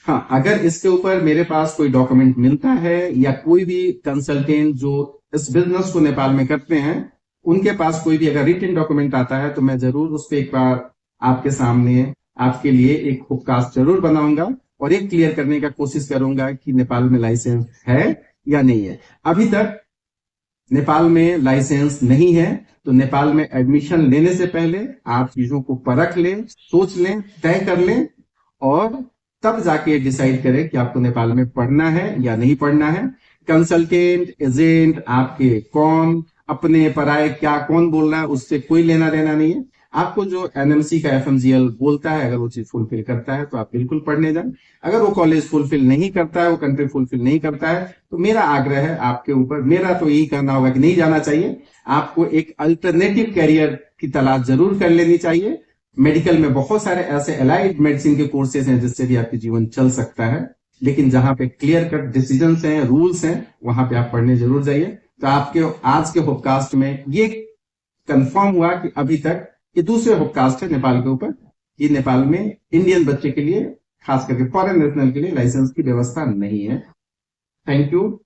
हाँ, अगर इसके ऊपर मेरे पास कोई डॉक्यूमेंट मिलता है या कोई भी कंसल्टेंट जो इस बिजनेस को नेपाल में करते हैं उनके पास कोई भी अगर रिटन डॉक्यूमेंट आता है तो मैं जरूर उस पर एक बार आपके सामने आपके लिए एक हुक्कास जरूर बनाऊंगा और एक क्लियर करने का कोशिश करूंगा कि नेपाल में लाइसेंस है या नहीं है। अभी तक नेपाल में लाइसेंस नहीं है, तो नेपाल में एडमिशन लेने से पहले आप चीजों को परख लें, सोच लें, तय कर लें और तब जाके डिसाइड करें कि आपको नेपाल में पढ़ना है या नहीं पढ़ना है। कंसल्टेंट, एजेंट आपके कौन, अपने पराए क्या कौन बोल रहा है, उससे कोई लेना देना नहीं है। आपको जो एनएमसी का एफएमजीएल बोलता है, अगर वो चीज फुलफिल करता है तो आप बिल्कुल पढ़ने जाएं। अगर वो कॉलेज फुलफिल नहीं करता है, वो कंट्री फुलफिल नहीं करता है, तो मेरा आग्रह है आपके ऊपर, मेरा तो यही कहना होगा कि नहीं जाना चाहिए। आपको एक अल्टरनेटिव कैरियर की तलाश जरूर कर लेनी चाहिए। मेडिकल में बहुत सारे ऐसे अलाइड मेडिसिन के कोर्सेज हैं जिससे भी आपके जीवन चल सकता है, लेकिन जहां पे क्लियर कट डिसीजंस हैं, रूल्स हैं, वहां पे आप पढ़ने जरूर जाइए। तो आपके आज के हॉपकास्ट में ये कंफर्म हुआ कि अभी तक ये दूसरे हॉपकास्ट है नेपाल के ऊपर, ये नेपाल में इंडियन बच्चे के लिए, खास करके फॉरेन नेशनल के लिए लाइसेंस की व्यवस्था नहीं है। Thank you.